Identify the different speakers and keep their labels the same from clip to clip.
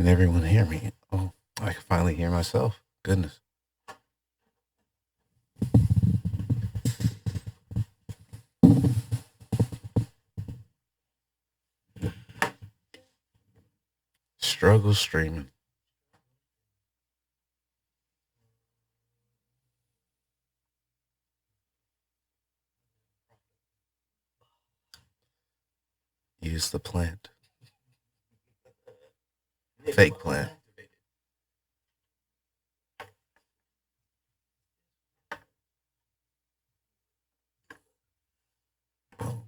Speaker 1: Can everyone hear me? Oh, I can finally hear myself. Goodness. Struggle streaming. Use the plant. Fake plant. Boom.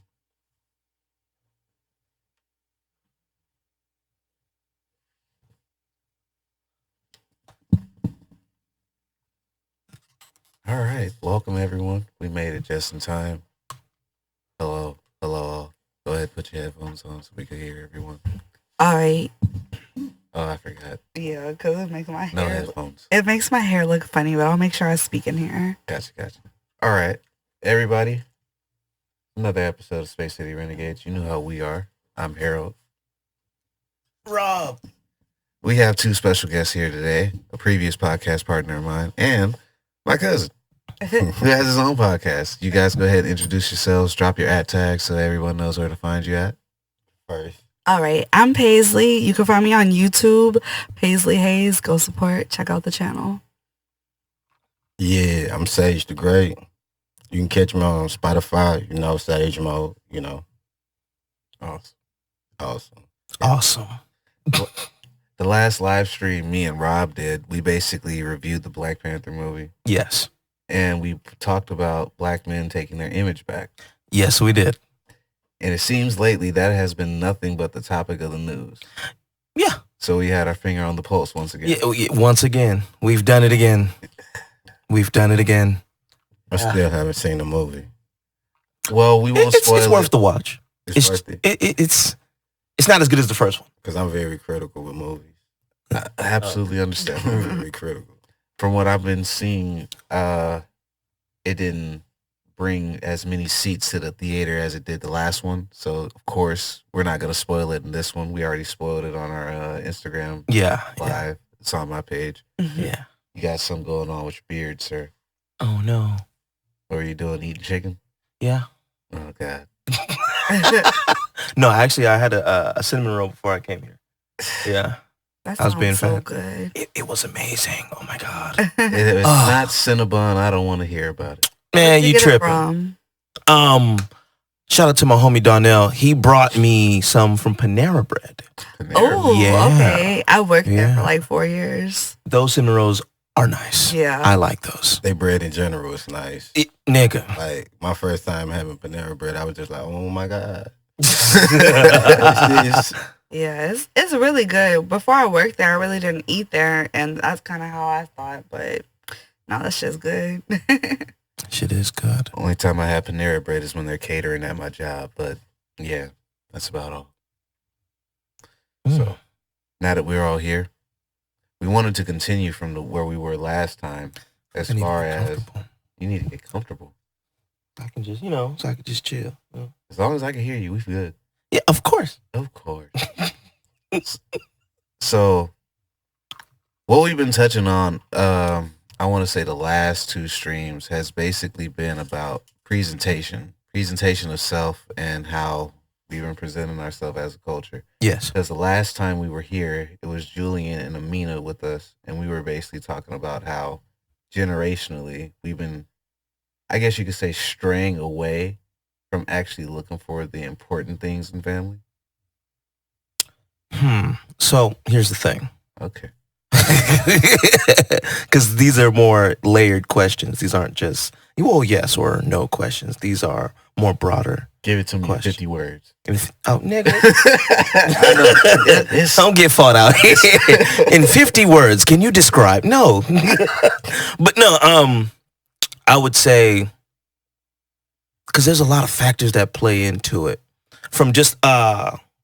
Speaker 1: All right. Welcome, everyone. We made it just in time. Hello. Hello, all. Go ahead, put your headphones on so we can hear everyone.
Speaker 2: All right.
Speaker 1: Oh, I forgot.
Speaker 2: Yeah, because it makes my
Speaker 1: No
Speaker 2: hair.
Speaker 1: headphones.
Speaker 2: It makes my hair look funny, but I'll make sure I speak in here.
Speaker 1: Gotcha. All right. Everybody, another episode of Space City Renegades. You know how we are. I'm Harold.
Speaker 3: Rob.
Speaker 1: We have two special guests here today, a previous podcast partner of mine, and my cousin, who has his own podcast. You guys go ahead and introduce yourselves, drop your @ tags so everyone knows where to find you at. First.
Speaker 2: All right. I'm Paisley. You can find me on YouTube. Paisley Hayes. Go support. Check out the channel.
Speaker 3: Yeah, I'm Sage the Great. You can catch me on Spotify, Sage Mode,
Speaker 1: Awesome.
Speaker 3: Awesome.
Speaker 1: The last live stream me and Rob did, we basically reviewed the Black Panther movie.
Speaker 3: Yes.
Speaker 1: And we talked about black men taking their image back.
Speaker 3: Yes, we did.
Speaker 1: And it seems lately that has been nothing but the topic of the news.
Speaker 3: Yeah.
Speaker 1: So we had our finger on the pulse once again.
Speaker 3: Yeah, once again. We've done it again.
Speaker 4: I still haven't seen the movie.
Speaker 1: Well, we won't spoil it.
Speaker 3: It's worth the watch.
Speaker 4: It's worth it
Speaker 3: It's not as good as the first one.
Speaker 4: because I'm very critical with movies.
Speaker 1: I absolutely understand.
Speaker 4: I'm very critical.
Speaker 1: From what I've been seeing, it didn't bring as many seats to the theater as it did the last one. So, of course, we're not going to spoil it in this one. We already spoiled it on our Instagram
Speaker 3: Yeah.
Speaker 1: live. It's on my page.
Speaker 3: Yeah.
Speaker 1: You got something going on with your beard, sir.
Speaker 3: Oh, no.
Speaker 1: What are you doing, eating chicken?
Speaker 3: Yeah.
Speaker 1: Oh, God.
Speaker 3: No, actually, I had a cinnamon roll before I came here. Yeah.
Speaker 2: That
Speaker 3: I was
Speaker 2: sounds
Speaker 3: being
Speaker 2: so
Speaker 3: fat.
Speaker 2: good.
Speaker 3: It was amazing. Oh, my God.
Speaker 1: If it's
Speaker 3: Oh.
Speaker 1: not Cinnabon, I don't want to hear about it.
Speaker 3: Man,
Speaker 2: Where'd
Speaker 3: you
Speaker 2: get it
Speaker 3: tripping.
Speaker 2: from?
Speaker 3: Shout out to my homie Donnell. He brought me some from Panera Bread.
Speaker 2: Oh,
Speaker 3: Yeah.
Speaker 2: okay. I worked there
Speaker 3: Yeah.
Speaker 2: for like 4 years.
Speaker 3: Those cinnamon rolls are nice.
Speaker 2: Yeah.
Speaker 3: I like those.
Speaker 4: They bread in general is nice.
Speaker 3: Nigga.
Speaker 4: Like my first time having Panera bread, I was just like, oh my God.
Speaker 2: Yeah, it's really good. Before I worked there, I really didn't eat there, and that's kind of how I thought. But no, that's just good.
Speaker 3: Shit is good.
Speaker 1: Only time I have Panera Bread is when they're catering at my job. But, yeah, that's about all. So, now that we're all here, we wanted to continue from where we were last time as
Speaker 3: I need to
Speaker 1: far
Speaker 3: get
Speaker 1: as
Speaker 3: comfortable.
Speaker 1: you need to get comfortable.
Speaker 3: I can just, so I can just chill.
Speaker 1: As long as I can hear you, we good.
Speaker 3: Yeah, of course.
Speaker 1: Of course. So, what we've been touching on, I want to say the last two streams has basically been about presentation of self and how we've been presenting ourselves as a culture.
Speaker 3: Yes.
Speaker 1: Because the last time we were here, it was Julian and Amina with us, and we were basically talking about how generationally we've been, I guess you could say, straying away from actually looking for the important things in family.
Speaker 3: So here's the thing.
Speaker 1: Okay.
Speaker 3: Because these are more layered questions. These aren't just, yes or no questions. These are more broader.
Speaker 1: Give it to me in
Speaker 3: Question.
Speaker 1: 50 words.
Speaker 3: Oh, nigga.
Speaker 1: I know. It's,
Speaker 3: Don't get fought out here. In 50 words, can you describe? No. But no, I would say, because there's a lot of factors that play into it. From just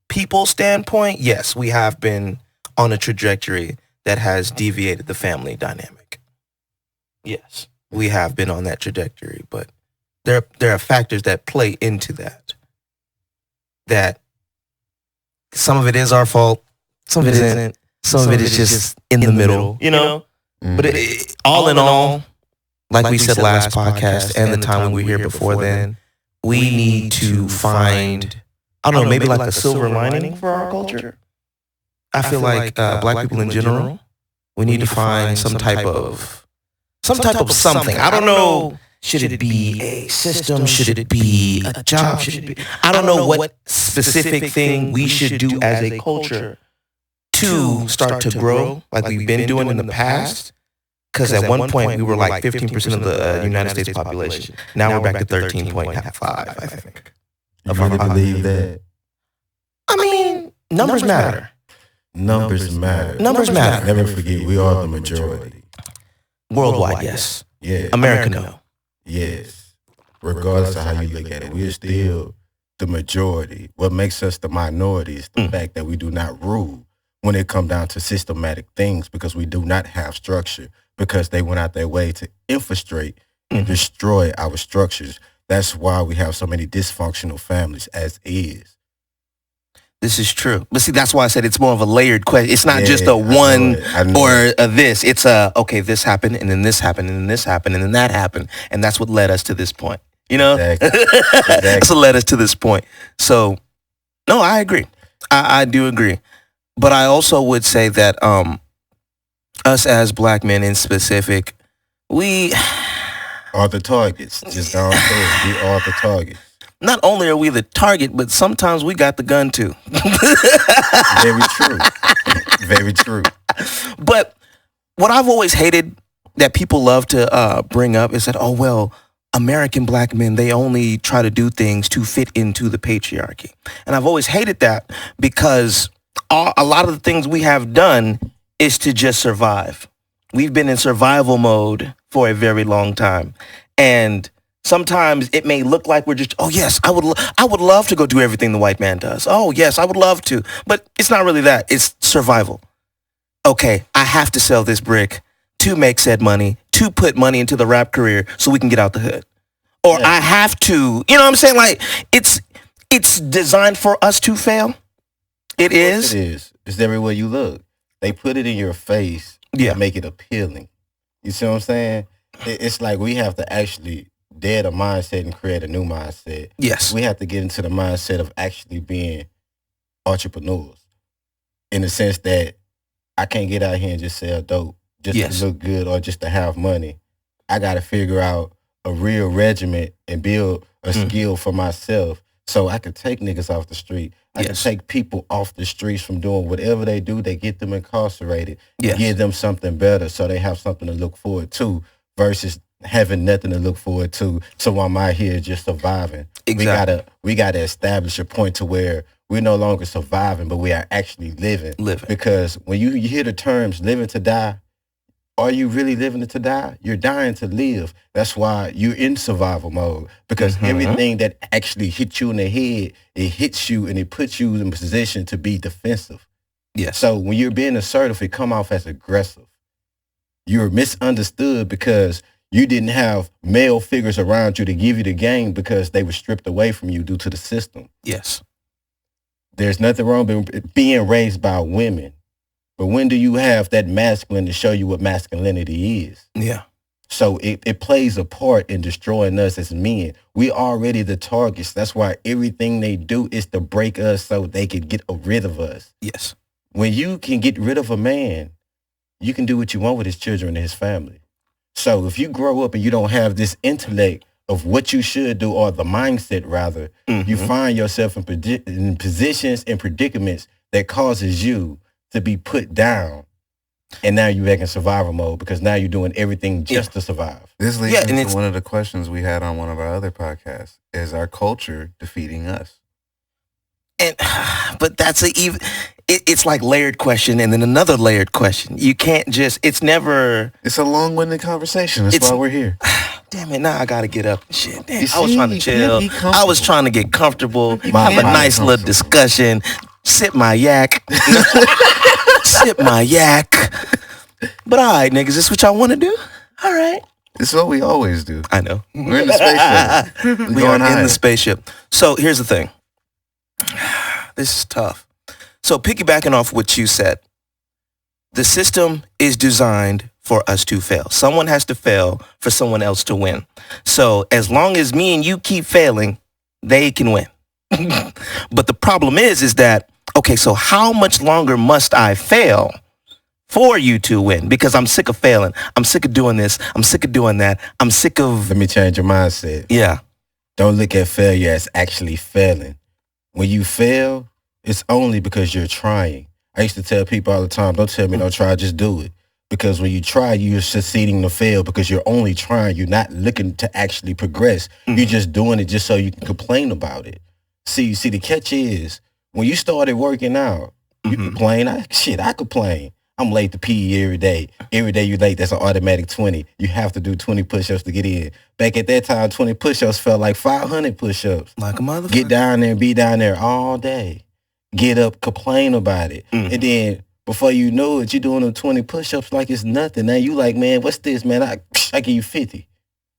Speaker 3: people standpoint, yes, we have been on a trajectory that has deviated the family dynamic. Yes, we have been on that trajectory, but there are factors that play into that. That some of it is our fault, some of it isn't. Some of it is just in the middle, you know? But all in all, like we said last podcast and the time we were here before then, we need to find, I don't know, maybe like a silver lining for our culture. I feel like black people in general, we need to find some type of something. I don't know. Should it be a system? Should it be a job? Should it be? I don't know what specific thing we should do as a culture to start to grow like we've been doing in the past. Because at one point we were like 15% of the United States population. Now we're back to 13.5, I think.
Speaker 4: You really believe that?
Speaker 3: I mean, numbers matter.
Speaker 4: Numbers matter.
Speaker 3: Numbers matter.
Speaker 4: Never forget, we are the majority.
Speaker 3: Worldwide, yes.
Speaker 4: Yeah.
Speaker 3: America, no.
Speaker 4: Yes. Regardless of how you look at it, we're still the majority. What makes us the minority is the fact that we do not rule when it comes down to systematic things, because we do not have structure, because they went out their way to infiltrate and destroy our structures. That's why we have so many dysfunctional families as is.
Speaker 3: This is true. But see, that's why I said it's more of a layered question. It's not just a one or a this. It's a, okay, this happened, and then this happened, and then this happened, and then that happened. And that's what led us to this point. You know?
Speaker 4: Exactly.
Speaker 3: That's what led us to this point. So, no, I agree. I do agree. But I also would say that us as black men in specific, we
Speaker 4: are the targets. Just don't say we are the targets.
Speaker 3: Not only are we the target, but sometimes we got the gun too.
Speaker 4: Very true. Very true.
Speaker 3: But what I've always hated that people love to bring up is that, oh, well, American black men, they only try to do things to fit into the patriarchy. And I've always hated that because a lot of the things we have done is to just survive. We've been in survival mode for a very long time. And sometimes it may look like we're just, oh, yes, I would love to go do everything the white man does. Oh, yes, I would love to. But it's not really that. It's survival. Okay, I have to sell this brick to make said money, to put money into the rap career so we can get out the hood. Or I have to, you know what I'm saying? Like, it's designed for us to fail. It is.
Speaker 4: It is. It's everywhere you look. They put it in your face to make it appealing. You see what I'm saying? It's like we have to actually dead a mindset and create a new mindset.
Speaker 3: Yes.
Speaker 4: We have to get into the mindset of actually being entrepreneurs, in the sense that I can't get out here and just sell dope just to look good or just to have money. I got to figure out a real regiment and build a skill for myself so I could take niggas off the street. I can take people off the streets from doing whatever they do. They get them incarcerated, give them something better so they have something to look forward to versus having nothing to look forward to. So I'm out here just surviving.
Speaker 3: Exactly.
Speaker 4: We gotta establish a point to where we're no longer surviving, but we are actually living. Because when you hear the terms living to die, are you really living to die? You're dying to live. That's why you're in survival mode, because everything that actually hits you in the head, it hits you and it puts you in position to be defensive.
Speaker 3: Yes.
Speaker 4: So when you're being assertive, it come off as aggressive. You're misunderstood because you didn't have male figures around you to give you the game because they were stripped away from you due to the system.
Speaker 3: Yes.
Speaker 4: There's nothing wrong with being raised by women. But when do you have that masculine to show you what masculinity is?
Speaker 3: Yeah.
Speaker 4: So it plays a part in destroying us as men. We already the targets. That's why everything they do is to break us so they can get rid of us.
Speaker 3: Yes.
Speaker 4: When you can get rid of a man, you can do what you want with his children and his family. So if you grow up and you don't have this intellect of what you should do, or the mindset rather, you find yourself in positions and predicaments that causes you to be put down. And now you're back in survival mode because now you're doing everything just to survive.
Speaker 1: This leads into one of the questions we had on one of our other podcasts. Is our culture defeating us?
Speaker 3: But that's it's like layered question and then another layered question. You can't just, it's a
Speaker 1: long-winded conversation. That's why we're here.
Speaker 3: Damn it, now I gotta get up and shit. Damn, I was trying to chill. I was trying to get comfortable, have a nice little discussion, sip my yak. Sip my yak. But all right, niggas, this what y'all want to do? All right.
Speaker 1: This is what we always do.
Speaker 3: I know.
Speaker 1: We're in the spaceship.
Speaker 3: We are in the spaceship. So here's the thing. This is tough. So piggybacking off what you said, The system is designed for us to fail. Someone has to fail for someone else to win. So as long as me and you keep failing, they can win. But the problem is that, okay, so how much longer must I fail for you to win? Because I'm sick of failing. I'm sick of doing this. I'm sick of doing that. I'm sick of...
Speaker 4: Let me change your mindset.
Speaker 3: Yeah.
Speaker 4: Don't look at failure as actually failing. When you fail, it's only because you're trying. I used to tell people all the time, don't tell me don't try, just do it. Because when you try, you're succeeding to fail because you're only trying. You're not looking to actually progress. You're just doing it just so you can complain about it. See, the catch is, when you started working out, you complain. I complain. I'm late to PE every day. Every day you're late, that's an automatic 20. You have to do 20 push-ups to get in. Back at that time, 20 push-ups felt like 500 push-ups.
Speaker 3: Like a motherfucker.
Speaker 4: Get down there and be down there all day. Get up, complain about it. And then before you know it, you're doing them 20 push-ups like it's nothing. Now you like, man, what's this, man? I give you 50.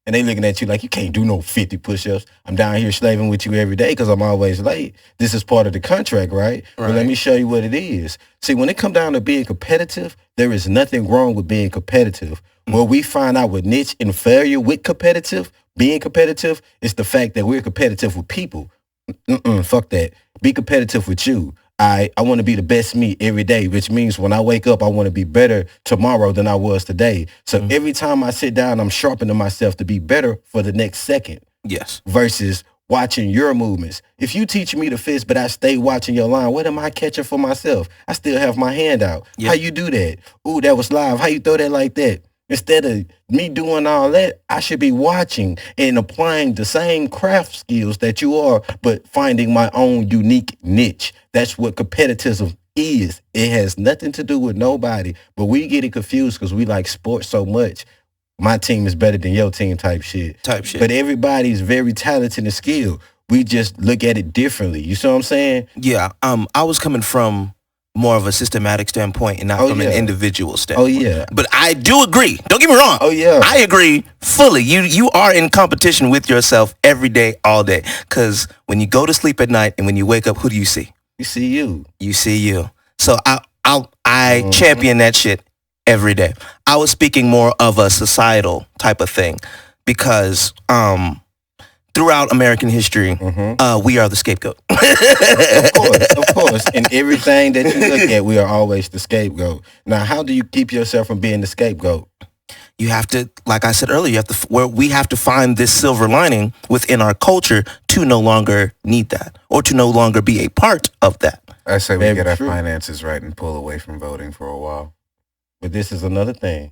Speaker 4: And they looking at you like, you can't do no 50 push-ups. I'm down here slaving with you every day because I'm always late. This is part of the contract, right? But let me show you what it is. See, when it comes down to being competitive, there is nothing wrong with being competitive. What we find out with niche and failure with being competitive, is the fact that we're competitive with people. Fuck that. Be competitive with you. I want to be the best me every day, which means when I wake up, I want to be better tomorrow than I was today. So every time I sit down, I'm sharpening myself to be better for the next second.
Speaker 3: Yes.
Speaker 4: Versus watching your movements. If you teach me the fist, but I stay watching your line, what am I catching for myself? I still have my hand out. Yep. How you do that? Ooh, that was live. How you throw that like that? Instead of me doing all that, I should be watching and applying the same craft skills that you are, but finding my own unique niche. That's what competitivism is. It has nothing to do with nobody, but we get it confused because we like sports so much. My team is better than your team type shit. But everybody's very talented and skilled. We just look at it differently. You see what I'm saying?
Speaker 3: Yeah. I was coming from more of a systematic standpoint and not from an individual standpoint.
Speaker 4: Oh, yeah.
Speaker 3: But I do agree. Don't get me wrong.
Speaker 4: Oh, yeah.
Speaker 3: I agree fully. You are in competition with yourself every day, all day. Because when you go to sleep at night and when you wake up, who do you see?
Speaker 4: You see you.
Speaker 3: You see you. So I champion that shit every day. I was speaking more of a societal type of thing because throughout American history, we are the scapegoat.
Speaker 4: Of course. In everything that you look at, we are always the scapegoat. Now, how do you keep yourself from being the scapegoat?
Speaker 3: You have to, like I said earlier, we have to find this silver lining within our culture to no longer need that or to no longer be a part of that.
Speaker 1: I say we get our finances right and pull away from voting for a while.
Speaker 4: But this is another thing.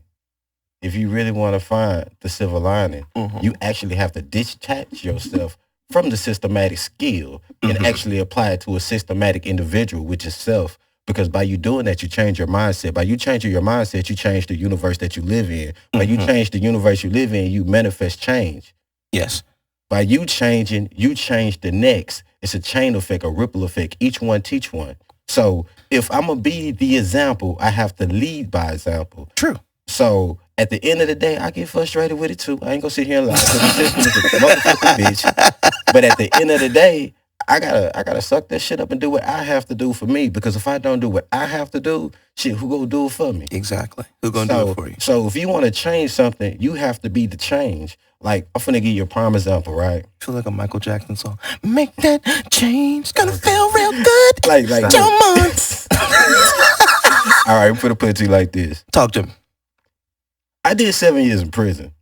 Speaker 4: If you really want to find the silver lining, you actually have to detach yourself from the systematic skill and actually apply it to a systematic individual, which is self. Because by you doing that, you change your mindset. By you changing your mindset, you change the universe that you live in. By you change the universe you live in, you manifest change.
Speaker 3: Yes.
Speaker 4: By you changing, you change the next. It's a chain effect, a ripple effect. Each one teach one. So if I'm going to be the example, I have to lead by example.
Speaker 3: True.
Speaker 4: So at the end of the day, I get frustrated with it too. I ain't going to sit here and lie. Because the system is a motherfucking bitch. But at the end of the day, I gotta suck that shit up and do what I have to do for me. Because if I don't do what I have to do, shit, who gonna do it for me?
Speaker 3: Exactly. Who gonna do it for you?
Speaker 4: So if you want to change something, you have to be the change. Like, I'm finna give you a prime example, right?
Speaker 3: Feel like a Michael Jackson song. Make that change, gonna feel real good.
Speaker 4: like
Speaker 3: Come on.
Speaker 4: All right, put it to you like this.
Speaker 3: Talk to me.
Speaker 4: I did 7 years in prison.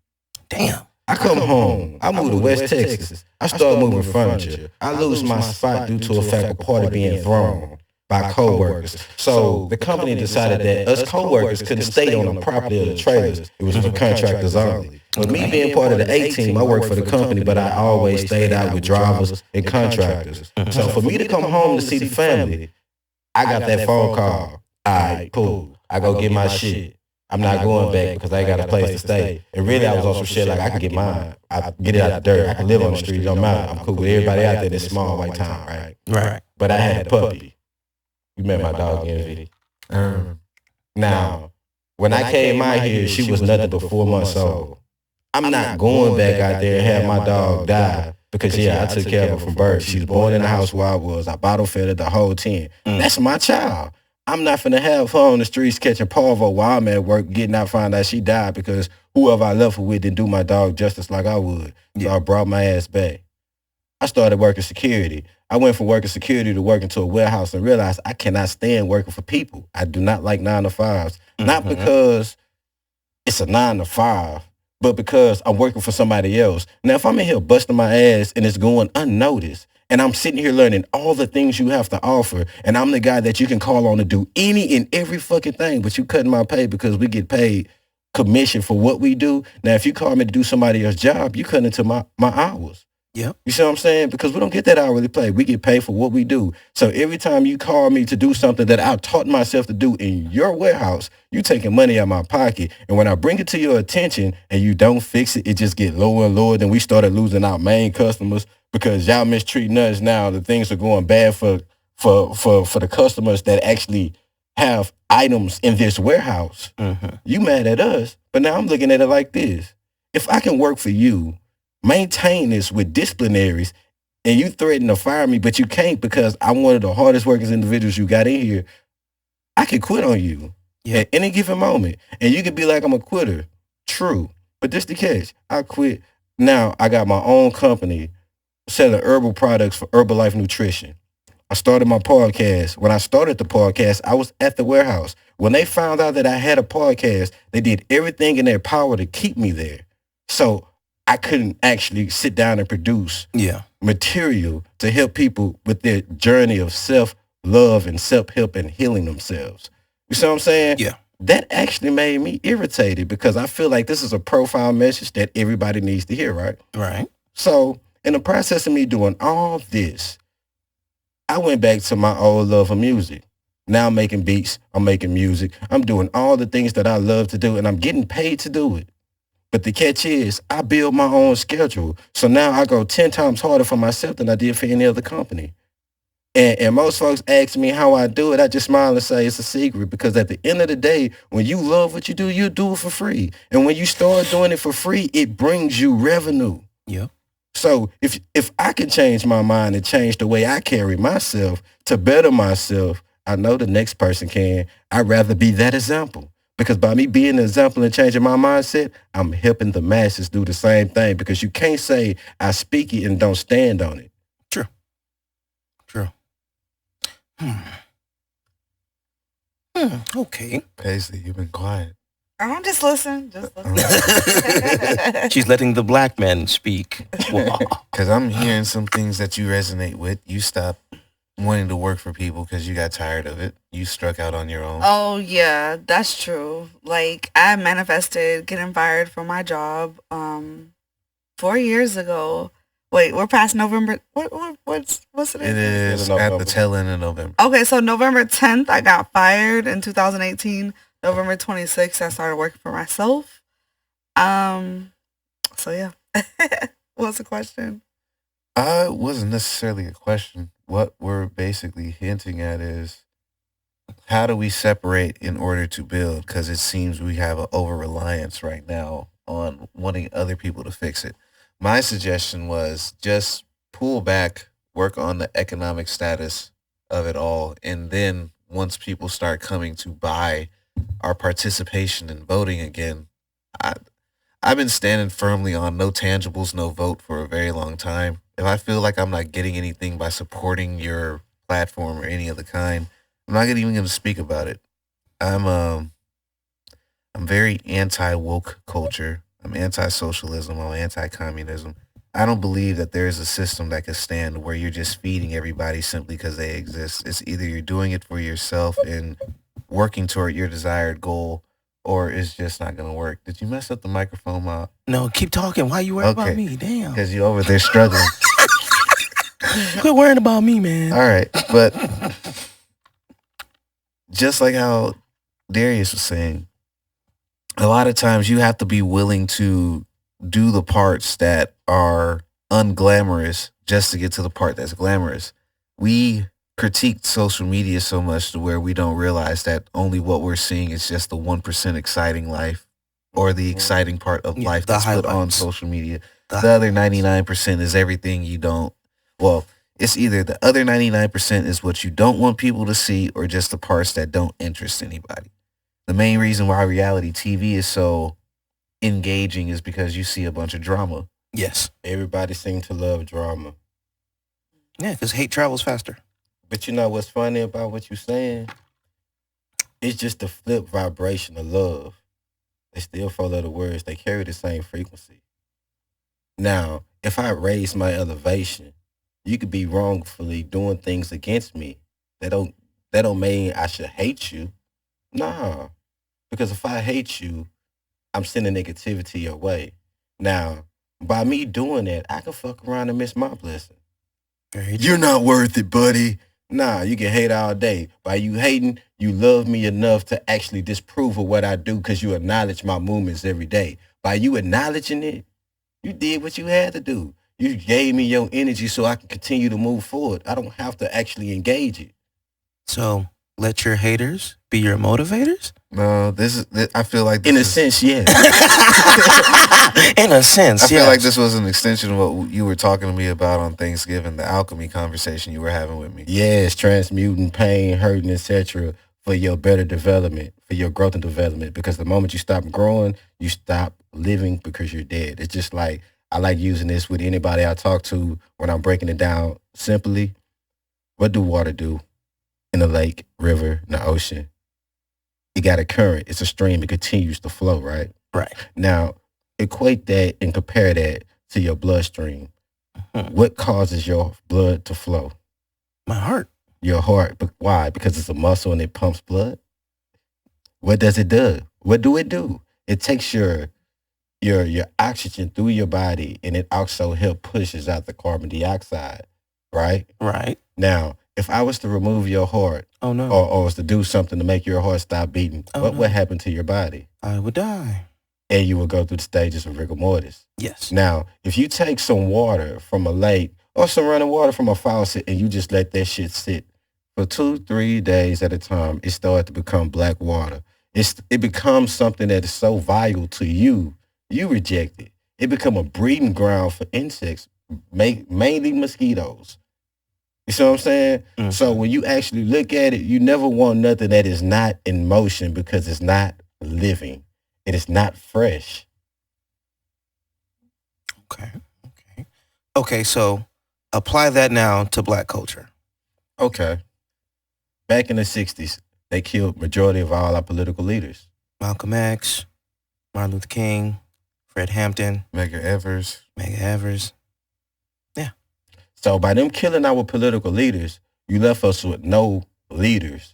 Speaker 3: Damn.
Speaker 4: I come home. I moved to West Texas. I start moving furniture. I lose my spot due to a fact of party being thrown by co-workers. So the company decided that us co-workers couldn't stay on the property of the trailers. It was for contractors only. With me being part of the A team, I worked for the company, but I always stayed out with drivers and contractors. So for me to come home to see the family, I got that phone call. All right, cool. I go get my shit. I'm not going back because I ain't got a place to stay. And really, I was on some shit like I can get mine. I get it out of the dirt. I can live on the street. Don't matter. I'm cool with everybody out there in this small white town, right?
Speaker 3: Right.
Speaker 4: But I had a puppy. You met my dog, Envy. Now, when I came out here, she was nothing but 4 months old. I'm not going back out there and have my dog die because, I took care of her from birth. She was born in the house where I was. I bottle fed her the whole 10. That's my child. I'm not finna have her on the streets catching parvo while I'm at work, getting out, find out she died because whoever I left her with didn't do my dog justice like I would. So I brought my ass back. I started working security. I went from working security to working to a warehouse and realized I cannot stand working for people. I do not like 9 to 5s. Not because it's a 9 to 5, but because I'm working for somebody else. Now, if I'm in here busting my ass and it's going unnoticed, and I'm sitting here learning all the things you have to offer, and I'm the guy that you can call on to do any and every fucking thing, but you cutting my pay because we get paid commission for what we do. Now, if you call me to do somebody else's job, you cut into my hours.
Speaker 3: Yep.
Speaker 4: You see what I'm saying? Because we don't get that hourly pay. We get paid for what we do. So every time you call me to do something that I taught myself to do in your warehouse, you taking money out of my pocket. And when I bring it to your attention and you don't fix it, it just get lower and lower. Then we started losing our main customers because y'all mistreating us now. The things are going bad for the customers that actually have items in this warehouse. You mad at us, but now I'm looking at it like this. If I can work for you, maintain this with disciplinaries, and you threaten to fire me, but you can't because I'm one of the hardest working individuals you got in here, I could quit on you at any given moment. And you could be like, I'm a quitter. True. But this the catch. I quit. Now I got my own company selling herbal products for Herbalife Nutrition. I started my podcast. When I started the podcast, I was at the warehouse. When they found out that I had a podcast, they did everything in their power to keep me there. So I couldn't actually sit down and produce material to help people with their journey of self-love and self-help and healing themselves. You see what I'm saying?
Speaker 3: Yeah.
Speaker 4: That actually made me irritated because I feel like this is a profound message that everybody needs to hear, right?
Speaker 3: Right.
Speaker 4: So in the process of me doing all this, I went back to my old love of music. Now I'm making beats. I'm making music. I'm doing all the things that I love to do, and I'm getting paid to do it. But the catch is, I build my own schedule. So now I go 10 times harder for myself than I did for any other company. And most folks ask me how I do it. I just smile and say it's a secret because at the end of the day, when you love what you do it for free. And when you start doing it for free, it brings you revenue.
Speaker 3: Yeah.
Speaker 4: So if I can change my mind and change the way I carry myself to better myself, I know the next person can. I'd rather be that example. Because by me being an example and changing my mindset, I'm helping the masses do the same thing. Because you can't say I speak it and don't stand on it.
Speaker 3: True. Okay.
Speaker 1: Paisley, you've been quiet.
Speaker 2: I'm just listening.
Speaker 3: She's letting the black man speak.
Speaker 1: Because I'm hearing some things that you resonate with. You stopped wanting to work for people because you got tired of it. You struck out on your own.
Speaker 2: Oh yeah, that's true. Like I manifested getting fired from my job 4 years ago. Wait, we're past November. What's it?
Speaker 1: It is at the tail end of November.
Speaker 2: Okay, so November 10th, I got fired in 2018. November 26th, I started working for myself. So yeah. What's the question?
Speaker 1: It wasn't necessarily a question. What we're basically hinting at is how do we separate in order to build? Because it seems we have an over-reliance right now on wanting other people to fix it. My suggestion was just pull back, work on the economic status of it all, and then once people start coming to buy our participation in voting again, I've been standing firmly on no tangibles, no vote for a very long time. If I feel like I'm not getting anything by supporting your platform or any of the kind, I'm not even going to speak about it. I'm very anti-woke culture. I'm anti-socialism. I'm anti-communism. I don't believe that there is a system that can stand where you're just feeding everybody simply because they exist. It's either you're doing it for yourself and working toward your desired goal, or it's just not going to work. Did you mess up the microphone, Ma?
Speaker 3: No, keep talking. Why you worried about me? Damn.
Speaker 1: Because you're over there struggling.
Speaker 3: Quit worrying about me, man.
Speaker 1: All right, but just like how Darius was saying, a lot of times you have to be willing to do the parts that are unglamorous just to get to the part that's glamorous. We critiqued social media so much to where we don't realize that only what we're seeing is just the 1% exciting life or the exciting part of life that's put on social media. The other 99% is everything you don't. Well, It's either the other 99% is what you don't want people to see or just the parts that don't interest anybody. The main reason why reality TV is so engaging is because you see a bunch of drama.
Speaker 3: Yes.
Speaker 4: Everybody seems to love drama.
Speaker 3: Yeah, because hate travels faster.
Speaker 4: But you know what's funny about what you're saying? It's just the flip vibration of love. They still 4-letter words. They carry the same frequency. Now, if I raise my elevation, you could be wrongfully doing things against me. That don't mean I should hate you. Nah. Because if I hate you, I'm sending negativity your way. Now, by me doing that, I can fuck around and miss my blessing. You're not worth it, buddy. Nah, you can hate all day. By you hating, you love me enough to actually disprove of what I do because you acknowledge my movements every day. By you acknowledging it, you did what you had to do. You gave me your energy so I can continue to move forward. I don't have to actually engage it.
Speaker 3: So let your haters be your motivators?
Speaker 1: No, I feel like this
Speaker 4: in a sense, yeah.
Speaker 3: In a sense,
Speaker 1: I feel like this was an extension of what you were talking to me about on Thanksgiving, the alchemy conversation you were having with me.
Speaker 4: Yes, transmuting pain, hurting, etc. for your better development, for your growth and development. Because the moment you stop growing, you stop living because you're dead. It's just like, I like using this with anybody I talk to when I'm breaking it down simply. What do water do in a lake, river, in the ocean? It got a current. It's a stream. It continues to flow, right?
Speaker 3: Right.
Speaker 4: Now, equate that and compare that to your bloodstream. What causes your blood to flow?
Speaker 3: My heart.
Speaker 4: Your heart. But why? Because it's a muscle and it pumps blood? What does it do? What do it do? It takes your oxygen through your body, and it also pushes out the carbon dioxide, right?
Speaker 3: Right.
Speaker 4: Now, if I was to remove your heart,
Speaker 3: oh no,
Speaker 4: or was to do something to make your heart stop beating, what would happen to your body?
Speaker 3: I would die.
Speaker 4: And you would go through the stages of rigor mortis.
Speaker 3: Yes.
Speaker 4: Now, if you take some water from a lake or some running water from a faucet and you just let that shit sit for 2-3 days at a time, it starts to become black water. It becomes something that is so vital to you. You reject it. It become a breeding ground for insects, mainly mosquitoes. You see what I'm saying? Mm-hmm. So when you actually look at it, you never want nothing that is not in motion because it's not living. It is not fresh.
Speaker 3: Okay, so apply that now to black culture.
Speaker 4: Okay. Back in the 60s, they killed majority of all our political leaders.
Speaker 3: Malcolm X, Martin Luther King, Fred Hampton,
Speaker 1: Medgar Evers.
Speaker 3: Yeah.
Speaker 4: So by them killing our political leaders, you left us with no leaders.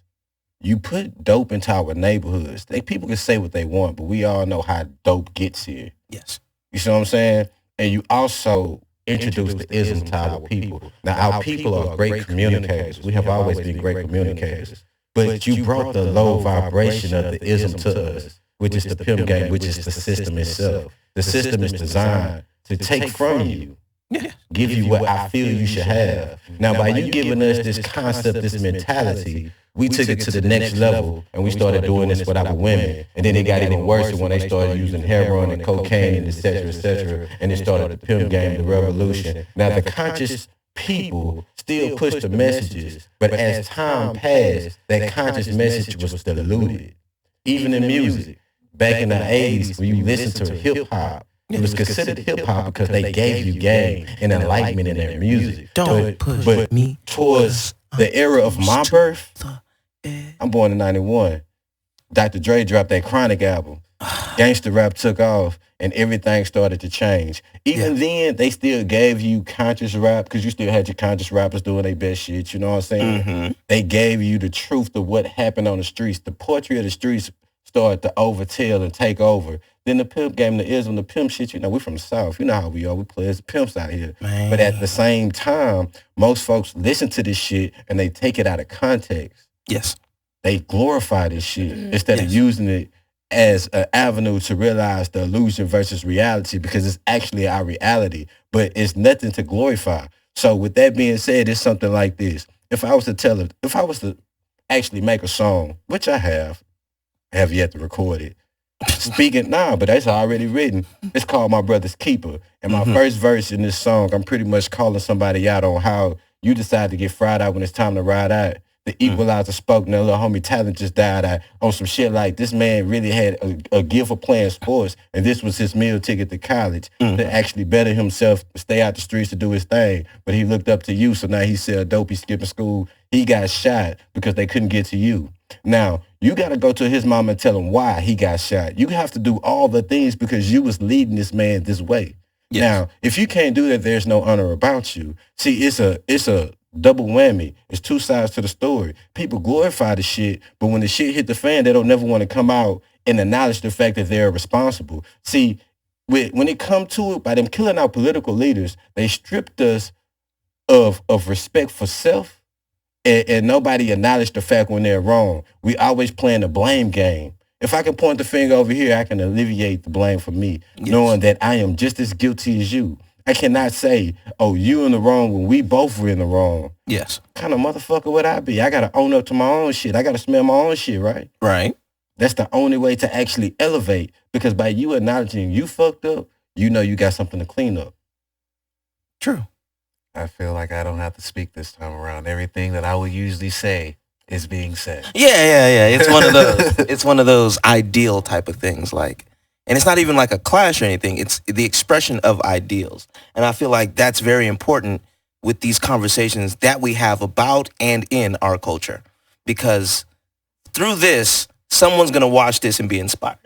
Speaker 4: You put dope into our neighborhoods. People can say what they want, but we all know how dope gets here.
Speaker 3: Yes.
Speaker 4: You see what I'm saying? And you also introduced the ism to our people. Now, our people are great communicators. We have always been great communicators. But you brought the low vibration of the ism to us, which is the pimp game, which is the system itself. The system is designed to take from you, give you what I feel you should have. Now, by you giving us this concept, this mentality, we took it to the next level, and we started doing this with our women. And then it got even worse when they started using heroin and cocaine and et cetera, and it started the pimp game, the revolution. Now, the conscious people still push the messages, but as time passed, that conscious message was diluted. Even in music, back in the 80s, when you listened to hip-hop, it was considered hip-hop because they gave you game and enlightenment in their music.
Speaker 3: Don't push me
Speaker 4: towards the era of my birth, I'm born in 91. Dr. Dre dropped that Chronic album. Gangsta rap took off, and everything started to change. Even then, they still gave you conscious rap because you still had your conscious rappers doing their best shit. You know what I'm saying? Mm-hmm. They gave you the truth of what happened on the streets. The poetry of the streets started to overtell and take over. Then the pimp game, the ism, the pimp shit, we're from the South. You know how we are. We play as pimps out here. Man. But at the same time, most folks listen to this shit and they take it out of context.
Speaker 3: Yes.
Speaker 4: They glorify this shit instead of using it as an avenue to realize the illusion versus reality because it's actually our reality, but it's nothing to glorify. So with that being said, it's something like this. If I was to actually make a song, which I have yet to record it, but that's already written. It's called My Brother's Keeper. And my first verse in this song, I'm pretty much calling somebody out on how You decide to get fried out when it's time to ride out. The equalizer spoke, and the little homie talent just died out on some shit like this man really had a gift for playing sports, and this was his meal ticket to college to actually better himself, stay out the streets to do his thing. But he looked up to you, so now he sell dope, he's skipping school. He got shot because they couldn't get to you. Now, you got to go to his mom and tell him why he got shot. You have to do all the things because you was leading this man this way. Yes. Now, if you can't do that, there's no honor about you. See, it's a double whammy. It's two sides to the story. People glorify the shit, but when the shit hit the fan, they don't never want to come out and acknowledge the fact that they're responsible. See, when it come to it, by them killing our political leaders, they stripped us of respect for self, and nobody acknowledged the fact when they're wrong. We always playing the blame game. If I can point the finger over here, I can alleviate the blame for me, knowing that I am just as guilty as you. I cannot say, oh, you in the wrong when we both were in the wrong.
Speaker 3: Yes.
Speaker 4: What kind of motherfucker would I be? I got to own up to my own shit. I got to smell my own shit, right?
Speaker 3: Right.
Speaker 4: That's the only way to actually elevate, because by you acknowledging you fucked up, you know you got something to clean up.
Speaker 3: True.
Speaker 1: I feel like I don't have to speak this time around. Everything that I would usually say is being said.
Speaker 3: Yeah. It's one of those. It's one of those ideal type of things, like, and it's not even like a clash or anything. It's the expression of ideals, and I feel like that's very important with these conversations that we have about and in our culture, because through this, someone's gonna watch this and be inspired.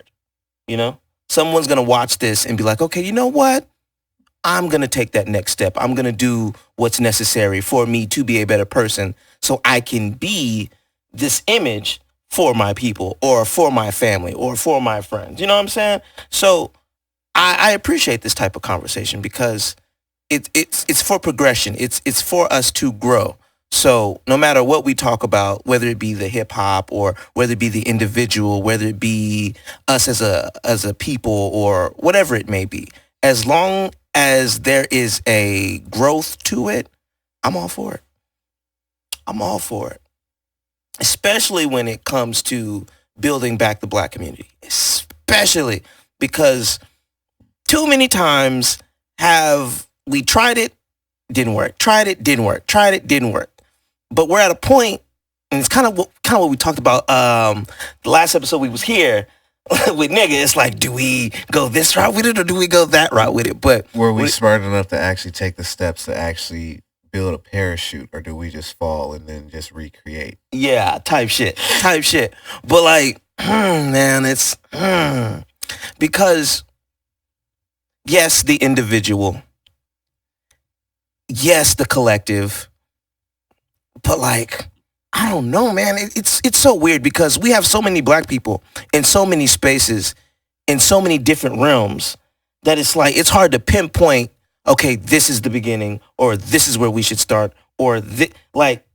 Speaker 3: You know, someone's gonna watch this and be like, okay, you know what? I'm going to take that next step. I'm going to do what's necessary for me to be a better person so I can be this image for my people or for my family or for my friends. You know what I'm saying? So I appreciate this type of conversation because it's for progression. It's for us to grow. So no matter what we talk about, whether it be the hip hop or whether it be the individual, whether it be us as a people or whatever it may be, as long as there is a growth to it, I'm all for it. I'm all for it. Especially when it comes to building back the black community. Especially because too many times have we tried it, didn't work. Tried it, didn't work. Tried it, didn't work. But we're at a point, and it's kind of what we talked about the last episode we was here, with nigga, it's like, do we go this route with it or do we go that route with it? But
Speaker 1: were we smart enough to actually take the steps to actually build a parachute, or do we just fall and then just recreate?
Speaker 3: Yeah, type shit. But like, man, it's because yes, the individual, yes, the collective, but like, I don't know, man. It's so weird because we have so many black people in so many spaces, in so many different realms, that it's like, it's hard to pinpoint, okay, this is the beginning, or this is where we should start, or like,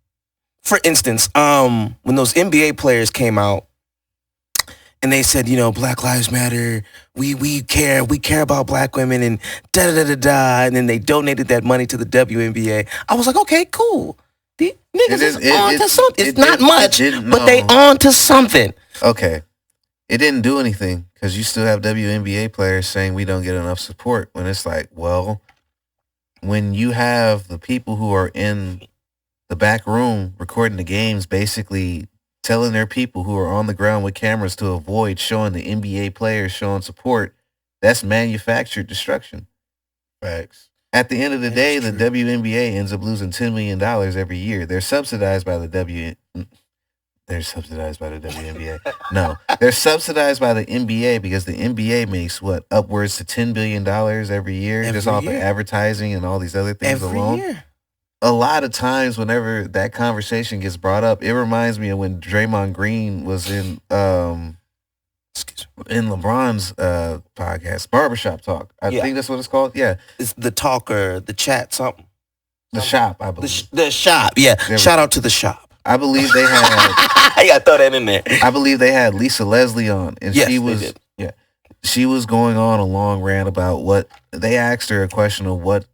Speaker 3: for instance, when those NBA players came out and they said, you know, Black Lives Matter, we care about black women and da-da-da-da-da, and then they donated that money to the WNBA. I was like, okay, cool. The niggas is on to something. It's not much, but they on to something.
Speaker 1: Okay. It didn't do anything because you still have WNBA players saying we don't get enough support, when it's like, well, when you have the people who are in the back room recording the games basically telling their people who are on the ground with cameras to avoid showing the NBA players showing support, that's manufactured destruction.
Speaker 4: Facts.
Speaker 1: At the end of the day, the WNBA ends up losing $10 million every year. They're subsidized by the WNBA. No, they're subsidized by the NBA because the NBA makes upwards to $10 billion every year just off of advertising and all these other things alone. Year. A lot of times whenever that conversation gets brought up, it reminds me of when Draymond Green was in LeBron's podcast, Barbershop Talk. I think that's what it's called. Yeah.
Speaker 3: It's the talker, the chat, something.
Speaker 1: The shop, I believe.
Speaker 3: The shop, yeah. Shout out to the shop.
Speaker 1: I believe they had...
Speaker 3: I gotta throw that in there.
Speaker 1: I believe they had Lisa Leslie on. And she was... Yeah. She was going on a long rant about what... They asked her a question of what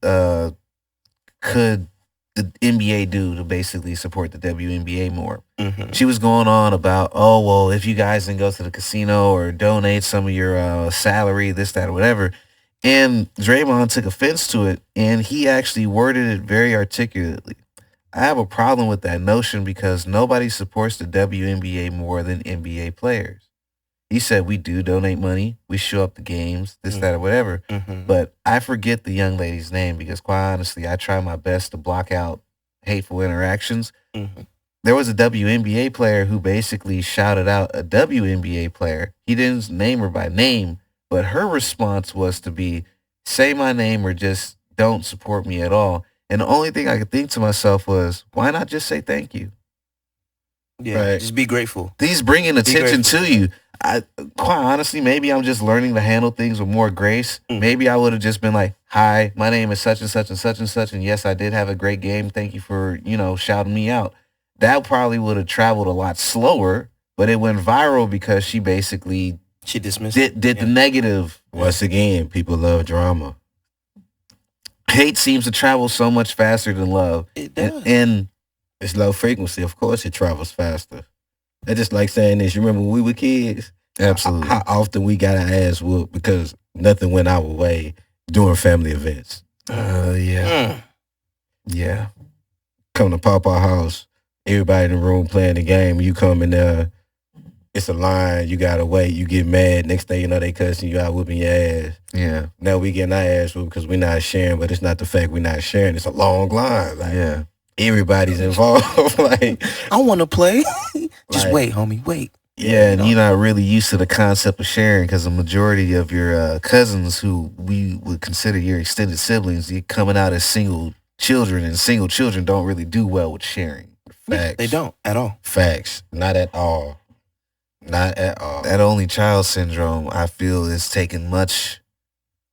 Speaker 1: could the NBA do to basically support the WNBA more. Mm-hmm. She was going on about, oh, well, if you guys didn't go to the casino or donate some of your salary, this, that, or whatever. And Draymond took offense to it, and he actually worded it very articulately. I have a problem with that notion because nobody supports the WNBA more than NBA players. He said we do donate money, we show up the games, this, that, or whatever. But I forget the young lady's name because, quite honestly, I try my best to block out hateful interactions. There was a WNBA player who basically shouted out a WNBA player. He didn't name her by name, but her response was to be, say my name or just don't support me at all. And the only thing I could think to myself was, why not just say thank you?
Speaker 3: Yeah, right. Just be grateful.
Speaker 1: These bringing attention to you. Quite honestly, maybe I'm just learning to handle things with more grace. Maybe I would have just been like, hi, my name is such and such and such and such. And yes, I did have a great game. Thank you for, shouting me out. That probably would have traveled a lot slower, but it went viral because she basically
Speaker 3: dismissed
Speaker 1: did the negative.
Speaker 4: Once again, people love drama.
Speaker 1: Hate seems to travel so much faster than love.
Speaker 3: It does.
Speaker 1: And
Speaker 4: it's low frequency. Of course, it travels faster. That's just like saying this. You remember when we were kids?
Speaker 1: Absolutely.
Speaker 4: How often we got our ass whooped because nothing went our way during family events.
Speaker 1: Yeah. Yeah.
Speaker 4: Come to Papa house, everybody in the room playing the game. You come in there, it's a line, you gotta wait, you get mad. Next thing you know, they cussing you out, whooping your ass.
Speaker 1: Yeah.
Speaker 4: Now we getting our ass whooped because we're not sharing, but it's not the fact we're not sharing. It's a long line.
Speaker 1: Yeah.
Speaker 4: Everybody's involved. Like,
Speaker 3: I want to play. Just wait, homie, wait.
Speaker 1: Yeah, and you're not really used to the concept of sharing because the majority of your cousins who we would consider your extended siblings, you're coming out as single children, and single children don't really do well with sharing.
Speaker 4: Facts.
Speaker 3: They don't at all.
Speaker 4: Facts. Not at all. Not at all.
Speaker 1: That only child syndrome, I feel, is taking much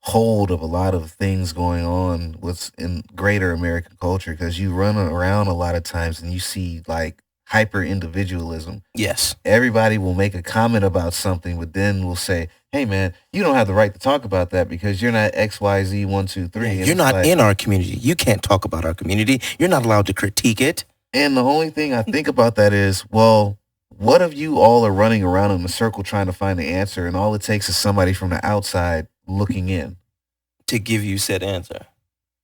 Speaker 1: hold of a lot of things going on what's in greater American culture because you run around a lot of times and you see like hyper individualism.
Speaker 3: Yes.
Speaker 1: Everybody will make a comment about something, but then will say, hey man, you don't have the right to talk about that because you're not XYZ 1, 2, 3.
Speaker 3: Yeah, you're not in our community. You can't talk about our community. You're not allowed to critique it.
Speaker 1: And the only thing I think about that is, well, what if you all are running around in a circle trying to find the answer and all it takes is somebody from the outside looking in
Speaker 3: to give you said answer?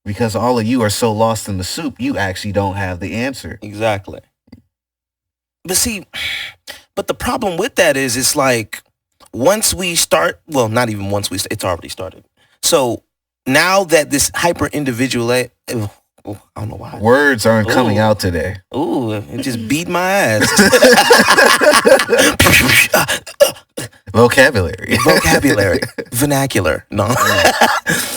Speaker 1: Because all of you are so lost in the soup, you actually don't have the answer.
Speaker 3: Exactly. But see, but the problem with that is it's like once we start, well, not even once it's already started. So now that this hyper individual, I don't know why.
Speaker 1: Words aren't coming out today.
Speaker 3: Ooh, it just beat my ass.
Speaker 1: Vocabulary.
Speaker 3: Vernacular. No.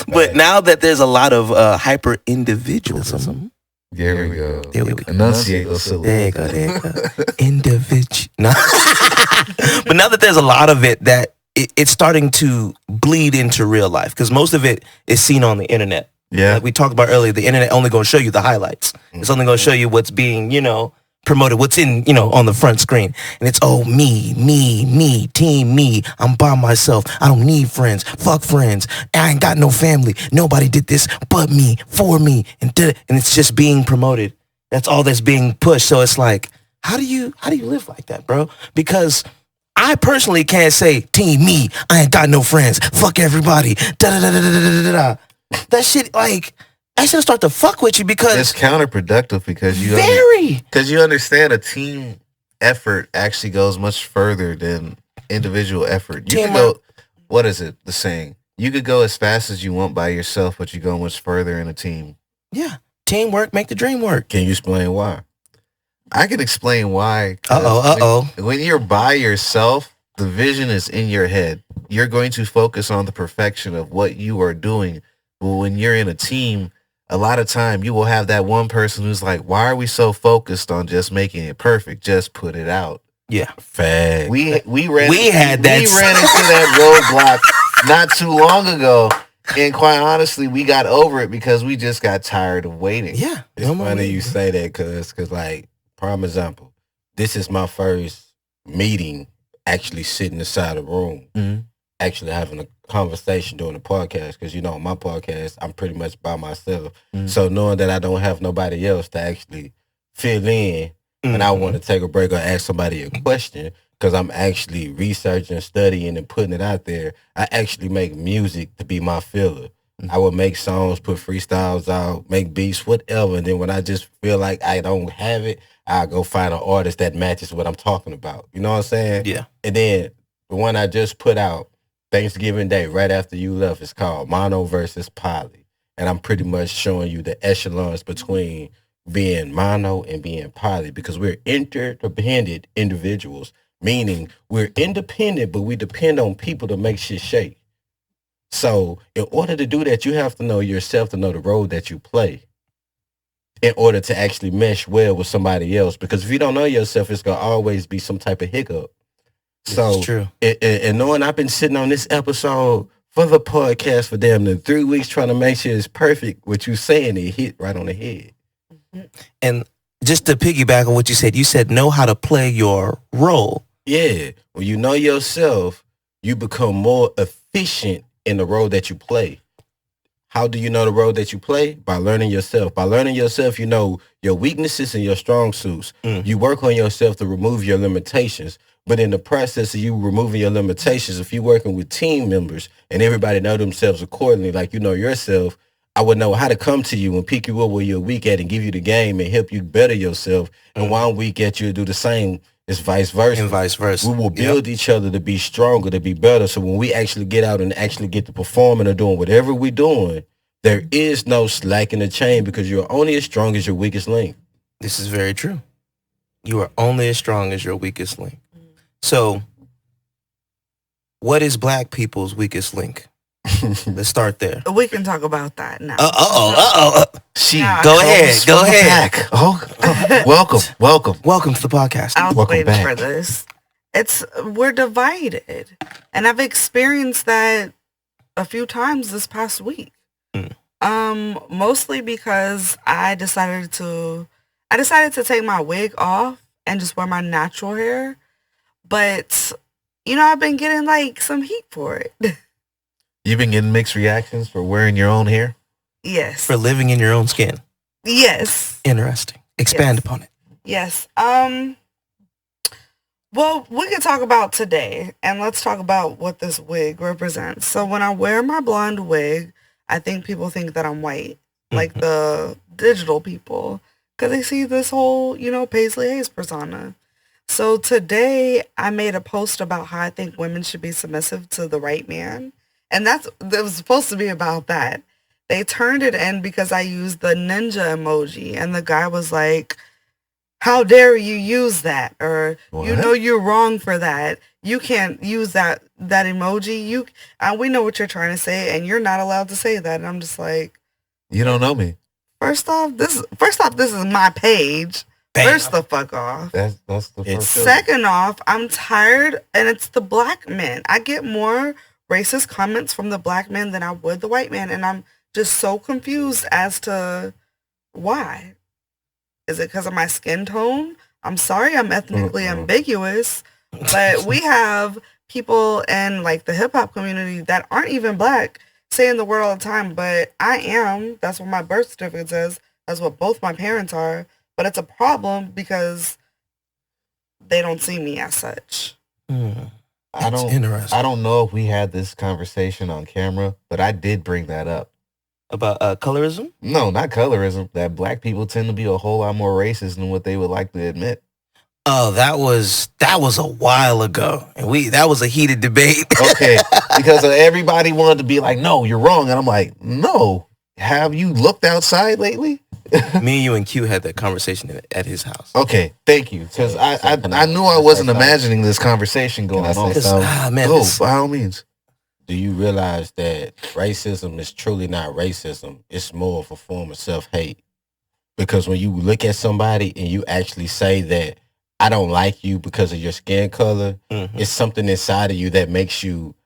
Speaker 3: But now that there's a lot of hyper individualism.
Speaker 1: There we go.
Speaker 3: There we go.
Speaker 1: Enunciate those syllables.
Speaker 3: There you go. Individual. No. But now that there's a lot of it, that it's starting to bleed into real life because most of it is seen on the internet.
Speaker 1: Yeah.
Speaker 3: Like we talked about earlier, the internet only going to show you the highlights. It's only going to show you what's being, promoted, what's in, on the front screen. And it's, me, team me. I'm by myself. I don't need friends. Fuck friends. I ain't got no family. Nobody did this but me, for me. And it's just being promoted. That's all that's being pushed. So it's like, how do you live like that, bro? Because I personally can't say, team me, I ain't got no friends. Fuck everybody. Da-da-da-da-da-da-da-da. That shit, like, that should start to fuck with you because
Speaker 1: it's counterproductive because you understand a team effort actually goes much further than individual effort. You can go, what is it? The saying, you could go as fast as you want by yourself, but you go much further in a team.
Speaker 3: Yeah, teamwork make the dream work.
Speaker 4: Can you explain why?
Speaker 1: I can explain why. When you're by yourself, the vision is in your head. You're going to focus on the perfection of what you are doing. But when you're in a team, a lot of time you will have that one person who's like, why are we so focused on just making it perfect? Just put it out.
Speaker 3: Yeah.
Speaker 1: Fact. We ran into
Speaker 3: that
Speaker 1: roadblock not too long ago. And quite honestly, we got over it because we just got tired of waiting.
Speaker 3: Yeah.
Speaker 4: It's funny you say that because like, prime example, this is my first meeting actually sitting inside a room, actually having a conversation during the podcast because on my podcast I'm pretty much by myself, so knowing that I don't have nobody else to actually fill in and I want to take a break or ask somebody a question because I'm actually researching, studying, and putting it out there, I actually make music to be my filler. I would make songs, put freestyles out, make beats, whatever. And then when I just feel like I don't have it, I go find an artist that matches what I'm talking about. You know what I'm saying?
Speaker 3: Yeah.
Speaker 4: And then the one I just put out, Thanksgiving Day, right after you left, is called Mono versus Poly. And I'm pretty much showing you the echelons between being mono and being poly, because we're interdependent individuals, meaning we're independent, but we depend on people to make shit shake. So in order to do that, you have to know yourself to know the role that you play in order to actually mesh well with somebody else. Because if you don't know yourself, it's going to always be some type of hiccup. So
Speaker 3: It's true.
Speaker 4: And knowing I've been sitting on this episode for the podcast for damn near 3 weeks trying to make sure it's perfect, what you saying, it hit right on the head.
Speaker 3: And just to piggyback on what you said know how to play your role.
Speaker 4: Yeah. When you know yourself, you become more efficient in the role that you play. How do you know the role that you play? By learning yourself. By learning yourself, you know your weaknesses and your strong suits. You work on yourself to remove your limitations. But in the process of you removing your limitations, if you're working with team members and everybody know themselves accordingly, like you know yourself, I would know how to come to you and pick you up where you're weak at and give you the game and help you better yourself. And while I'm weak at you, do the same. It's vice versa.
Speaker 3: And vice versa.
Speaker 4: We will build each other to be stronger, to be better. So when we actually get out and actually get to performing or doing whatever we're doing, there is no slack in the chain, because you're only as strong as your weakest link.
Speaker 3: This is very true. You are only as strong as your weakest link. So, what is black people's weakest link? Let's start there.
Speaker 2: We can talk about that now.
Speaker 1: She
Speaker 2: Yeah.
Speaker 3: Go ahead.
Speaker 1: comes
Speaker 3: Go
Speaker 1: from the
Speaker 3: ahead.
Speaker 1: back. Oh, welcome.
Speaker 3: Welcome to the podcast.
Speaker 2: I was
Speaker 1: Welcome
Speaker 2: waiting
Speaker 1: back.
Speaker 2: for this. We're divided, and I've experienced that a few times this past week. Mostly because I decided to take my wig off and just wear my natural hair, but you know I've been getting like some heat for it.
Speaker 1: You've been getting mixed reactions for wearing your own hair?
Speaker 2: Yes.
Speaker 3: For living in your own skin.
Speaker 2: Yes.
Speaker 3: Interesting. Expand
Speaker 2: Yes.
Speaker 3: upon it.
Speaker 2: Yes. Well, we can talk about today, and let's talk about what this wig represents. So when I wear my blonde wig, I think people think that I'm white, like the digital people, because they see this whole, Paisley Hayes persona. So today I made a post about how I think women should be submissive to the right man. And that was supposed to be about that. They turned it in because I used the ninja emoji, and the guy was like, how dare you use that? Or, you know you're wrong for that. You can't use that emoji. We know what you're trying to say, and you're not allowed to say that. And I'm just like,
Speaker 1: You don't know me.
Speaker 2: First off, this is my page.
Speaker 3: Bam.
Speaker 2: First the fuck off.
Speaker 1: That's the
Speaker 4: It's
Speaker 1: first.
Speaker 2: Second off, I'm tired, and it's the black men. I get more racist comments from the black men than I would the white man, and I'm just so confused as to why. Is it because of my skin tone? I'm sorry, I'm ethnically ambiguous, but we have people in like the hip hop community that aren't even black saying the word all the time, but I am. That's what my birth certificate says. That's what both my parents are. But it's a problem because they don't see me as such.
Speaker 3: That's interesting.
Speaker 1: I don't know if we had this conversation on camera, but I did bring that up.
Speaker 3: About colorism?
Speaker 1: No, not colorism. That black people tend to be a whole lot more racist than what they would like to admit.
Speaker 3: Oh, that was a while ago, and that was a heated debate.
Speaker 1: Okay, because everybody wanted to be like, "No, you're wrong," and I'm like, "No, have you looked outside lately?"
Speaker 3: Me, you, and Q had that conversation at his house.
Speaker 1: Okay, thank you, because I knew I wasn't imagining this conversation going on.
Speaker 3: Man,
Speaker 1: By all means.
Speaker 4: Do you realize that racism is truly not racism? It's more of a form of self-hate. Because when you look at somebody and you actually say that, I don't like you because of your skin color, it's something inside of you that makes you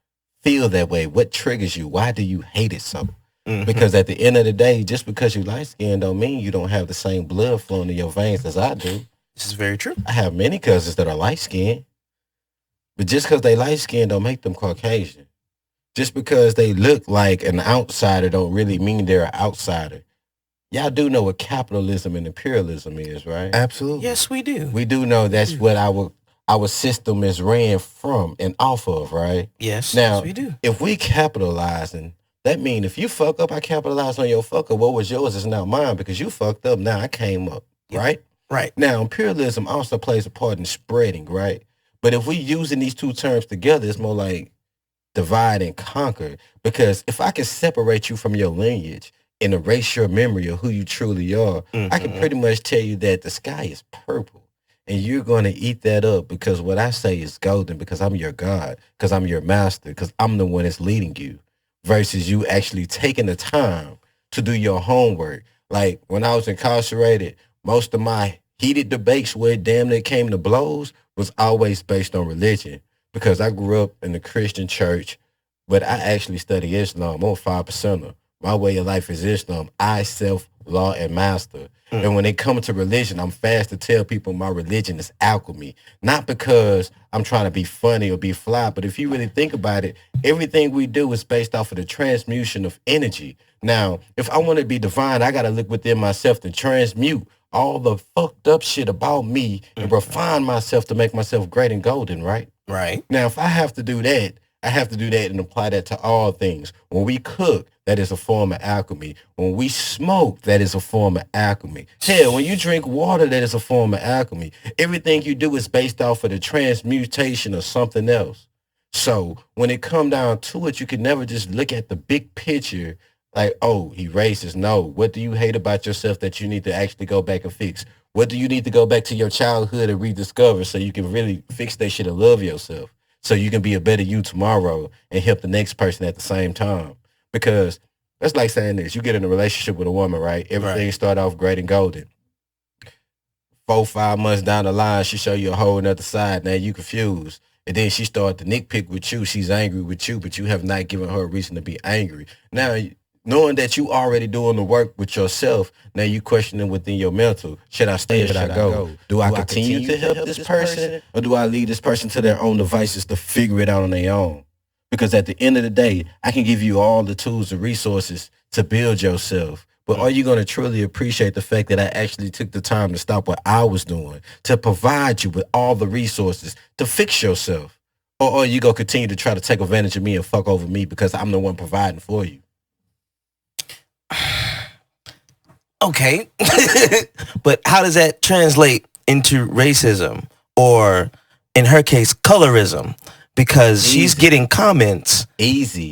Speaker 4: feel that way. What triggers you? Why do you hate it so? Because at the end of the day, just because you light-skinned don't mean you don't have the same blood flowing in your veins as I do.
Speaker 3: This is very true.
Speaker 4: I have many cousins that are light-skinned. But just because they light-skinned don't make them Caucasian. Just because they look like an outsider don't really mean they're an outsider. Y'all do know what capitalism and imperialism is, right?
Speaker 1: Absolutely.
Speaker 3: Yes, we do.
Speaker 4: We do know that's what our system is ran from and off of, right?
Speaker 3: Yes,
Speaker 4: Now,
Speaker 3: yes, we do.
Speaker 4: if we capitalizing That mean if you fuck up, I capitalize on your fuck up. What was yours is now mine because you fucked up. Now I came up, right?
Speaker 3: Right.
Speaker 4: Now, imperialism also plays a part in spreading, right? But if we using these two terms together, it's more like divide and conquer. Because if I can separate you from your lineage and erase your memory of who you truly are, I can pretty much tell you that the sky is purple. And you're going to eat that up because what I say is golden because I'm your God, because I'm your master, because I'm the one that's leading you versus you actually taking the time to do your homework. Like when I was incarcerated, most of my heated debates where it damn near came to blows was always based on religion because I grew up in the Christian church, but I actually study Islam. I'm a 5%er. My way of life is Islam. I self, law, and master. And when it comes to religion, I'm fast to tell people my religion is alchemy. Not because I'm trying to be funny or be fly, but if you really think about it, everything we do is based off of the transmutation of energy. Now, if I want to be divine, I got to look within myself to transmute all the fucked up shit about me and refine myself to make myself great and golden, right?
Speaker 3: Right.
Speaker 4: Now, if I have to do that, I have to do that and apply that to all things. When we cook, that is a form of alchemy. When we smoke, that is a form of alchemy. Hell, when you drink water, that is a form of alchemy. Everything you do is based off of the transmutation of something else. So when it come down to it, you can never just look at the big picture like, oh, he racist. No. What do you hate about yourself that you need to actually go back and fix? What do you need to go back to your childhood and rediscover so you can really fix that shit and love yourself? So you can be a better you tomorrow and help the next person at the same time. Because that's like saying this. You get in a relationship with a woman, right? Everything start off great and golden. 4-5 months down the line, she show you a whole nother side. Now you confused. And then she start to nitpick with you. She's angry with you, but you have not given her a reason to be angry. Now, knowing that you already doing the work with yourself, now you questioning within your mental, should I stay or should I go? Do I continue to help this person or do I lead this person to their own devices to figure it out on their own? Because at the end of the day, I can give you all the tools and resources to build yourself. But are you going to truly appreciate the fact that I actually took the time to stop what I was doing, to provide you with all the resources to fix yourself? Or are you going to continue to try to take advantage of me and fuck over me because I'm the one providing for you?
Speaker 3: Okay. But how does that translate into racism or, in her case, colorism? Because she's getting comments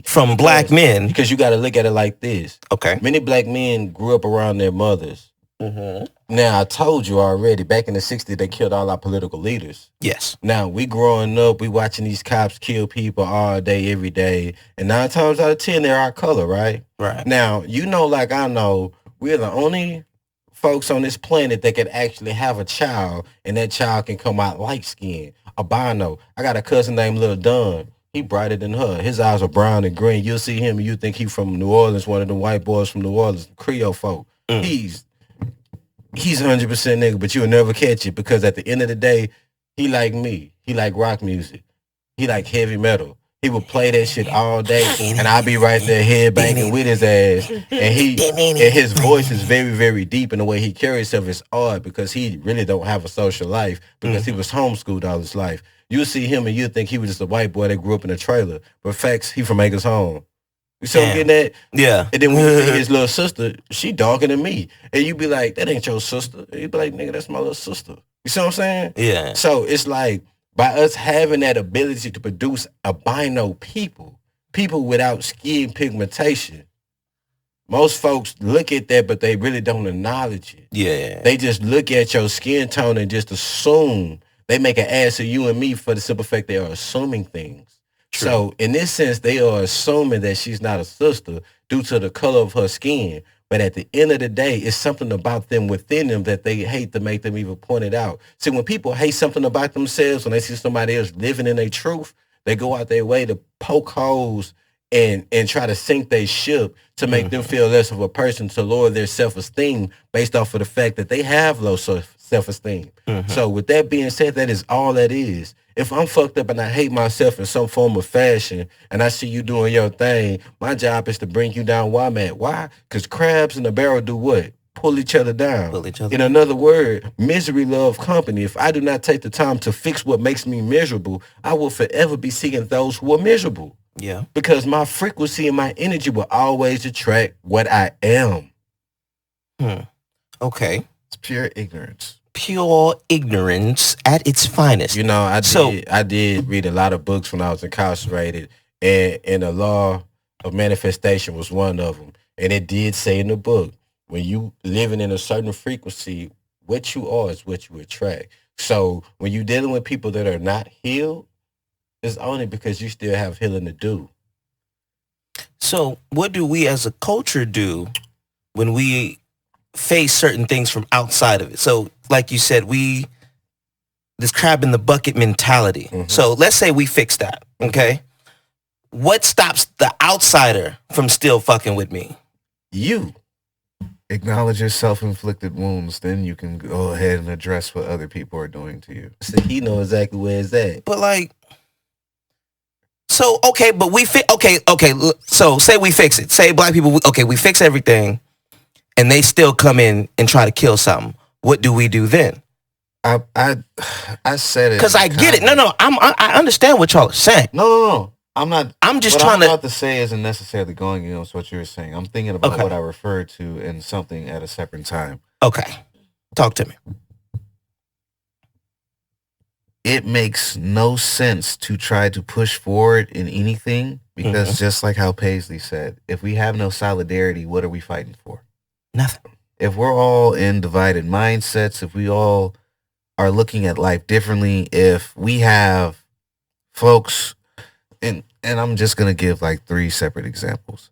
Speaker 3: from black men.
Speaker 4: Because you got to look at it like this.
Speaker 3: Okay.
Speaker 4: Many black men grew up around their mothers. Now, I told you already, back in the 60s, they killed all our political leaders.
Speaker 3: Yes.
Speaker 4: Now, we growing up, we watching these cops kill people all day, every day. And 9 times out of 10, they're our color, right?
Speaker 3: Right.
Speaker 4: Now, you know, like I know, we're the only folks on this planet that can actually have a child, and that child can come out light-skinned, albino. I got a cousin named Lil Dunn. He brighter than her. His eyes are brown and green. You'll see him and you think he from New Orleans, one of the white boys from New Orleans, Creole folk. He's 100% nigga, but you'll never catch it because at the end of the day, he like me. He like rock music. He like heavy metal. He would play that shit all day, and I'd be right there headbanging with his ass. And his voice is very, very deep, and the way he carries himself is odd because he really don't have a social life because he was homeschooled all his life. You see him and you think he was just a white boy that grew up in a trailer, but facts, he from Acres Home. You see what I'm getting at?
Speaker 3: Yeah.
Speaker 4: And then when you see his little sister, she darker than me, and you be like, that ain't your sister. And you be like, nigga, that's my little sister. You see what I'm saying?
Speaker 3: Yeah.
Speaker 4: So it's like, by us having that ability to produce albino people without skin pigmentation, most folks look at that, but they really don't acknowledge it.
Speaker 3: Yeah.
Speaker 4: They just look at your skin tone and just assume. They make an ass of you and me for the simple fact they are assuming things. True. So in this sense, they are assuming that she's not a sister due to the color of her skin. But at the end of the day, it's something about them within them that they hate to make them even point it out. See, when people hate something about themselves, when they see somebody else living in their truth, they go out their way to poke holes and try to sink their ship to make them feel less of a person, to lower their self-esteem based off of the fact that they have low self-esteem. So with that being said, that is all that is. If I'm fucked up and I hate myself in some form of fashion and I see you doing your thing, my job is to bring you down where I'm at. Why? Because crabs in a barrel do what? Pull each other down. In another word, misery love company. If I do not take the time to fix what makes me miserable, I will forever be seeking those who are miserable.
Speaker 3: Yeah.
Speaker 4: Because my frequency and my energy will always attract what I am.
Speaker 3: Okay.
Speaker 1: It's pure ignorance.
Speaker 3: Pure ignorance at its finest.
Speaker 4: You know, I did read a lot of books when I was incarcerated, and the law of manifestation was one of them. And it did say in the book, when you living in a certain frequency, what you are is what you attract. So when you're dealing with people that are not healed, it's only because you still have healing to do.
Speaker 3: So what do we as a culture do when we face certain things from outside of it? So like you said, this crab in the bucket mentality.
Speaker 4: Mhm.
Speaker 3: So let's say we fix that, okay? What stops the outsider from still fucking with me?
Speaker 4: You.
Speaker 1: Acknowledge your self-inflicted wounds, then you can go ahead and address what other people are doing to you.
Speaker 4: So he know exactly where it's at.
Speaker 3: But like, so okay, but so say we fix it. Say black people, we fix everything, and they still come in and try to kill something. What do we do then?
Speaker 1: I said it
Speaker 3: Because I get it. No, I understand what y'all are saying.
Speaker 1: No. I'm not.
Speaker 3: I'm just
Speaker 1: what
Speaker 3: trying
Speaker 1: I'm about to say isn't necessarily going against what you were saying. I'm thinking about what I referred to in something at a separate time.
Speaker 3: Okay, talk to me.
Speaker 1: It makes no sense to try to push forward in anything because just like how Paisley said, if we have no solidarity, what are we fighting for?
Speaker 3: Nothing.
Speaker 1: If we're all in divided mindsets, if we all are looking at life differently, if we have folks, and I'm just going to give like 3 separate examples.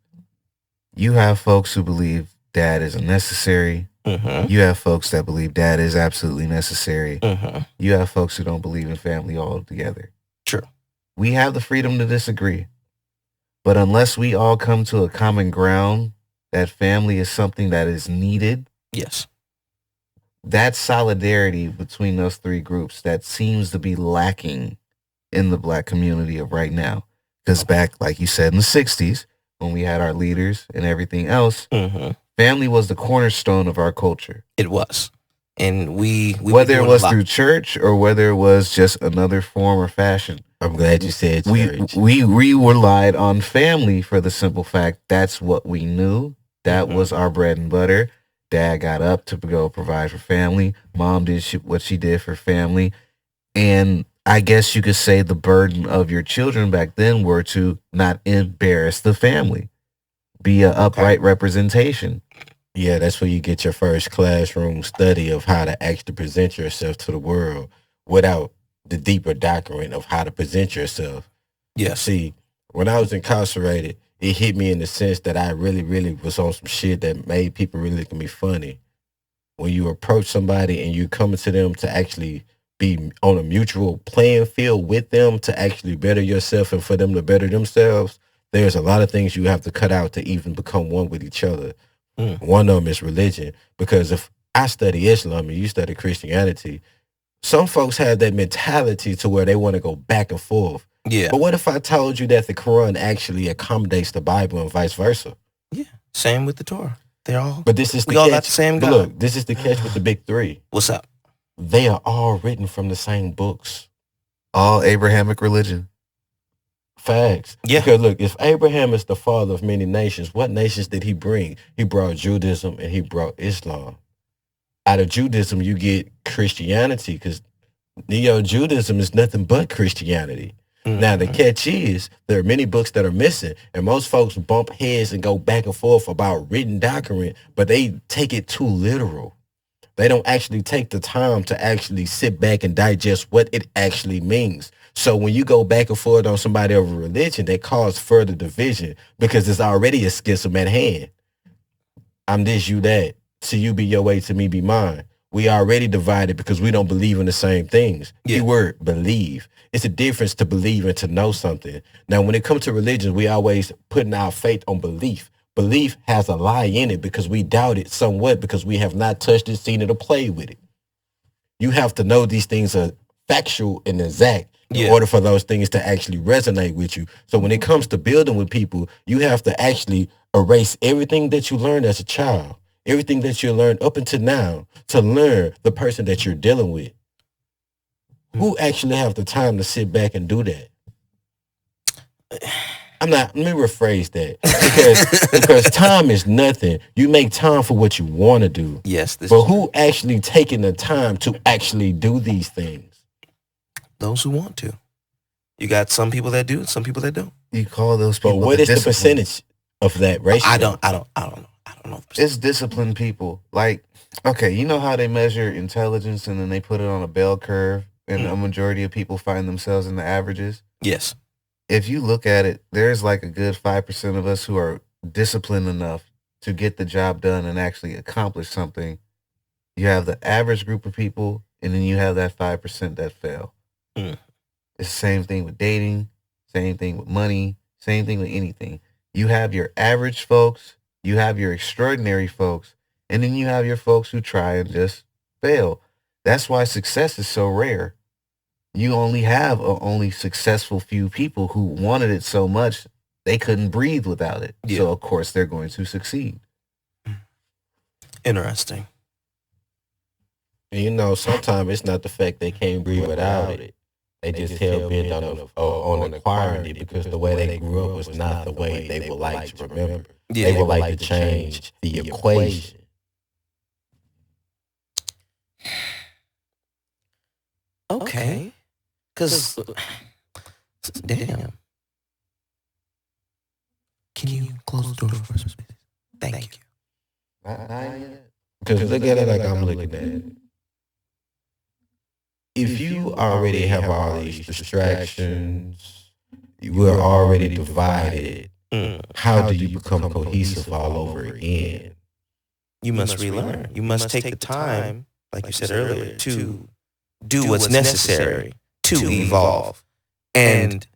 Speaker 1: You have folks who believe dad isn't necessary. You have folks that believe dad is absolutely necessary. You have folks who don't believe in family altogether.
Speaker 3: True.
Speaker 1: We have the freedom to disagree. But unless we all come to a common ground that family is something that is needed.
Speaker 3: Yes.
Speaker 1: That solidarity between those 3 groups that seems to be lacking in the black community of right now. Because back, like you said, in the 60s, when we had our leaders and everything else, family was the cornerstone of our culture.
Speaker 3: It was. And we
Speaker 1: whether it was through church or whether it was just another form or fashion.
Speaker 4: I'm glad you said church.
Speaker 1: We relied on family for the simple fact that's what we knew. That was our bread and butter. Dad got up to go provide for family. Mom did what she did for family. And I guess you could say the burden of your children back then were to not embarrass the family. Be an upright representation.
Speaker 4: Yeah, that's where you get your first classroom study of how to actually present yourself to the world without the deeper doctrine of how to present yourself.
Speaker 3: Yeah.
Speaker 4: See, when I was incarcerated, it hit me in the sense that I really, really was on some shit that made people really look at me funny. When you approach somebody and you coming to them to actually be on a mutual playing field with them to actually better yourself and for them to better themselves, there's a lot of things you have to cut out to even become one with each other. One of them is religion. Because if I study Islam and you study Christianity, some folks have that mentality to where they want to go back and forth.
Speaker 3: Yeah.
Speaker 4: But what if I told you that the Quran actually accommodates the Bible and vice versa?
Speaker 3: Yeah. Same with the Torah. They're all.
Speaker 4: But this is
Speaker 3: we all got the same God.
Speaker 4: Look, this is the catch with the big 3.
Speaker 3: What's up?
Speaker 4: They are all written from the same books.
Speaker 1: All Abrahamic religion.
Speaker 4: Facts.
Speaker 3: Yeah.
Speaker 4: Because look, if Abraham is the father of many nations, what nations did he bring? He brought Judaism and he brought Islam. Out of Judaism, you get Christianity because Neo-Judaism is nothing but Christianity. Now, the catch is there are many books that are missing, and most folks bump heads and go back and forth about written document, but they take it too literal. They don't actually take the time to actually sit back and digest what it actually means. So when you go back and forth on somebody over religion, that causes further division because there's already a schism at hand. I'm this, you that. To you be your way, to me be mine. We already divided because we don't believe in the same things.
Speaker 3: Yeah.
Speaker 4: The word believe. It's a difference to believe and to know something. Now, when it comes to religion, we always putting our faith on belief. Belief has a lie in it because we doubt it somewhat because we have not touched it, seen it, or played with it. You have to know these things are factual and exact in order for those things to actually resonate with you. So when it comes to building with people, you have to actually erase everything that you learned as a child, everything that you learned up until now to learn the person that you're dealing with. Who actually have the time to sit back and do that? Let me rephrase that. Because time is nothing. You make time for what you want to do.
Speaker 3: Yes.
Speaker 4: But who actually taking the time to actually do these things?
Speaker 3: Those who want to. You got some people that do, some people that don't.
Speaker 1: You call those people.
Speaker 4: But what is the percentage of that ratio?
Speaker 3: I don't know.
Speaker 1: It's disciplined people. Like, okay, you know how they measure intelligence and then they put it on a bell curve and a majority of people find themselves in the averages?
Speaker 3: Yes.
Speaker 1: If you look at it, there's like a good 5% of us who are disciplined enough to get the job done and actually accomplish something. You have the average group of people, and then you have that 5% that fail. It's the same thing with dating, same thing with money, same thing with anything. You have your average folks, you have your extraordinary folks, and then you have your folks who try and just fail. That's why success is so rare. You only have only successful few people who wanted it so much they couldn't breathe without it. Yeah. So of course they're going to succeed.
Speaker 3: Interesting.
Speaker 4: You know, sometimes it's not the fact they can't breathe without it. They just hell bent on acquiring it because the way they grew up was not the way they would like to remember. Yeah. They would like to change the equation.
Speaker 3: Okay. Because, damn. Can you close the door for us, please? Thank you.
Speaker 4: Because look at it like I'm looking at it. If you already have all these distractions, we're already divided, how do you become cohesive all over again?
Speaker 3: You must relearn. You must take the time, like you said earlier, to do what's necessary to evolve. And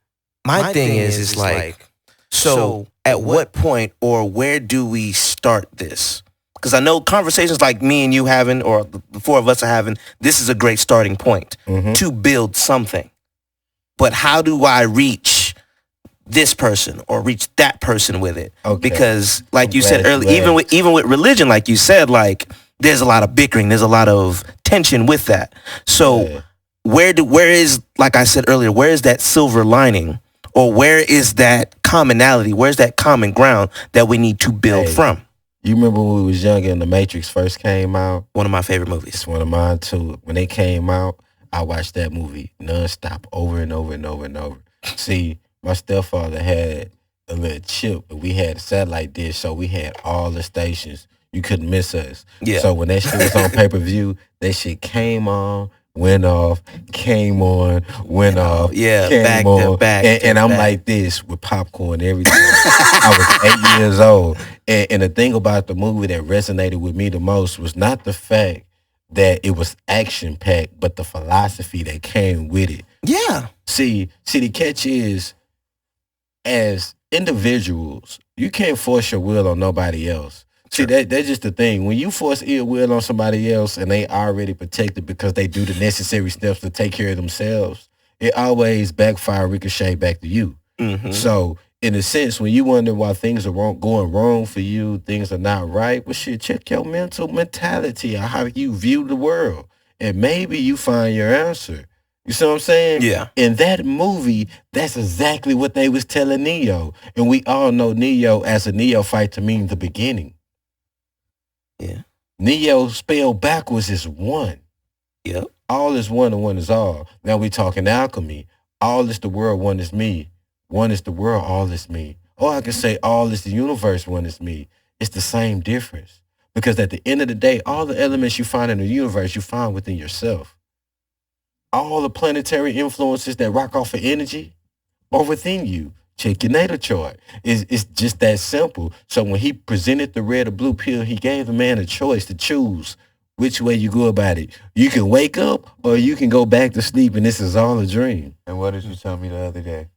Speaker 3: my thing is like, so at what point or where do we start this? Because I know conversations like me and you having, or the four of us are having, this is a great starting point to build something. But how do I reach this person or reach that person with it? Okay. Because like you said earlier, even with religion, like you said, like there's a lot of bickering, there's a lot of tension with that. So where is, like I said earlier, where is that silver lining, or where is that commonality? Where's that common ground that we need to build from?
Speaker 4: You remember when we was younger and The Matrix first came out?
Speaker 3: One of my favorite movies.
Speaker 4: It's one of mine too. When they came out, I watched that movie nonstop over and over and over and over. See, my stepfather had a little chip, and we had a satellite dish, so we had all the stations. You couldn't miss us. Yeah. So when that shit was on pay-per-view, that shit came on, went off, came on, went off,
Speaker 3: back
Speaker 4: on.
Speaker 3: To back.
Speaker 4: And I'm like this with popcorn every day. I was 8 years old. And the thing about the movie that resonated with me the most was not the fact that it was action-packed, but the philosophy that came with it.
Speaker 3: Yeah.
Speaker 4: See, the catch is, as individuals, you can't force your will on nobody else. See, that's just the thing. When you force ill will on somebody else and they already protected because they do the necessary steps to take care of themselves, it always backfire, ricochet back to you. Mm-hmm. So, in a sense, when you wonder why things are going wrong for you, things are not right, well, shit, check your mentality or how you view the world. And maybe you find your answer. You see what I'm saying?
Speaker 3: Yeah.
Speaker 4: In that movie, that's exactly what they was telling Neo. And we all know Neo as a neophyte to mean the beginning.
Speaker 3: Yeah.
Speaker 4: Neo spelled backwards is one.
Speaker 3: Yep.
Speaker 4: All is one and one is all. Now we talking alchemy. All is the world, one is me. One is the world, all is me. Or I can say all is the universe, one is me. It's the same difference. Because at the end of the day, all the elements you find in the universe, you find within yourself. All the planetary influences that rock off of energy are within you. Check your natal chart. It's just that simple. So when he presented the red or blue pill, he gave the man a choice to choose which way you go about it. You can wake up or you can go back to sleep, and this is all a dream.
Speaker 1: And what did you tell me the other day?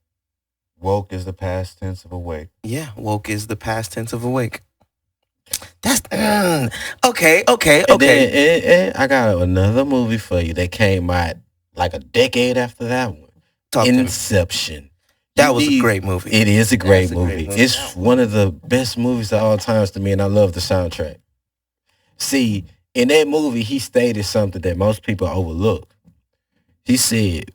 Speaker 1: Woke is the past tense of awake.
Speaker 3: Yeah, woke is the past tense of awake. That's okay.
Speaker 4: And I got another movie for you that came out like a decade after that one. Inception.
Speaker 3: That was a great movie.
Speaker 4: It is a great movie. It's one of the best movies of all times to me, and I love the soundtrack. See, in that movie, he stated something that most people overlook. He said,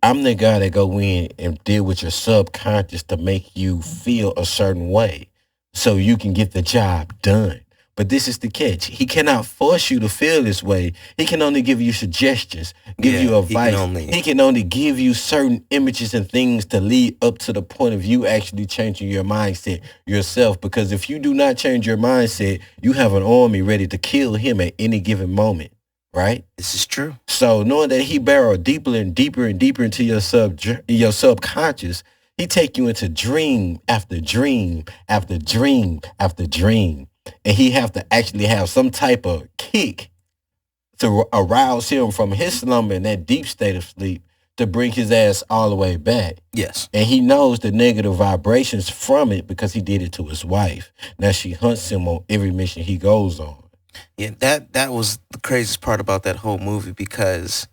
Speaker 4: I'm the guy that go in and deal with your subconscious to make you feel a certain way so you can get the job done. But this is the catch. He cannot force you to feel this way. He can only give you suggestions, give you advice. He can only give you certain images and things to lead up to the point of you actually changing your mindset yourself. Because if you do not change your mindset, you have an army ready to kill him at any given moment. Right?
Speaker 3: This is true.
Speaker 4: So knowing that he burrowed deeper and deeper and deeper into your subconscious, he take you into dream after dream after dream after dream. And he have to actually have some type of kick to arouse him from his slumber and that deep state of sleep to bring his ass all the way back.
Speaker 3: Yes.
Speaker 4: And he knows the negative vibrations from it because he did it to his wife. Now she hunts him on every mission he goes on.
Speaker 3: Yeah, that was the craziest part about that whole movie because,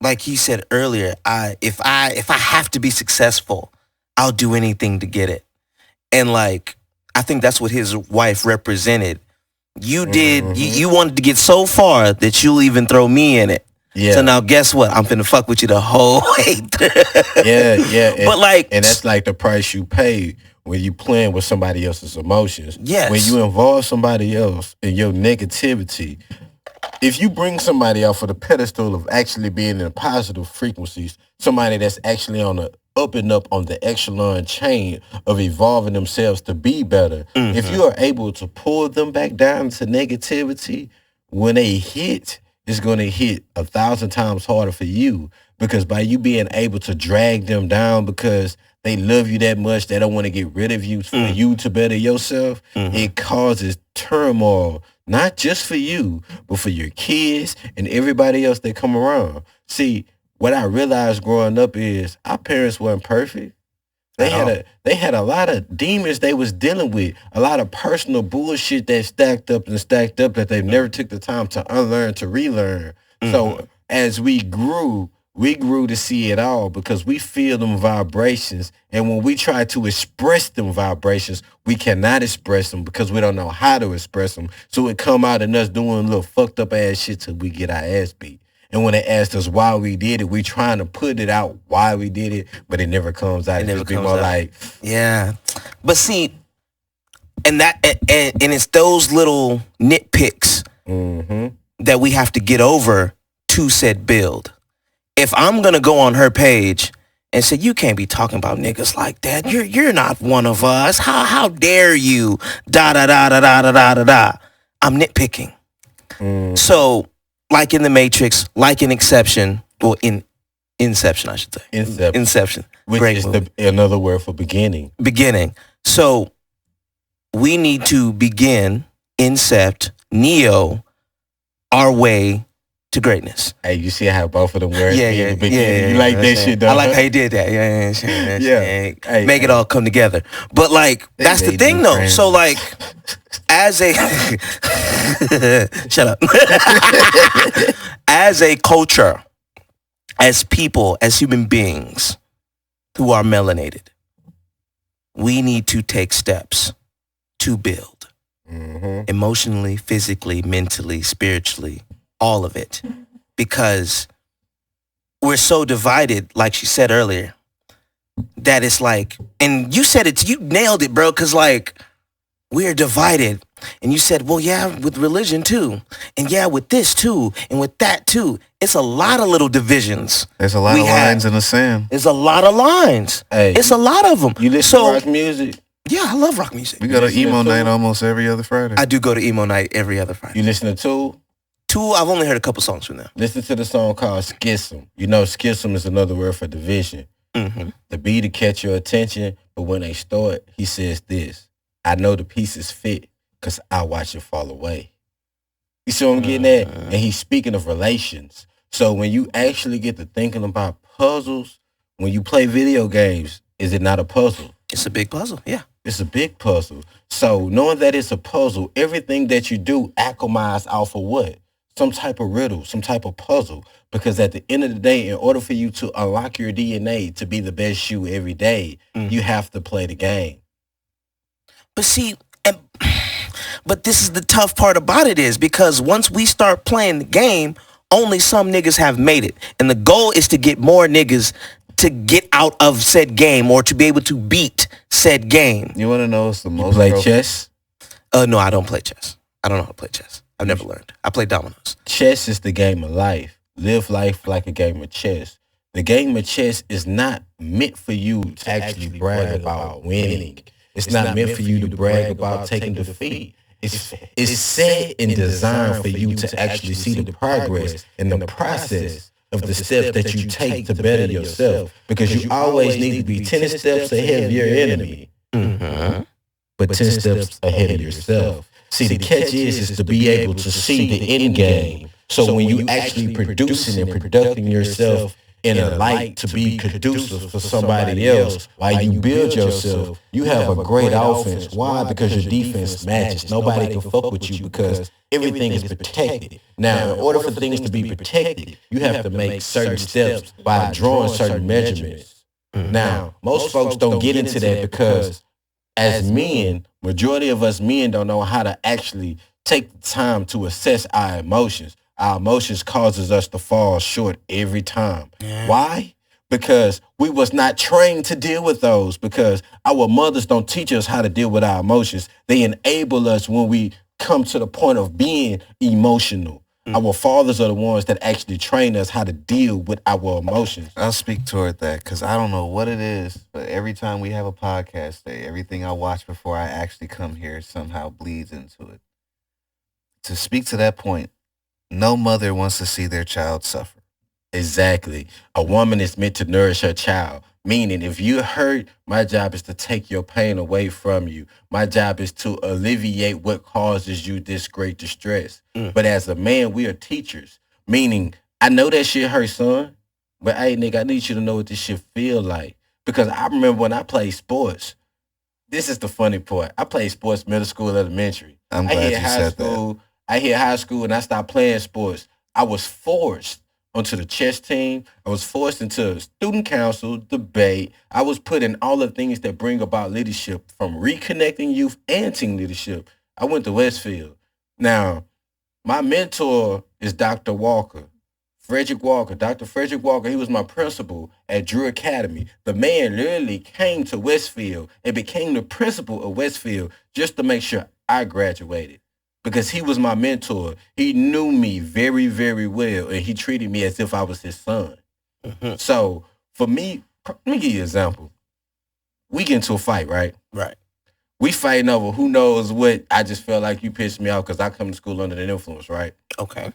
Speaker 3: like he said earlier, if I have to be successful, I'll do anything to get it. And like, I think that's what his wife represented. You did, you wanted to get so far that you'll even throw me in it. Yeah. So now guess what? I'm finna fuck with you the whole way.
Speaker 4: Yeah.
Speaker 3: But like,
Speaker 4: and that's like the price you pay when you playing with somebody else's emotions.
Speaker 3: Yes.
Speaker 4: When you involve somebody else in your negativity, if you bring somebody off of the pedestal of actually being in positive frequencies, somebody that's actually on the up and up on the echelon chain of evolving themselves to be better, if you are able to pull them back down to negativity, when they hit, it's going to hit 1,000 times harder for you because by you being able to drag them down because they love you that much, they don't want to get rid of you for you to better yourself, it causes turmoil, not just for you, but for your kids and everybody else that come around. See, what I realized growing up is our parents weren't perfect. They had a lot of demons they was dealing with, a lot of personal bullshit that stacked up that they never took the time to unlearn, to relearn. So as we grew to see it all because we feel them vibrations. And when we try to express them vibrations, we cannot express them because we don't know how to express them. So it come out in us doing little fucked up ass shit till we get our ass beat. And when they asked us why we did it, we trying to put it out why we did it, but it never comes out. It never comes out. Like,
Speaker 3: yeah. But see, and it's those little nitpicks that we have to get over to said build. If I'm gonna go on her page and say you can't be talking about niggas like that, you're not one of us. How dare you? Da da da da da da da da. I'm nitpicking. So. Like in The Matrix, like in Inception, or in Inception, I should say. Inception.
Speaker 4: Which
Speaker 3: Great
Speaker 4: is
Speaker 3: movie.
Speaker 4: Another word for beginning.
Speaker 3: Beginning. So we need to begin, incept, Neo, our way to greatness.
Speaker 4: Hey, you see how both of them words
Speaker 3: yeah.
Speaker 4: You like that shit, though?
Speaker 3: I like how you did that. Yeah. Hey, make it all come together. But like, that's the thing though. Friends. So like, as a shut up. As a culture, as people, as human beings who are melanated, we need to take steps to build emotionally, physically, mentally, spiritually, all of it, because we're so divided, like she said earlier, that it's like, and you said it, you nailed it, bro, because like, we're divided. And you said, well, yeah, with religion too. And yeah, with this too. And with that too. It's a lot of little divisions.
Speaker 1: There's a lot of lines in the sand.
Speaker 3: There's a lot of lines.
Speaker 4: Hey,
Speaker 3: it's a lot of them.
Speaker 4: You listen to rock music?
Speaker 3: Yeah, I love rock music.
Speaker 1: We go to emo night almost every other Friday.
Speaker 3: I do go to emo night every other Friday.
Speaker 4: You listen to Tool?
Speaker 3: Tool, I've only heard a couple songs from them.
Speaker 4: Listen to the song called Schism. You know, schism is another word for division. The beat to catch your attention, but when they start, he says this: I know the pieces fit because I watch it fall away. You see what I'm getting at? And he's speaking of relations. So when you actually get to thinking about puzzles, when you play video games, is it not a puzzle?
Speaker 3: It's a big puzzle, yeah.
Speaker 4: It's a big puzzle. So knowing that it's a puzzle, everything that you do acclimates off of what? Some type of riddle, some type of puzzle. Because at the end of the day, in order for you to unlock your DNA to be the best you every day, you have to play the game.
Speaker 3: But see, but this is the tough part about it is because once we start playing the game, only some niggas have made it. And the goal is to get more niggas to get out of said game or to be able to beat said game.
Speaker 1: You want to know what's the most...
Speaker 4: You play chess?
Speaker 3: No, I don't play chess. I don't know how to play chess. I've never learned. I play dominoes.
Speaker 4: Chess is the game of life. Live life like a game of chess. The game of chess is not meant for you to actually brag about winning. It's not meant for you to brag about taking defeat. It's set and designed for you to actually see the progress and the process of the steps that you take to better yourself. Because you always need to be 10 steps ahead of your enemy, but 10 steps ahead of yourself. See, the catch is to be able to see the end game. So when you actually producing and conducting yourself in a light to be conducive for somebody else, while you build yourself, you have a great offense. Why? Because your defense matches. Nobody can fuck with you because everything is protected. Now, in order for things to be protected, you have to make certain steps by drawing certain measurements. Now, most folks don't get into that because as men, majority of us men don't know how to actually take the time to assess our emotions. Our emotions causes us to fall short every time. Yeah. Why? Because we was not trained to deal with those, because our mothers don't teach us how to deal with our emotions. They enable us when we come to the point of being emotional. Our fathers are the ones that actually train us how to deal with our emotions.
Speaker 1: I'll speak toward that because I don't know what it is, but every time we have a podcast day, everything I watch before I actually come here somehow bleeds into it. To speak to that point, no mother wants to see their child suffer.
Speaker 4: Exactly. A woman is meant to nourish her child. Meaning, if you're hurt, my job is to take your pain away from you. My job is to alleviate what causes you this great distress. But as a man, we are teachers. Meaning, I know that shit hurt, son. But hey, nigga, I need you to know what this shit feel like. Because I remember when I played sports. This is the funny part. I played sports middle school, elementary.
Speaker 1: I'm glad you said that.
Speaker 4: I hit high school and I stopped playing sports. I was forced onto the chess team. I was forced into student council, debate. I was put in all the things that bring about leadership, from reconnecting youth and team leadership. I went to Westfield. Now, my mentor is Dr. Walker, Frederick Walker. Dr. Frederick Walker, he was my principal at Drew Academy. The man literally came to Westfield and became the principal of Westfield just to make sure I graduated. Because he was my mentor. He knew me very, very well, and he treated me as if I was his son. So, for me, let me give you an example. We get into a fight, right?
Speaker 3: Right.
Speaker 4: We fighting over who knows what. I just felt like you pissed me off because I come to school under the influence, right?
Speaker 3: Okay.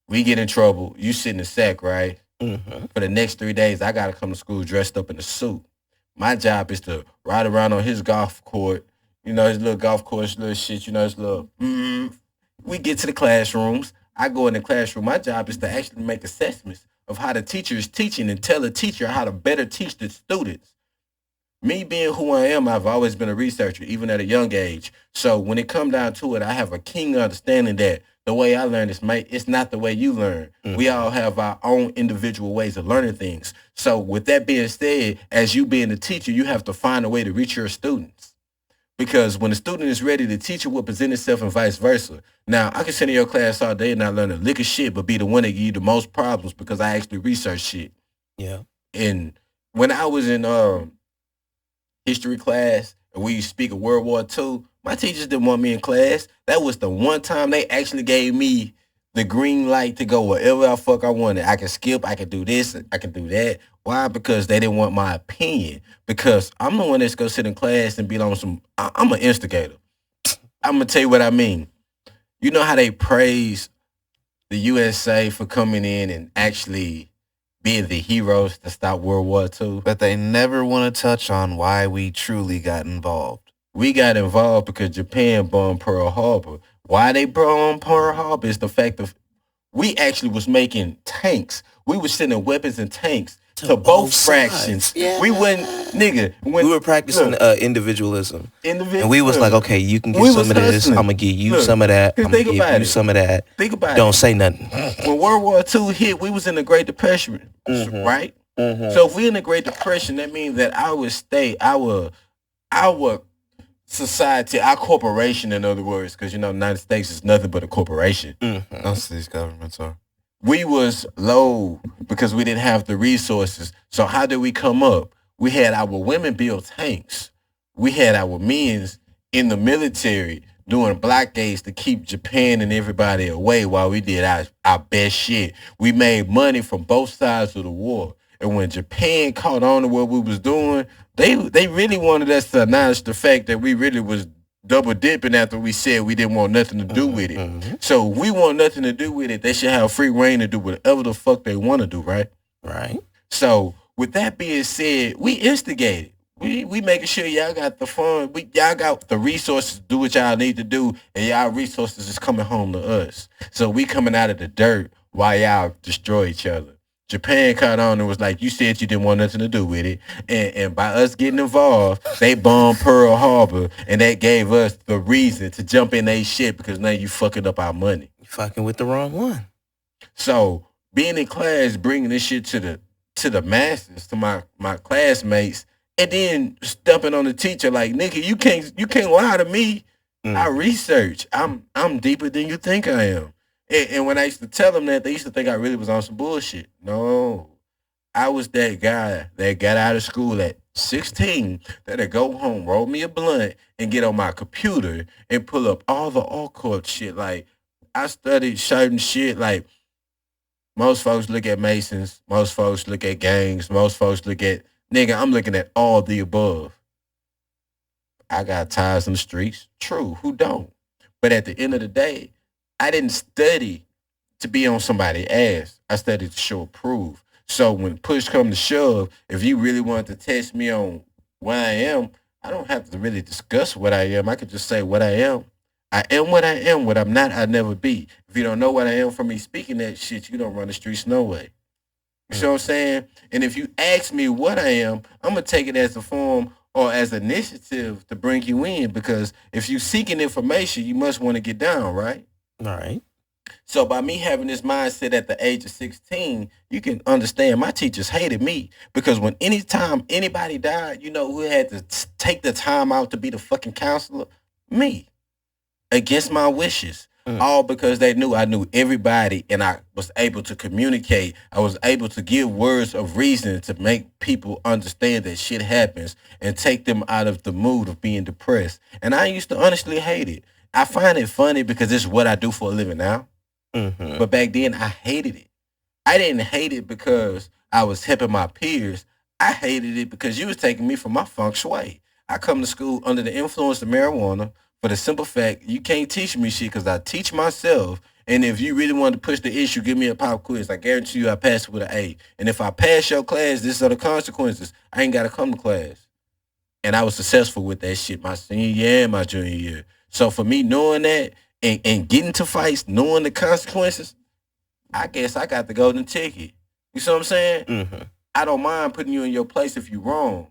Speaker 4: We get in trouble. You sit in the sack, right? For the next 3 days, I got to come to school dressed up in a suit. My job is to ride around on his golf court, you know, his little golf course, little shit, you know, his little, we get to the classrooms. I go in the classroom. My job is to actually make assessments of how the teacher is teaching and tell the teacher how to better teach the students. Me being who I am, I've always been a researcher, even at a young age. So when it come down to it, I have a keen understanding that the way I learn is, mate, it's not the way you learn. We all have our own individual ways of learning things. So with that being said, as you being the teacher, you have to find a way to reach your students. Because when the student is ready, the teacher will present itself and vice versa. Now, I can sit in your class all day and not learn a lick of shit, but be the one that give you the most problems because I actually research shit.
Speaker 3: Yeah.
Speaker 4: And when I was in history class and we speak of World War II, my teachers didn't want me in class. That was the one time they actually gave me the green light to go wherever the fuck I wanted. I can skip, I can do this, I can do that. Why? Because they didn't want my opinion. Because I'm the one that's going to sit in class and be on some, I'm an instigator. I'm going to tell you what I mean. You know how they praise the USA for coming in and actually being the heroes to stop World War II?
Speaker 1: But they never want to touch on why we truly got involved.
Speaker 4: We got involved because Japan bombed Pearl Harbor. Why they bombed Pearl Harbor is the fact of we actually was making tanks. We was sending weapons and tanks to both fractions.
Speaker 3: Yeah.
Speaker 4: We wouldn't, nigga.
Speaker 3: We were practicing individualism. And we was like, okay, you can get some of this. I'm going to give you some of that. I'm going to give you some of that.
Speaker 4: Think about it.
Speaker 3: Don't say nothing.
Speaker 4: When World War II hit, we was in the Great Depression, right? So if we in the Great Depression, that means that our state, our society, our corporation, in other words, because, you know, the United States is nothing but a corporation.
Speaker 1: Most of these governments are.
Speaker 4: we was low because we didn't have the resources. So how did we come up? We had our women build tanks. We had our men's in the military doing blockades to keep Japan and everybody away while we did our best shit. We made money from both sides of the war. And when Japan caught on to what we was doing, they really wanted us to acknowledge the fact that we really was double dipping after we said we didn't want nothing to do with it.
Speaker 3: Mm-hmm.
Speaker 4: So if we want nothing to do with it, they should have free reign to do whatever the fuck they want to do, right?
Speaker 3: Right.
Speaker 4: So with that being said, we instigated. We making sure y'all got the fun. Y'all got the resources to do what y'all need to do, and y'all resources is coming home to us. So we coming out of the dirt while y'all destroy each other. Japan caught on and was like, you said you didn't want nothing to do with it. And by us getting involved, they bombed Pearl Harbor, and that gave us the reason to jump in they shit because now you fucking up our money.
Speaker 3: You fucking with the wrong one.
Speaker 4: So being in class, bringing this shit to the masses, to my classmates, and then stepping on the teacher like, nigga, you can't lie to me. I research. I'm deeper than you think I am. And when I used to tell them that, they used to think I really was on some bullshit. No, I was that guy that got out of school at 16 that'd go home, roll me a blunt, and get on my computer and pull up all the occult shit. Like, I studied certain shit. Like, most folks look at Masons. Most folks look at gangs. Most folks look at, nigga, I'm looking at all the above. I got ties in the streets. True, who don't? But at the end of the day, I didn't study to be on somebody's ass. I studied to show prove. So when push come to shove, if you really wanted to test me on what I am, I don't have to really discuss what I am. I could just say what I am. I am what I am. What I'm not, I'll never be. If you don't know what I am from me speaking that shit, you don't run the streets no way. You see what I'm saying? And if you ask me what I am, I'm going to take it as a form or as initiative to bring you in, because if you seeking information, you must want to get down, right?
Speaker 3: All right.
Speaker 4: So by me having this mindset at the age of 16, you can understand my teachers hated me, because when anytime anybody died, you know who had to take the time out to be the fucking counselor? Me. Against my wishes. All because they knew I knew everybody, and I was able to communicate. I was able to give words of reason to make people understand that shit happens and take them out of the mood of being depressed. And I used to honestly hate it. I find it funny because it's what I do for a living now.
Speaker 3: Mm-hmm.
Speaker 4: But back then I hated it. I didn't hate it because I was helping my peers. I hated it because you was taking me from my feng shui. I come to school under the influence of marijuana for the simple fact you can't teach me shit because I teach myself. And if you really want to push the issue, give me a pop quiz. I guarantee you I pass it with an A. And if I pass your class, these are the consequences. I ain't got to come to class. And I was successful with that shit my senior year and my junior year. So for me knowing that and getting to fights, knowing the consequences, I guess I got the golden ticket. You see what I'm saying?
Speaker 3: Mm-hmm.
Speaker 4: I don't mind putting you in your place if you're wrong.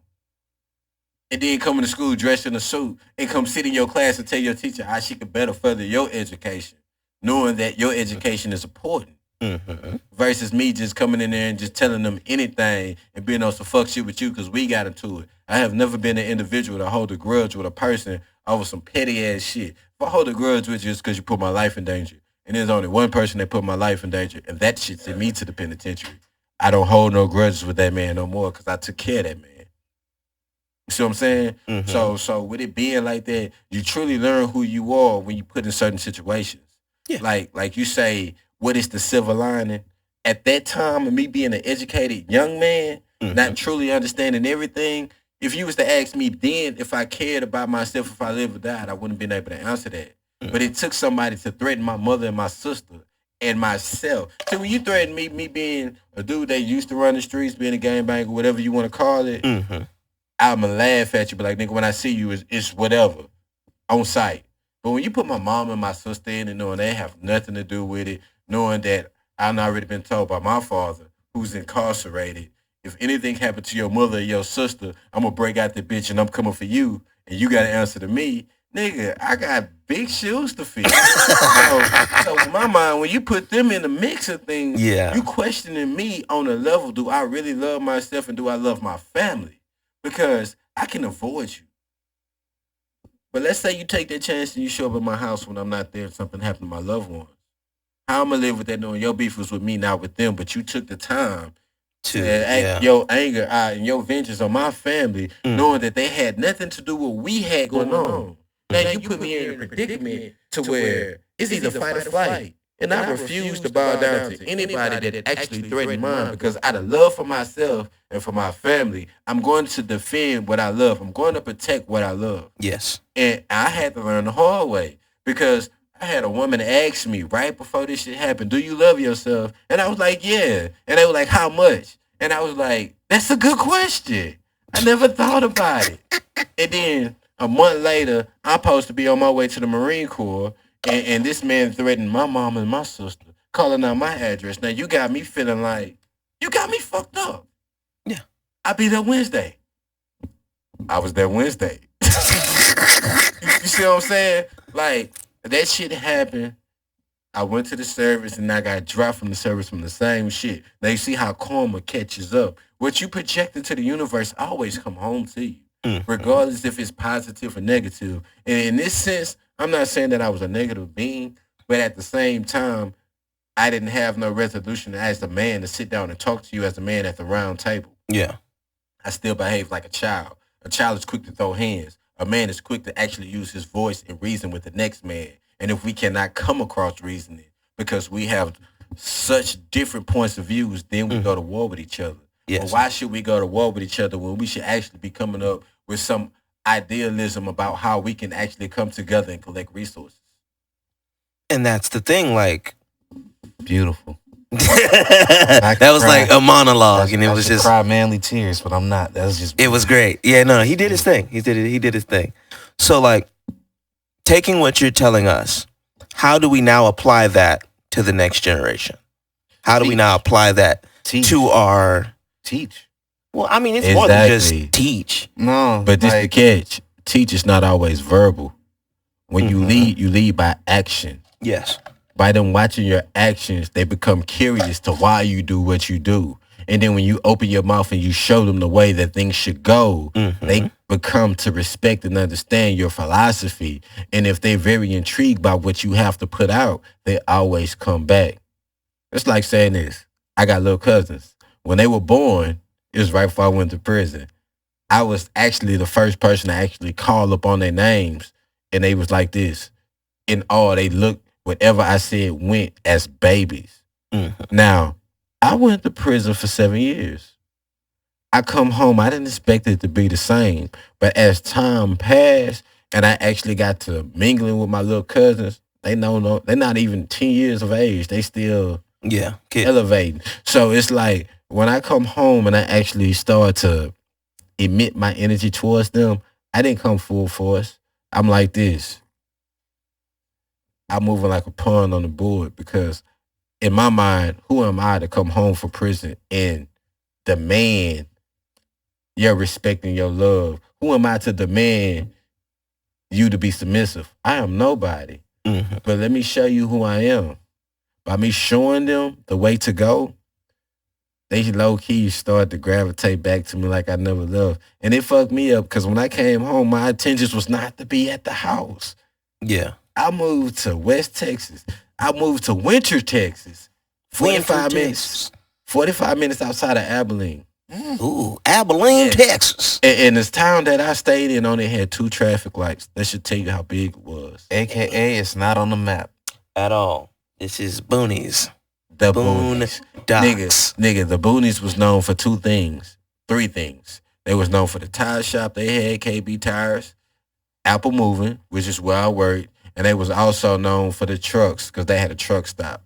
Speaker 4: And then coming to school dressed in a suit and come sit in your class and tell your teacher how she could better further your education, knowing that your education is important.
Speaker 3: Mm-hmm.
Speaker 4: Versus me just coming in there and just telling them anything and being on some fuck shit with you because we got into it. I have never been an individual to hold a grudge with a person over some petty ass shit. If I hold a grudge with you, it's because you put my life in danger. And there's only one person that put my life in danger, and that shit sent me to the penitentiary. I don't hold no grudges with that man no more because I took care of that man. You see what I'm saying?
Speaker 3: Mm-hmm.
Speaker 4: So with it being like that, you truly learn who you are when you put in certain situations.
Speaker 3: Yeah.
Speaker 4: Like you say, what is the silver lining? At that time, of me being an educated young man, not truly understanding everything, if you was to ask me then if I cared about myself, if I lived or died, I wouldn't have been able to answer that. But it took somebody to threaten my mother and my sister and myself. So when you threaten me being a dude that used to run the streets, being a gangbanger, whatever you want to call it, I'ma laugh at you, but like, nigga, when I see you, it's whatever, on sight. But when you put my mom and my sister in and knowing they have nothing to do with it, knowing that I've already been told by my father, who's incarcerated, if anything happened to your mother or your sister, I'm gonna break out the bitch and I'm coming for you, and you gotta answer to me. Nigga, I got big shoes to fill. So in my mind, when you put them in the mix of things, you questioning me on a level, do I really love myself and do I love my family? Because I can avoid you. But let's say you take that chance and you show up at my house when I'm not there and something happened to my loved ones. How I'm gonna live with that knowing your beef was with me, not with them, but you took the time to
Speaker 3: yeah.
Speaker 4: act your anger out and your vengeance on my family, knowing that they had nothing to do with what we had going on. Now you put me in a predicament to where it's either fight or flight. And I refuse to bow down to anybody that actually threatened mine because out of love for myself and for my family, I'm going to defend what I love. I'm going to protect what I love.
Speaker 3: Yes.
Speaker 4: And I had to learn the hard way because I had a woman ask me right before this shit happened, do you love yourself? And I was like, yeah. And they were like, how much? And I was like, that's a good question. I never thought about it. And then a month later, I'm supposed to be on my way to the Marine Corps, and this man threatened my mom and my sister, calling out my address. Now, you got me feeling like, you got me fucked up.
Speaker 3: Yeah.
Speaker 4: I'll be there Wednesday. I was there Wednesday. You see what I'm saying? Like, that shit happened. I went to the service and I got dropped from the service from the same shit. Now you see how karma catches up. What you project into the universe always come home to you, regardless if it's positive or negative. And in this sense, I'm not saying that I was a negative being, but at the same time, I didn't have no resolution as a man to sit down and talk to you as a man at the round table.
Speaker 3: Yeah.
Speaker 4: I still behave like a child. A child is quick to throw hands. A man is quick to actually use his voice and reason with the next man. And if we cannot come across reasoning because we have such different points of views, then we go to war with each other.
Speaker 3: Yes.
Speaker 4: Well, why should we go to war with each other when we should actually be coming up with some idealism about how we can actually come together and collect resources?
Speaker 3: And that's the thing, like,
Speaker 1: beautiful.
Speaker 3: That was
Speaker 1: cry.
Speaker 3: like a monologue, and it was just
Speaker 1: cry manly tears, but I'm not. That was just.
Speaker 3: It was great. Yeah, no, he did his thing. He did his thing. So, like, taking what you're telling us, how do we now apply that to the next generation? How do we now apply that to our
Speaker 1: teach?
Speaker 3: Well, I mean, it's more than just teach.
Speaker 1: No,
Speaker 4: but this the catch. Teach is not always verbal. When you lead by action.
Speaker 3: Yes.
Speaker 4: By them watching your actions, they become curious to why you do what you do. And then when you open your mouth and you show them the way that things should go, they become to respect and understand your philosophy. And if they're very intrigued by what you have to put out, they always come back. It's like saying this. I got little cousins. When they were born, it was right before I went to prison. I was actually the first person to actually call up on their names. And they was like this. In all, they looked, whatever I said went as babies. Now, I went to prison for 7 years. I come home, I didn't expect it to be the same. But as time passed and I actually got to mingling with my little cousins, they're not even 10 years of age. They still elevating. So it's like when I come home and I actually start to emit my energy towards them, I didn't come full force. I'm like this. I'm moving like a pawn on the board because in my mind, who am I to come home from prison and demand your respect and your love? Who am I to demand you to be submissive? I am nobody. But let me show you who I am. By me showing them the way to go, they low-key start to gravitate back to me like I never loved. And it fucked me up because when I came home, my intentions was not to be at the house.
Speaker 3: Yeah.
Speaker 4: I moved to West Texas. I moved to Winter, Texas. 45 minutes outside of Abilene.
Speaker 3: Ooh, Abilene, Texas.
Speaker 4: And this town that I stayed in only had 2 traffic lights. That should tell you how big it was.
Speaker 1: AKA, it's not on the map.
Speaker 3: At all. This is Boonies.
Speaker 4: The
Speaker 3: Boonies.
Speaker 4: Nigga, the Boonies was known for 3 things. They was known for the tire shop they had, KB Tires, Apple Moving, which is where I worked, and they was also known for the trucks because they had a truck stop.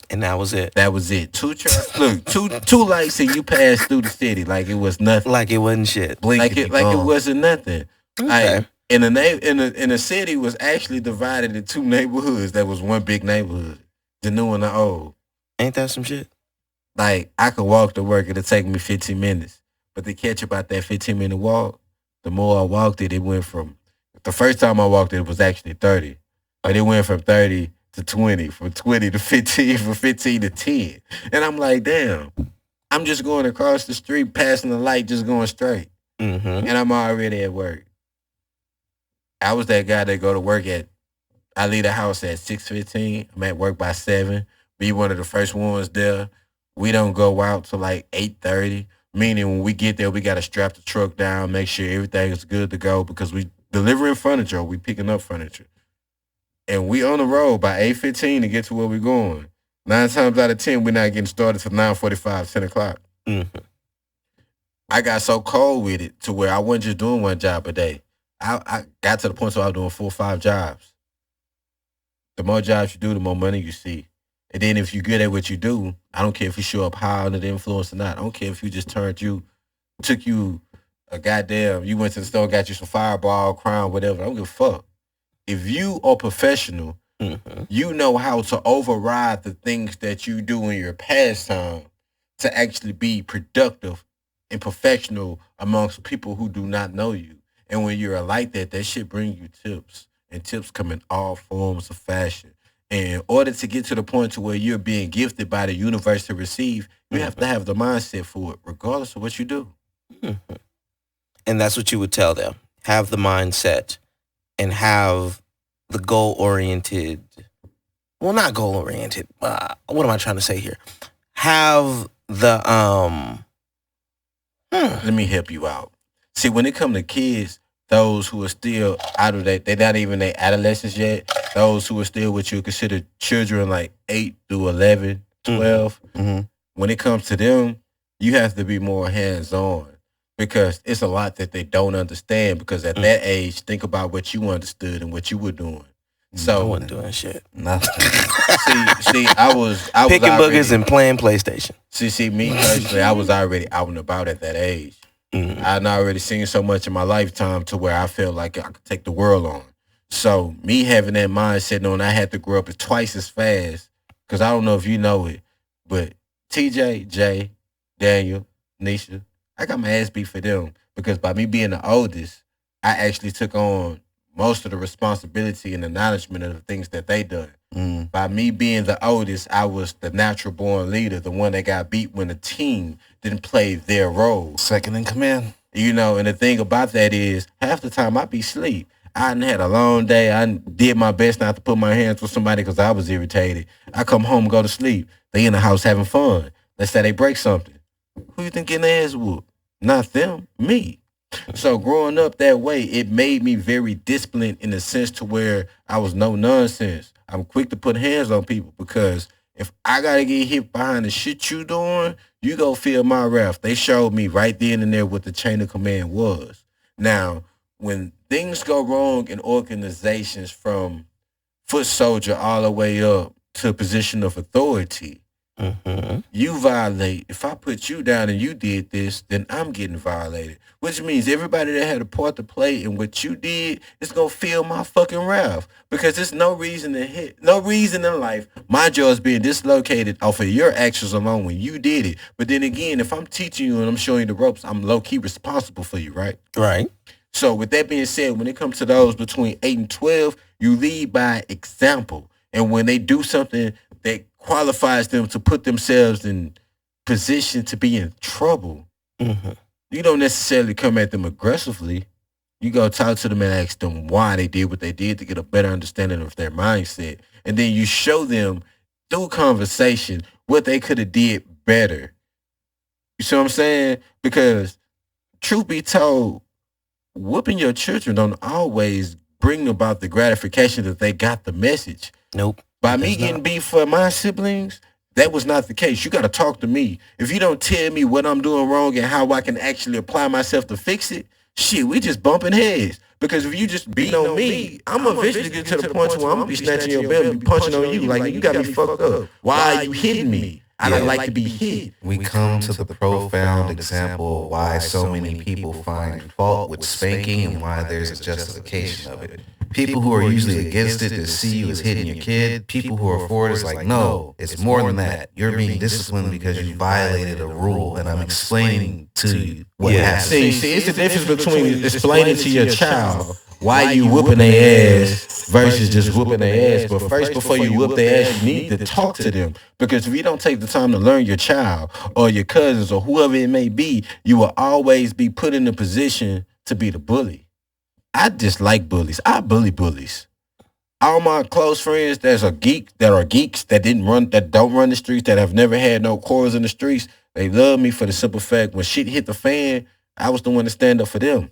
Speaker 3: And that was it.
Speaker 4: That was it. 2 trucks. Look, two lights and you passed through the city like it was nothing.
Speaker 3: Like it wasn't shit.
Speaker 4: Like it wasn't nothing.
Speaker 3: Okay.
Speaker 4: In the city was actually divided in 2 neighborhoods. That was one big neighborhood, the new and the old.
Speaker 3: Ain't that some shit?
Speaker 4: Like I could walk to work. It'll take me 15 minutes, but the catch about that 15-minute walk, the more I walked it went from the first time I walked it was actually 30, but it went from 30 to 20, from 20 to 15, from 15 to 10. And I'm like, damn, I'm just going across the street, passing the light, just going straight. And I'm already at work. I was that guy that go to work at I leave the house at 6:15. I'm at work by 7. Be one of the first ones there. We don't go out till like 8:30. Meaning when we get there, we got to strap the truck down, make sure everything is good to go because we delivering furniture, we picking up furniture. And we on the road by 8:15 to get to where we're going. 9 times out of 10, we're not getting started till 9:45, 10 o'clock.
Speaker 3: Mm-hmm.
Speaker 4: I got so cold with it to where I wasn't just doing one job a day. I got to the point where I was doing 4 or 5 jobs. The more jobs you do, the more money you see. And then if you're good at what you do, I don't care if you show up high under the influence or not. I don't care if you just took you a goddamn, you went to the store, got you some Fireball, Crown, whatever. I don't give a fuck. If you are professional, you know how to override the things that you do in your pastime to actually be productive and professional amongst people who do not know you. And when you're like that, that shit bring you tips. And tips come in all forms of fashion. And in order to get to the point to where you're being gifted by the universe to receive, you have to have the mindset for it, regardless of what you do.
Speaker 3: And that's what you would tell them. Have the mindset and have the goal-oriented, well, not goal-oriented. What am I trying to say here? Have the,
Speaker 4: Let me help you out. See, when it comes to kids, those who are still out of they're not even their adolescents yet, those who are still what you consider children like 8 through 11, 12, when it comes to them, you have to be more hands-on because it's a lot that they don't understand because at that age, think about what you understood and what you were doing. So
Speaker 3: I wasn't doing shit.
Speaker 1: Nothing.
Speaker 4: see, I was
Speaker 3: picking
Speaker 4: already,
Speaker 3: boogers and playing PlayStation.
Speaker 4: See, me personally, I was already out and about at that age. I'd already seen so much in my lifetime to where I felt like I could take the world on. So me having that mindset knowing I had to grow up twice as fast, because I don't know if you know it, but TJ, Jay, Daniel, Nisha, I got my ass beat for them because by me being the oldest, I actually took on most of the responsibility and acknowledgement of the things that they done. By me being the oldest, I was the natural born leader, the one that got beat when the team didn't play their role.
Speaker 1: Second in command.
Speaker 4: You know, and the thing about that is half the time I be asleep. I done had a long day. I did my best not to put my hands with somebody because I was irritated. I come home, go to sleep. They in the house having fun. Let's say they break something. Who you think getting their ass whooped? Not them, me. So growing up that way, it made me very disciplined in the sense to where I was no nonsense. I'm quick to put hands on people because if I gotta get hit behind the shit you doing, you go feel my wrath. They showed me right then and there what the chain of command was. Now, when things go wrong in organizations from foot soldier all the way up to a position of authority, you violate. If I put you down and you did this, then I'm getting violated. Which means everybody that had a part to play in what you did is gonna feel my fucking wrath. Because there's no reason in life my jaw is being dislocated off of your actions alone when you did it. But then again, if I'm teaching you and I'm showing you the ropes, I'm low-key responsible for you, right?
Speaker 3: Right.
Speaker 4: So with that being said, when it comes to those between 8 and 12, you lead by example. And when they do something that qualifies them to put themselves in position to be in trouble, you don't necessarily come at them aggressively. You go talk to them and ask them why they did what they did to get a better understanding of their mindset. And then you show them through conversation what they could have did better. You see what I'm saying? Because truth be told, whooping your children don't always bring about the gratification that they got the message.
Speaker 3: Nope.
Speaker 4: By me getting beef for my siblings, that was not the case. You got to talk to me. If you don't tell me what I'm doing wrong and how I can actually apply myself to fix it, shit, we just bumping heads. Because if you just beat on me, I'm eventually get to the point where I'm going to be snatching your belt and be punching on you. Like, you got me fucked up. Why are you hitting me? I don't like to be hit.
Speaker 1: We come to the profound example of why so many people find fault with spanking and why there's a justification of it. People who are usually against it to see you as hitting your kid. People who are for it is like, no, it's more than that. You're being disciplined because you violated a rule, and I'm explaining to you what happened.
Speaker 4: See, it's the difference between explaining to your child why you whooping their ass versus just whooping their ass. But first, before you whoop their ass, you need to talk to them. Because if you don't take the time to learn your child or your cousins or whoever it may be, you will always be put in a position to be the bully. I dislike bullies. I bully bullies. all my close friends that are geeks that don't run the streets, that have never had no quarrels in the streets, they love me for the simple fact when shit hit the fan, I was the one to stand up for them.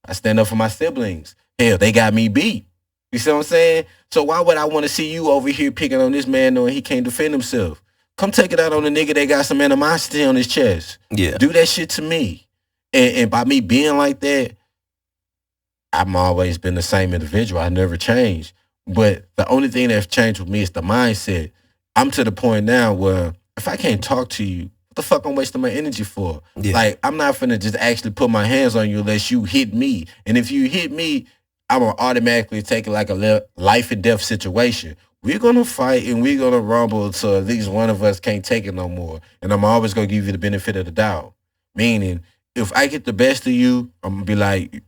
Speaker 4: I stand up for my siblings. Hell, they got me beat. You see what I'm saying? So why would I want to see you over here picking on this man knowing he can't defend himself? Come take it out on the nigga that got some animosity on his chest.
Speaker 3: Yeah.
Speaker 4: Do that shit to me. And by me being like that, I've always been the same individual. I never changed. But the only thing that's changed with me is the mindset. I'm to the point now where if I can't talk to you, what the fuck I'm wasting my energy for?
Speaker 3: Yeah.
Speaker 4: Like, I'm not finna just actually put my hands on you unless you hit me. And if you hit me, I'm gonna automatically take it like a life and death situation. We're gonna fight and we're gonna rumble until at least one of us can't take it no more. And I'm always gonna give you the benefit of the doubt. Meaning, if I get the best of you, I'm gonna be like,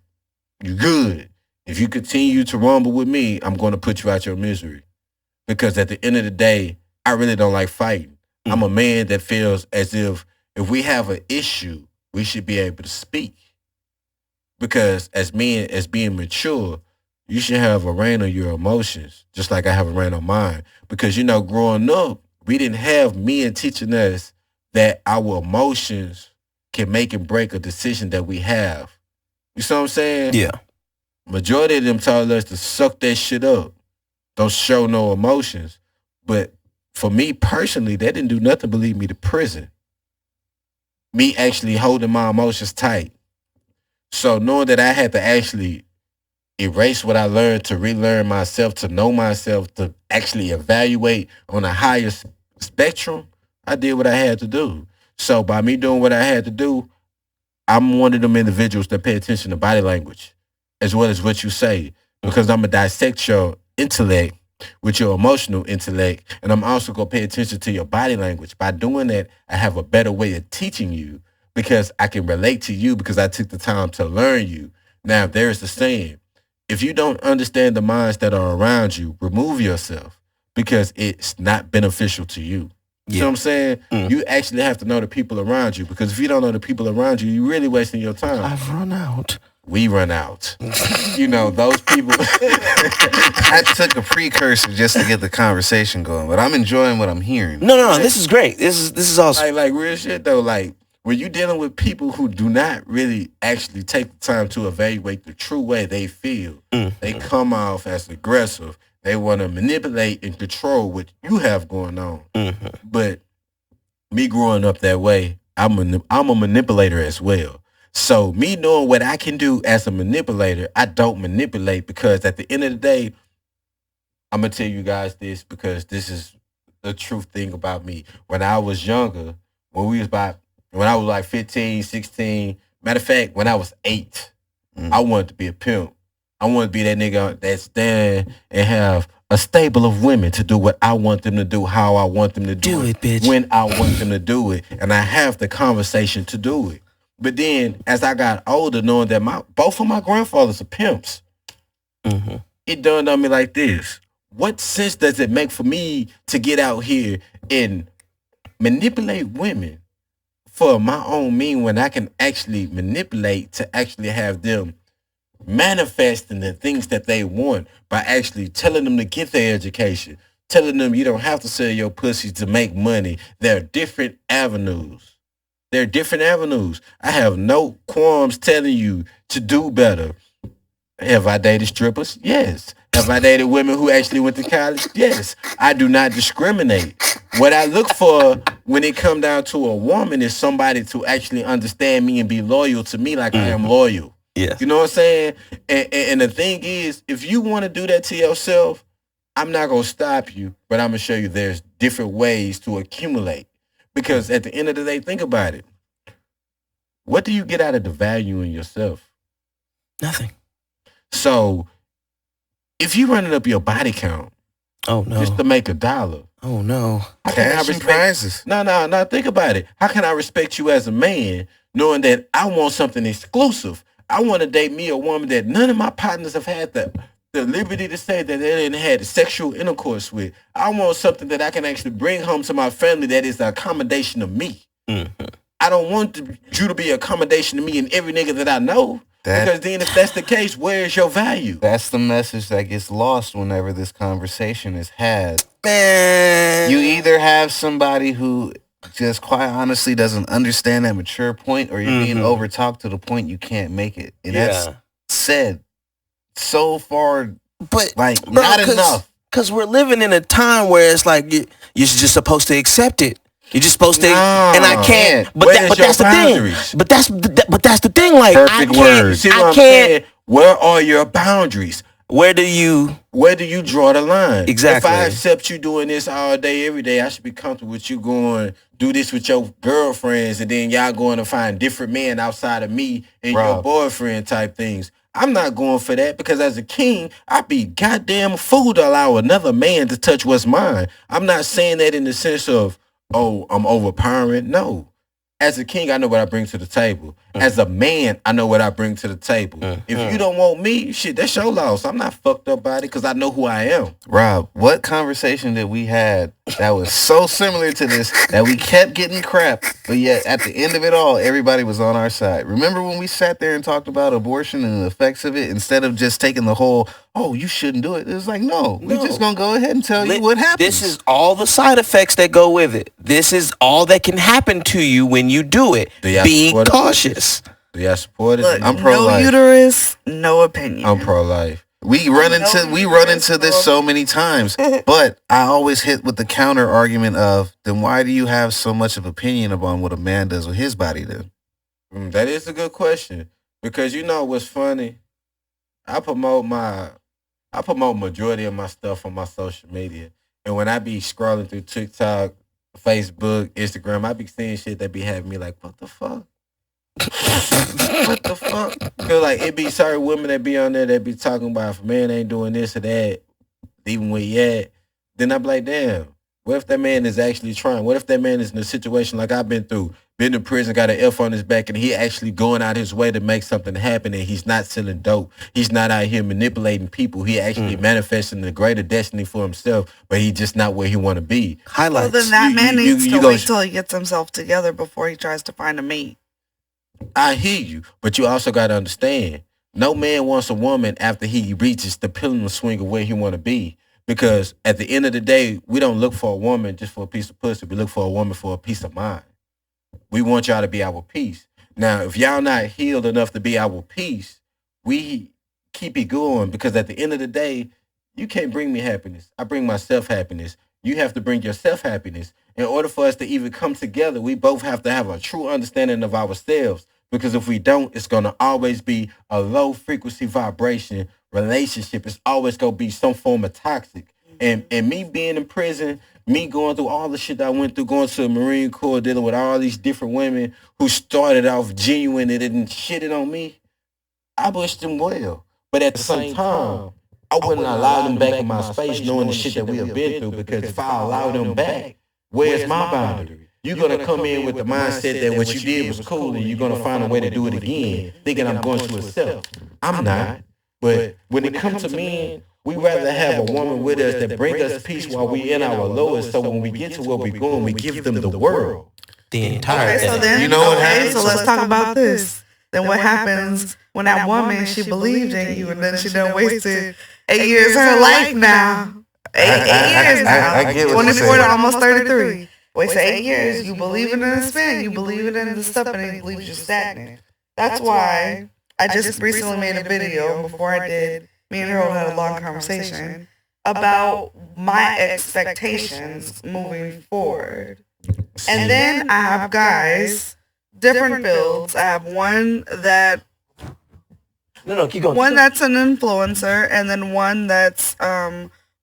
Speaker 4: you good. If you continue to rumble with me, I'm going to put you out your misery. Because at the end of the day, I really don't like fighting. I'm a man that feels as if we have an issue, we should be able to speak. Because as men, as being mature, you should have a reign on your emotions, just like I have a reign on mine. Because, you know, growing up, we didn't have men teaching us that our emotions can make and break a decision that we have. You see what I'm saying?
Speaker 3: Yeah.
Speaker 4: Majority of them told us to suck that shit up. Don't show no emotions. But for me personally, that didn't do nothing but lead me to prison. Me actually holding my emotions tight. So knowing that I had to actually erase what I learned to relearn myself, to know myself, to actually evaluate on a higher spectrum, I did what I had to do. So by me doing what I had to do, I'm one of them individuals that pay attention to body language as well as what you say, because I'm going to dissect your intellect with your emotional intellect, and I'm also going to pay attention to your body language. By doing that, I have a better way of teaching you because I can relate to you because I took the time to learn you. Now, there's the saying, if you don't understand the minds that are around you, remove yourself because it's not beneficial to you. You know what I'm saying? You actually have to know the people around you, because if you don't know the people around you, you're really wasting your time.
Speaker 3: I've run out.
Speaker 4: We run out. You know, those people.
Speaker 1: I took a precursor just to get the conversation going, but I'm enjoying what I'm hearing.
Speaker 3: No. This is great. This is awesome.
Speaker 4: Like real shit though. Like when you're dealing with people who do not really actually take the time to evaluate the true way they feel, they come off as aggressive. They want to manipulate and control what you have going on. But me growing up that way, I'm a manipulator as well. So me knowing what I can do as a manipulator, I don't manipulate, because at the end of the day, I'm going to tell you guys this because this is the truth thing about me. When I was younger, when I was like 15, 16, matter of fact, when I was 8, I wanted to be a pimp. I want to be that nigga that stand and have a stable of women to do what I want them to do, how I want them to do it,
Speaker 3: bitch.
Speaker 4: when I want them to do it, and I have the conversation to do it. But then, as I got older, knowing that both of my grandfathers are pimps, it dawned on me like this: what sense does it make for me to get out here and manipulate women for my own mean when I can actually manipulate to actually have them manifesting the things that they want by actually telling them to get their education, telling them you don't have to sell your pussy to make money. There are different avenues. I have no qualms telling you to do better. Have I dated strippers? Yes. Have I dated women who actually went to college? Yes. I do not discriminate. What I look for when it come down to a woman is somebody to actually understand me and be loyal to me like I am loyal.
Speaker 3: Yes.
Speaker 4: You know what I'm saying? And the thing is, if you want to do that to yourself, I'm not going to stop you, but I'm going to show you there's different ways to accumulate. Because at the end of the day, think about it. What do you get out of the value in yourself?
Speaker 3: Nothing.
Speaker 4: So if you running up your body count,
Speaker 3: oh no,
Speaker 4: just to make $1,
Speaker 3: oh no,
Speaker 1: cash and prizes.
Speaker 4: No. Think about it. How can I respect you as a man, knowing that I want something exclusive? I want to date me a woman that none of my partners have had the liberty to say that they didn't have sexual intercourse with. I want something that I can actually bring home to my family that is the accommodation of me. I don't want you to be accommodation to me and every nigga that I know. Because then if that's the case, where is your value?
Speaker 1: That's the message that gets lost whenever this conversation is had.
Speaker 3: Man.
Speaker 1: You either have somebody who just quite honestly doesn't understand that mature point, or you're being overtalked to the point you can't make it. And that's said so far,
Speaker 3: but
Speaker 1: like, bro, not enough.
Speaker 3: Because we're living in a time where it's like you're just supposed to accept it. You're just supposed to, and I can't. But that's the thing. But that's the thing. Like,
Speaker 1: perfect words.
Speaker 3: I can't.
Speaker 4: Where are your boundaries?
Speaker 3: Where do you
Speaker 4: draw the line?
Speaker 3: Exactly.
Speaker 4: If I accept you doing this all day, every day, I should be comfortable with you going do this with your girlfriends, and then y'all going to find different men outside of me and your boyfriend type things. I'm not going for that, because as a king, I'd be goddamn fool to allow another man to touch what's mine. I'm not saying that in the sense of, oh, I'm overpowering. No. As a king, I know what I bring to the table. As a man, I know what I bring to the table. If you don't want me, shit, that's your loss. I'm not fucked up by it because I know who I am.
Speaker 1: Rob, what conversation did we had that was so similar to this that we kept getting crap, but yet at the end of it all, everybody was on our side? Remember when we sat there and talked about abortion and the effects of it, instead of just taking the whole, oh, you shouldn't do it? It was like, no, we're just going to go ahead and tell you what happens.
Speaker 3: This is all the side effects that go with it. This is all that can happen to you when you do it. Be cautious.
Speaker 4: Do y'all support it?
Speaker 2: Look,
Speaker 4: I'm pro-life.
Speaker 2: No uterus, no opinion.
Speaker 4: I'm pro-life.
Speaker 1: We run into this so many times, but I always hit with the counter argument of, then why do you have so much of opinion upon what a man does with his body then?
Speaker 4: That is a good question, because you know what's funny? I promote majority of my stuff on my social media, and when I be scrolling through TikTok, Facebook, Instagram, I be seeing shit that be having me like, what the fuck? What the fuck? Cause like it be certain women that be on there that be talking about, if a man ain't doing this or that, even where he at, then I be like, damn, what if that man is actually trying? What if that man is in a situation like I've been through, been in prison, got an F on his back, and he actually going out his way to make something happen, and he's not selling dope. He's not out here manipulating people. He actually manifesting the greater destiny for himself, but he just not where he want to be.
Speaker 3: Highlights.
Speaker 2: Well, then that man needs to wait till he gets himself together before he tries to find a mate.
Speaker 4: I hear you, but you also got to understand, no man wants a woman after he reaches the pendulum swing of where he want to be. Because at the end of the day, we don't look for a woman just for a piece of pussy. We look for a woman for a peace of mind. We want y'all to be our peace. Now, if y'all not healed enough to be our peace, we keep it going, because at the end of the day, you can't bring me happiness. I bring myself happiness. You have to bring yourself happiness. In order for us to even come together, we both have to have a true understanding of ourselves. Because if we don't, it's going to always be a low frequency vibration relationship. It's always going to be some form of toxic. And me being in prison, me going through all the shit that I went through, going to the Marine Corps, dealing with all these different women who started off genuine and didn't shit it on me, I wished them well. But at the same time, I wouldn't allow them back in my space knowing the shit that we have been through, because if I allow them back, where's my boundary? You're going to come in with the mindset that what you did was cool, and you're going to find a way to do it again, thinking I'm going to accept. I'm not. But when it comes to men, we rather have a woman with us that bring us peace while we in our lowest, so when we get to where we're going, we give them the world.
Speaker 3: The entire
Speaker 2: so then,
Speaker 1: you know what happens?
Speaker 2: So let's talk about this. Then what happens when that woman, she believed in you, and then she done wasted 8 years of her life now. 8 years now.
Speaker 1: I get what
Speaker 2: 24 to almost 33. Wasted 8 years. You believe in the spin. You believe in the stuff, and it leaves you stagnant. That's why I just recently made a video before I did. Me and Harold had a long conversation about my expectations moving forward. And then I have guys, different builds. I have one that
Speaker 3: keep going.
Speaker 2: One that's an influencer, and then one that's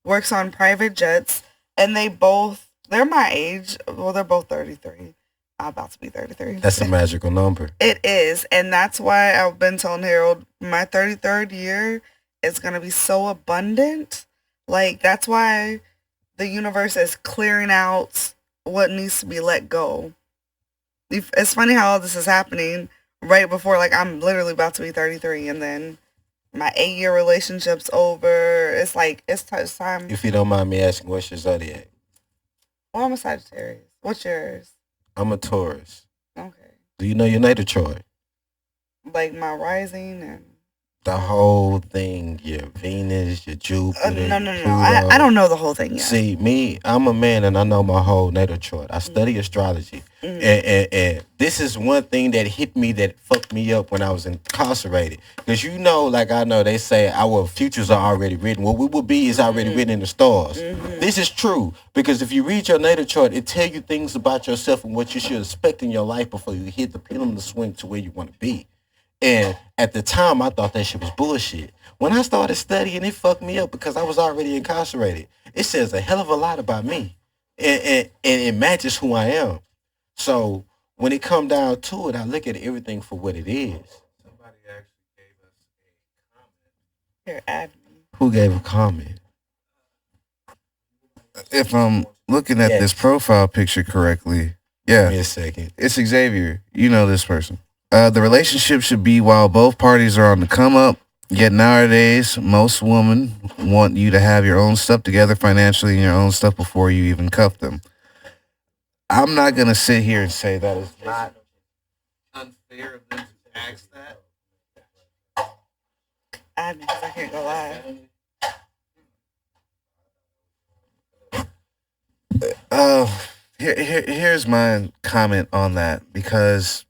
Speaker 2: works on private jets. And they're my age. Well, they're both 33. I'm about to be 33.
Speaker 4: That's a magical number.
Speaker 2: It is. And that's why I've been telling Harold, my 33rd year is going to be so abundant. Like, that's why the universe is clearing out what needs to be let go. It's funny how all this is happening right before, like, I'm literally about to be 33, and then my 8-year relationship's over. It's like, it's time.
Speaker 4: If you don't mind me asking, what's your zodiac?
Speaker 2: Well, I'm a Sagittarius. What's yours?
Speaker 4: I'm a Taurus.
Speaker 2: Okay.
Speaker 4: Do you know your natal chart?
Speaker 2: like my rising and
Speaker 4: the whole thing, your Venus, your Jupiter,
Speaker 2: no, no, no,
Speaker 4: your
Speaker 2: no.
Speaker 4: Pluto.
Speaker 2: I don't know the whole thing yet.
Speaker 4: See, me, I'm a man and I know my whole natal chart. I study astrology. And this is one thing that hit me that fucked me up when I was incarcerated. Because you know, like I know, they say our futures are already written. What we will be is already written in the stars. This is true. Because if you read your natal chart, it tells you things about yourself and what you should expect in your life before you hit the pendulum to swing to where you want to be. And at the time, I thought that shit was bullshit. When I started studying, it fucked me up because I was already incarcerated. It says a hell of a lot about me, and it matches who I am. So when it come down to it, I look at everything for what it is. Somebody actually gave us a comment.
Speaker 2: Here, add me.
Speaker 4: Who gave a comment?
Speaker 1: If I'm looking at this profile picture correctly, yeah,
Speaker 4: Give me a second.
Speaker 1: it's Xavier. You know this person. The relationship should be while both parties are on the come up. Yet nowadays, most women want you to have your own stuff together financially and your own stuff before you even cuff them. I'm not gonna sit here and say that is not unfair of them to ask that.
Speaker 2: Add me because I can't go live.
Speaker 1: Here's my comment on that because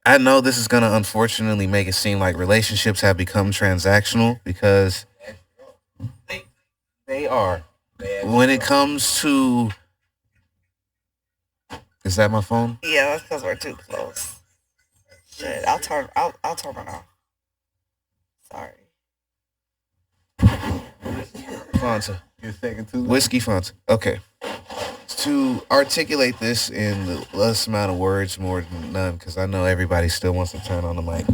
Speaker 1: I know this is going to unfortunately make it seem like relationships have become transactional because they are. When it comes to, is that my phone?
Speaker 2: Yeah, that's because we're too close. Shit, I'll turn it off. Sorry.
Speaker 1: Fanta.
Speaker 4: You're thinking too.
Speaker 1: Whiskey Fanta. Okay. To articulate this in the less amount of words, more than none, because I know everybody still wants to turn on the mic.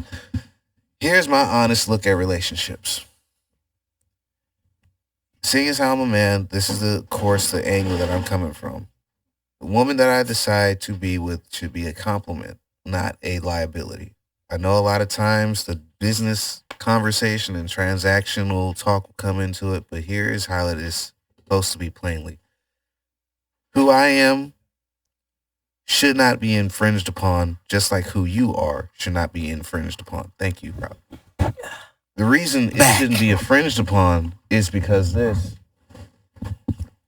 Speaker 1: Here's my honest look at relationships. Seeing as how I'm a man, this is the angle that I'm coming from. The woman that I decide to be with should be a compliment, not a liability. I know a lot of times the business conversation and transactional talk will come into it, but here is how it is supposed to be plainly. Who I am should not be infringed upon, just like who you are should not be infringed upon. Thank you, Rob. The reason it shouldn't be infringed upon is because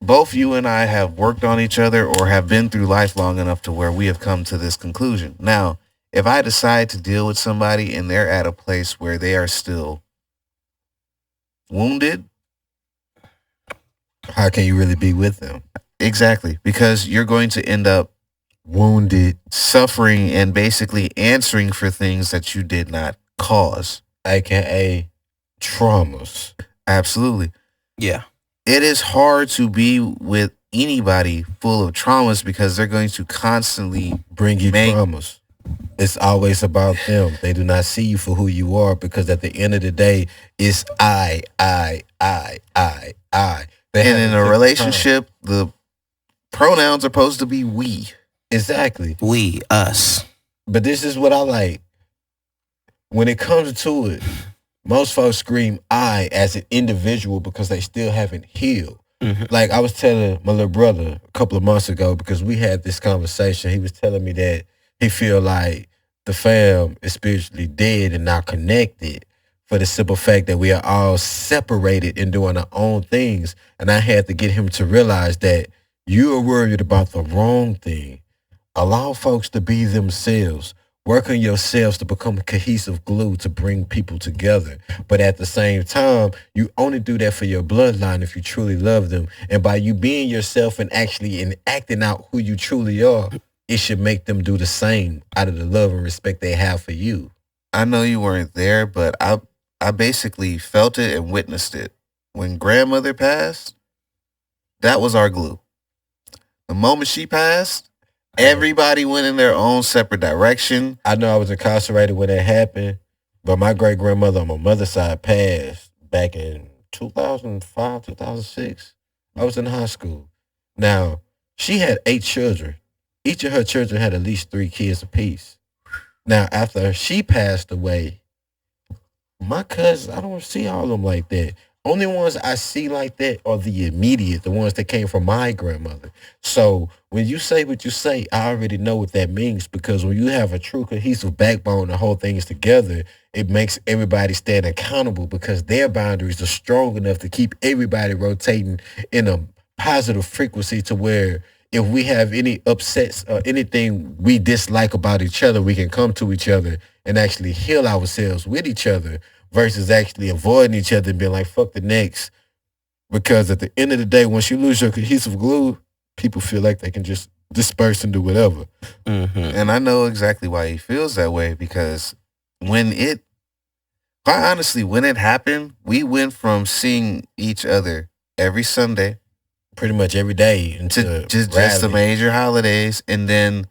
Speaker 1: both you and I have worked on each other or have been through life long enough to where we have come to this conclusion. Now, if I decide to deal with somebody and they're at a place where they are still wounded,
Speaker 4: how can you really be with them?
Speaker 1: Exactly, because you're going to end up
Speaker 4: wounded,
Speaker 1: suffering, and basically answering for things that you did not cause,
Speaker 4: aka traumas.
Speaker 1: Absolutely.
Speaker 3: Yeah.
Speaker 1: It is hard to be with anybody full of traumas because they're going to constantly
Speaker 4: bring you traumas. It's always about them. They do not see you for who you are because at the end of the day, it's I.
Speaker 1: And in a relationship, the pronouns are supposed to be we.
Speaker 4: Exactly.
Speaker 3: We, us.
Speaker 4: But this is what I like. When it comes to it, most folks scream I as an individual because they still haven't healed. Mm-hmm. Like I was telling my little brother a couple of months ago because we had this conversation. He was telling me that he feel like the fam is spiritually dead and not connected for the simple fact that we are all separated and doing our own things. And I had to get him to realize that you are worried about the wrong thing. Allow folks to be themselves. Work on yourselves to become a cohesive glue to bring people together. But at the same time, you only do that for your bloodline if you truly love them. And by you being yourself and actually acting out who you truly are, it should make them do the same out of the love and respect they have for you.
Speaker 1: I know you weren't there, but I basically felt it and witnessed it. When grandmother passed, that was our glue. The moment she passed, everybody went in their own separate direction.
Speaker 4: I know I was incarcerated when that happened, but my great-grandmother on my mother's side passed back in 2005, 2006. I was in high school. Now, she had 8 children. Each of her children had at least 3 kids apiece. Now, after she passed away, my cousins, I don't see all of them like that. only ones I see like that are the immediate, the ones that came from my grandmother. So when you say what you say, I already know what that means, because when you have a true cohesive backbone, the whole thing is together, it makes everybody stand accountable, because their boundaries are strong enough to keep everybody rotating in a positive frequency, to where if we have any upsets or anything we dislike about each other, we can come to each other and actually heal ourselves with each other, versus actually avoiding each other and being like, fuck the next. Because at the end of the day, once you lose your cohesive glue, people feel like they can just disperse and do whatever.
Speaker 1: And I know exactly why he feels that way, because quite honestly, when it happened, we went from seeing each other every Sunday,
Speaker 4: pretty much every day,
Speaker 1: to just the major holidays. And then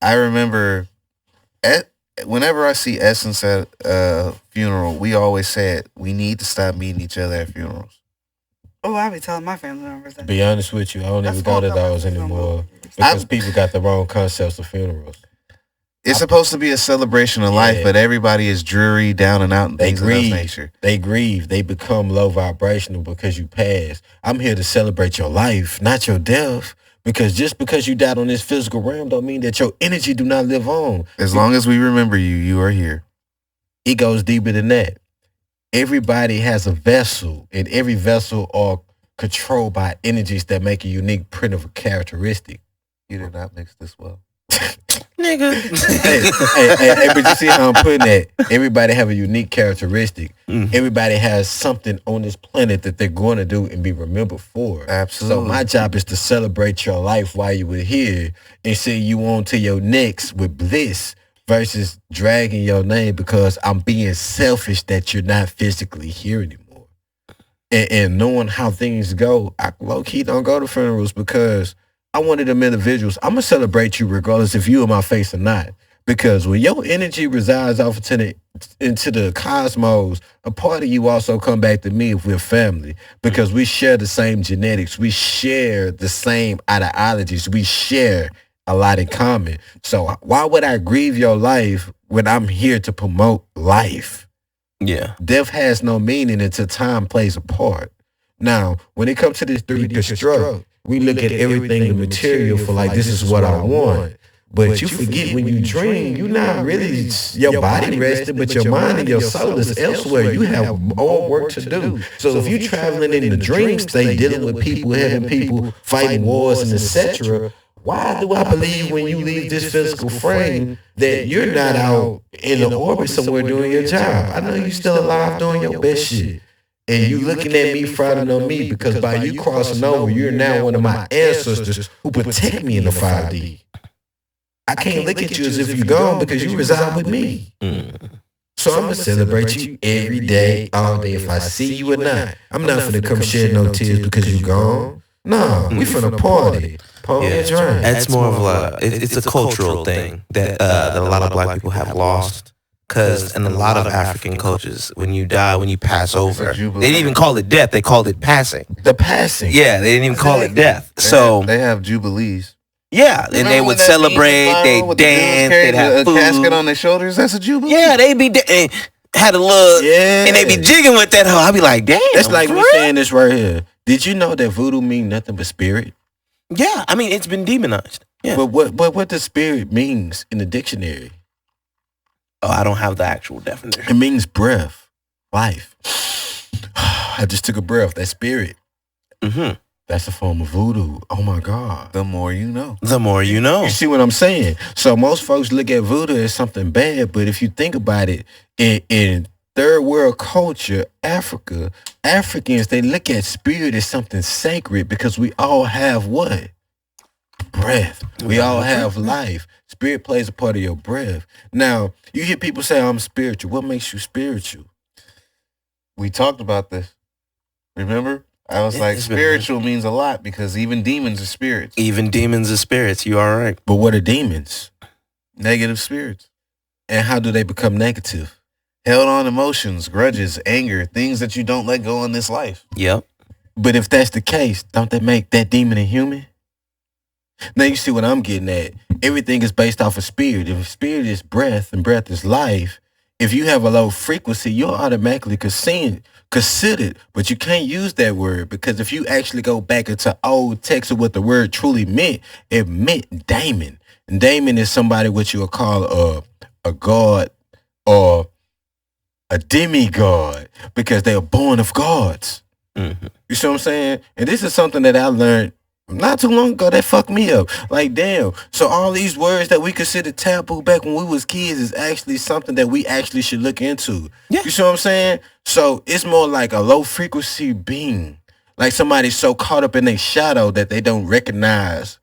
Speaker 1: I remember whenever I see Essence at a funeral, we always said we need to stop meeting each other at funerals.
Speaker 2: Oh, I be telling my family members that.
Speaker 4: To be honest with you, I don't even go to those anymore, because people got the wrong concepts of funerals.
Speaker 1: It's supposed to be a celebration of life, but everybody is dreary, down and out, and things of that nature.
Speaker 4: They grieve. They become low vibrational because you pass. I'm here to celebrate your life, not your death. Because just because you died on this physical realm don't mean that your energy do not live on.
Speaker 1: As long as we remember you, you are here.
Speaker 4: It goes deeper than that. Everybody has a vessel, and every vessel are controlled by energies that make a unique print of a characteristic.
Speaker 1: You did not mix this well.
Speaker 3: Nigga.
Speaker 4: hey, but you see how I'm putting that? Everybody have a unique characteristic. Everybody has something on this planet that they're going to do and be remembered for.
Speaker 1: Absolutely.
Speaker 4: So my job is to celebrate your life while you were here and send you on to your next with bliss, versus dragging your name because I'm being selfish that you're not physically here anymore. And knowing how things go, I low-key don't go to funerals, because I'm one of them individuals. I'm going to celebrate you regardless if you in my face or not. Because when your energy resides off into the cosmos, a part of you also come back to me if we're family. Because we share the same genetics. We share the same ideologies. We share a lot in common. So why would I grieve your life when I'm here to promote life?
Speaker 3: Yeah.
Speaker 4: Death has no meaning until time plays a part. Now, when it comes to this 3D construct, we look at everything, the material, for like, this is what I want. But you forget when you dream, you're not really, your body rested, but your mind and your soul is elsewhere. You have all work to do. So if you're traveling in the dream state, dealing with people, having people fighting wars and etc., why do I believe when you leave this physical frame that you're not out in the orbit somewhere doing your job? I know you're still alive doing your best shit. And you looking at me frowning on me because by you crossing over, you're now one of my ancestors who protect me in the 5D. I can't look at you as if you're gone because you reside with me. So I'm going to celebrate you every day, all day, if I see you or not. I'm not going to come shed no tears because you're gone. No, we finna party.
Speaker 3: That's more of it's a cultural thing that a lot of black people have lost. Because in a lot of African cultures, when you die, when you pass over, they didn't even call it death. They called it passing.
Speaker 4: The passing.
Speaker 3: Yeah, they didn't even call it death. So
Speaker 1: they have jubilees.
Speaker 3: Yeah, and they would celebrate, they dance, they'd have food.
Speaker 1: A casket on their shoulders, that's a jubilee.
Speaker 3: Yeah, they be had a look, and they be jigging with that hoe. I be like, damn.
Speaker 4: That's like me saying this right here. Did you know that voodoo mean nothing but spirit?
Speaker 3: Yeah, I mean, it's been demonized. Yeah.
Speaker 4: But what does spirit means in the dictionary?
Speaker 3: Oh, I don't have the actual definition.
Speaker 4: It means breath, life. I just took a breath. That's spirit. That's a form of voodoo. Oh my God.
Speaker 1: The more you know.
Speaker 3: The more you know.
Speaker 4: You see what I'm saying? So most folks look at voodoo as something bad, but if you think about it, in third world culture, Africans, they look at spirit as something sacred because we all have what? Breath. We all have life. Spirit plays a part of your breath. Now, you hear people say, I'm spiritual. What makes you spiritual?
Speaker 1: We talked about this. Remember? I was like, spiritual means a lot because even demons are spirits.
Speaker 3: Even demons are spirits. You are right.
Speaker 4: But what are demons?
Speaker 1: Negative spirits.
Speaker 4: And how do they become negative?
Speaker 1: Held on emotions, grudges, anger, things that you don't let go in this life.
Speaker 3: Yep.
Speaker 4: But if that's the case, don't they make that demon a human? Now you see what I'm getting at. Everything is based off of spirit. If spirit is breath and breath is life, if you have a low frequency, you'll automatically considered, but you can't use that word because if you actually go back into old text of what the word truly meant, it meant daemon. And daemon is somebody what you would call a god or a demigod because they are born of gods.
Speaker 3: Mm-hmm.
Speaker 4: You see what I'm saying? And this is something that I learned not too long ago that fucked me up. Like, damn. So all these words that we considered taboo back when we was kids is actually something that we actually should look into.
Speaker 3: Yeah.
Speaker 4: You see what I'm saying? So it's more like a low frequency being. Like somebody's so caught up in their shadow that they don't recognize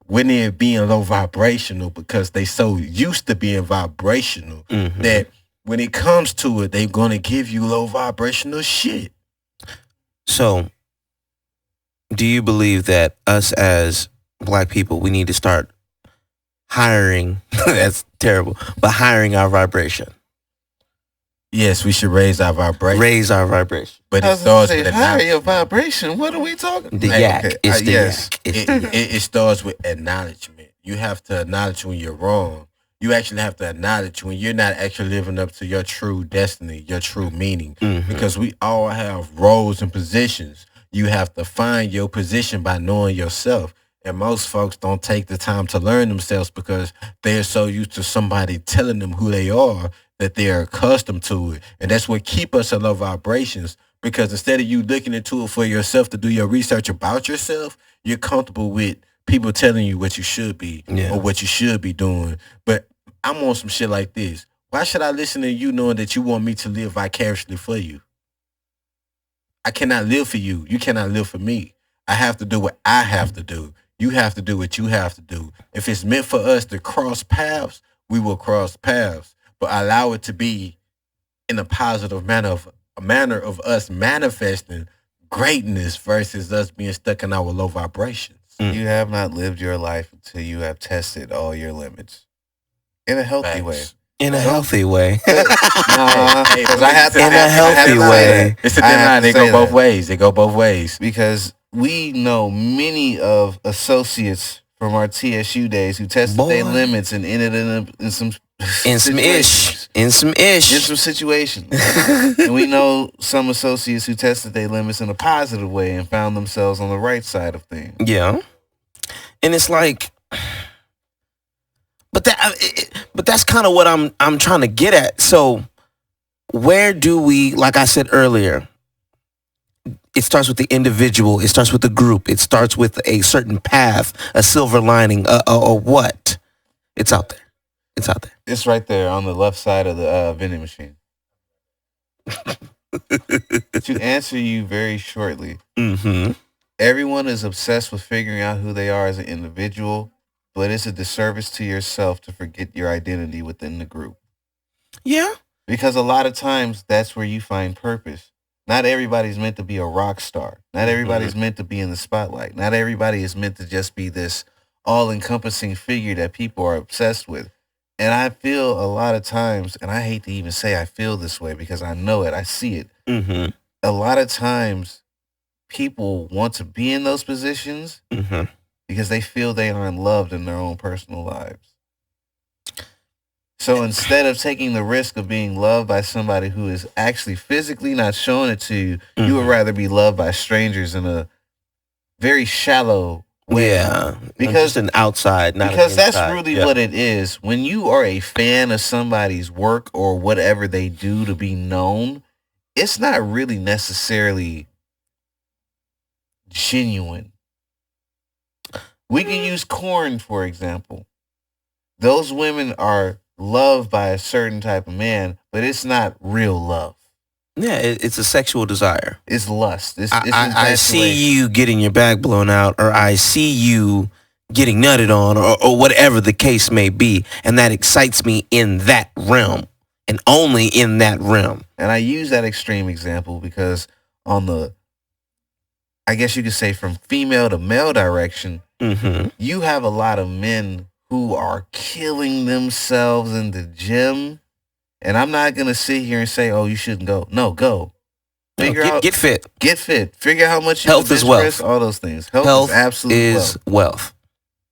Speaker 4: when they're being low vibrational because they so used to being vibrational that when it comes to it, they're going to give you low vibrational shit.
Speaker 3: So, do you believe that us as Black people, we need to start hiring, that's terrible, but hiring our vibration?
Speaker 4: Yes, we should raise our vibration.
Speaker 3: Raise our vibration.
Speaker 4: But
Speaker 1: I
Speaker 4: it
Speaker 1: was gonna
Speaker 4: starts
Speaker 1: say,
Speaker 4: with
Speaker 1: higher your vibration. What are we talking?
Speaker 3: The
Speaker 4: Hey,
Speaker 3: yak.
Speaker 4: okay,
Speaker 3: It's the
Speaker 1: yes.
Speaker 3: yak. It's the yak.
Speaker 4: it starts with acknowledgement. You have to acknowledge when you're wrong. You actually have to acknowledge when you're not actually living up to your true destiny, your true meaning. Because we all have roles and positions. You have to find your position by knowing yourself. And most folks don't take the time to learn themselves because they're so used to somebody telling them who they are that they're accustomed to it. And that's what keep us in low vibrations. Because instead of you looking into it for yourself to do your research about yourself, you're comfortable with people telling you what you should be or what you should be doing. But I'm on some shit like this. Why should I listen to you knowing that you want me to live vicariously for you? I cannot live for you. You cannot live for me. I have to do what I have to do. You have to do what you have to do. If it's meant for us to cross paths, we will cross paths. But allow it to be in a positive manner of us manifesting greatness versus us being stuck in our low vibrations.
Speaker 1: You have not lived your life until you have tested all your limits in a healthy way.
Speaker 3: In a healthy way.
Speaker 1: Because I have to.
Speaker 3: In a healthy way.
Speaker 4: It's a thin line. They go both ways. They go both ways.
Speaker 1: Because we know many of associates from our TSU days who tested their limits and ended in some
Speaker 3: In some
Speaker 1: situations. And we know some associates who tested their limits in a positive way and found themselves on the right side of things.
Speaker 3: Yeah. And it's like, but that's kind of what I'm trying to get at. So where do we, like I said earlier, it starts with the individual, it starts with the group, it starts with a certain path, a silver lining, or what? It's out there. It's out there.
Speaker 1: It's right there on the left side of the vending machine. To answer you very shortly, everyone is obsessed with figuring out who they are as an individual, but it's a disservice to yourself to forget your identity within the group.
Speaker 3: Yeah.
Speaker 1: Because a lot of times that's where you find purpose. Not everybody's meant to be a rock star. Not everybody's meant to be in the spotlight. Not everybody is meant to just be this all-encompassing figure that people are obsessed with. And I feel a lot of times, and I hate to even say I feel this way because I know it, I see it. A lot of times people want to be in those positions because they feel they aren't loved in their own personal lives. So instead of taking the risk of being loved by somebody who is actually physically not showing it to you, you would rather be loved by strangers in a very shallow way.
Speaker 3: Yeah.
Speaker 1: Because
Speaker 3: just an outside, not
Speaker 1: because
Speaker 3: an inside.
Speaker 1: that's really what it is. When you are a fan of somebody's work or whatever they do to be known, it's not really necessarily genuine. We can use Korn, for example. Those women are loved by a certain type of man, but it's not real love.
Speaker 3: Yeah, it's a sexual desire.
Speaker 1: It's lust. It's
Speaker 3: I see you getting your back blown out, or I see you getting nutted on, or whatever the case may be, and that excites me in that realm, and only in that realm.
Speaker 1: And I use that extreme example because on the, I guess you could say from female to male direction, you have a lot of men who are killing themselves in the gym. And I'm not going to sit here and say, oh, you shouldn't go. No, go.
Speaker 3: Get fit.
Speaker 1: Get fit. Figure out how much you
Speaker 3: Health
Speaker 1: can
Speaker 3: is wealth.
Speaker 1: press, all those things. Health is absolute
Speaker 3: wealth.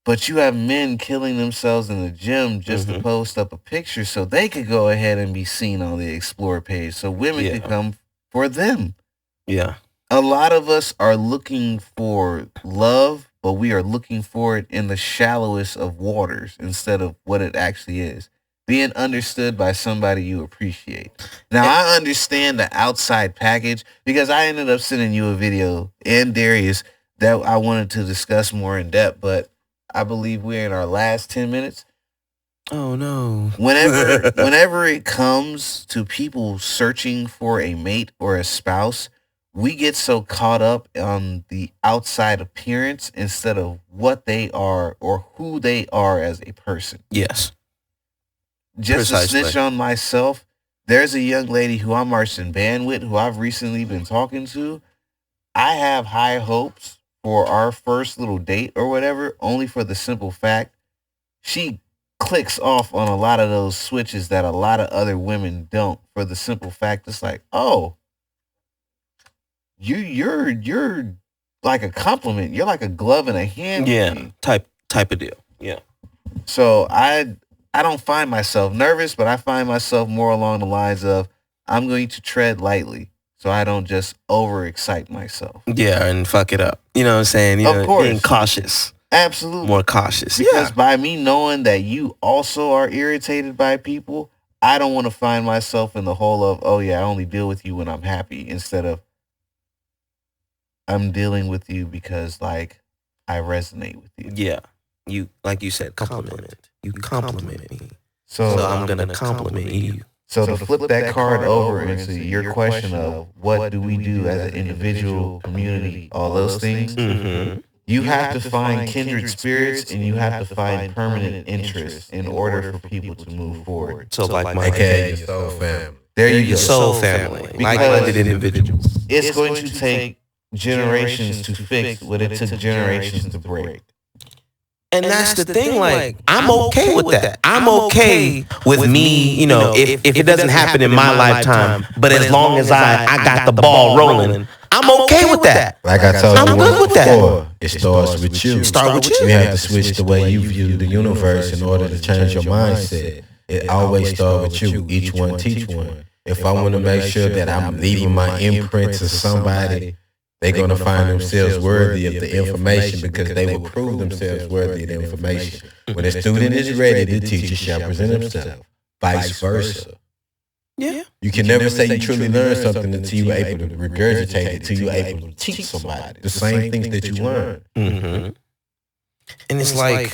Speaker 1: But you have men killing themselves in the gym just to post up a picture so they could go ahead and be seen on the Explore page. So women could come for them.
Speaker 3: Yeah.
Speaker 1: A lot of us are looking for love, but we are looking for it in the shallowest of waters instead of what it actually is. Being understood by somebody you appreciate. Now, I understand the outside package because I ended up sending you a video and Darius that I wanted to discuss more in depth, but I believe we're in our last 10 minutes.
Speaker 3: Oh, no.
Speaker 1: Whenever it comes to people searching for a mate or a spouse, we get so caught up on the outside appearance instead of what they are or who they are as a person.
Speaker 3: Yes.
Speaker 1: Just
Speaker 3: Precisely.
Speaker 1: to snitch on myself, there's a young lady who I'm marching band with who I've recently been talking to. I have high hopes for our first little date or whatever, only for the simple fact she clicks off on a lot of those switches that a lot of other women don't, for the simple fact it's like, oh, you're like a compliment. You're like a glove in a hand.
Speaker 3: Yeah.
Speaker 1: with me.
Speaker 3: Type of deal. Yeah.
Speaker 1: So I don't find myself nervous, but I find myself more along the lines of I'm going to tread lightly so I don't just overexcite myself.
Speaker 3: Yeah, and fuck it up. You know what I'm saying?
Speaker 1: Of course.
Speaker 3: Being cautious.
Speaker 1: Absolutely.
Speaker 3: More cautious.
Speaker 1: Because by me knowing that you also are irritated by people, I don't want to find myself in the hole of, oh yeah, I only deal with you when I'm happy, instead of I'm dealing with you because like I resonate with you.
Speaker 3: Yeah. You, like you said, compliment. You compliment me.
Speaker 1: So
Speaker 3: I'm going to compliment you.
Speaker 1: So to flip that card over into your question of what do we do as an individual, community, all those things,
Speaker 3: Mm-hmm.
Speaker 1: you have to find kindred spirits and you have to find permanent interests in order for people to move forward.
Speaker 3: So like my
Speaker 4: AKA your soul family.
Speaker 1: There you
Speaker 3: your
Speaker 1: go.
Speaker 3: soul family,
Speaker 1: Because
Speaker 3: like-minded individuals.
Speaker 1: It's going to take generations to fix what it took generations to break.
Speaker 3: And that's the thing, like, I'm okay with that. I'm okay with me, you know, if it doesn't happen in my lifetime, but as long as I got the ball rolling, I'm okay with that.
Speaker 4: Like I told
Speaker 3: I'm
Speaker 4: you
Speaker 3: good with that.
Speaker 4: before, it starts with you.
Speaker 3: Start with you.
Speaker 4: You have to switch the way you view the universe in order to change your mindset. It always starts with you. Each one teach one. If I want to make sure that I'm leaving my imprint to somebody, they're going to find themselves worthy of the information because they will prove themselves worthy of the information. When a student is ready, the teacher shall present himself. Vice versa.
Speaker 3: Yeah.
Speaker 4: You can never say you truly learned something until you're able to regurgitate it, until you're able to teach somebody the same things that you learn.
Speaker 3: Mm-hmm. And it's like,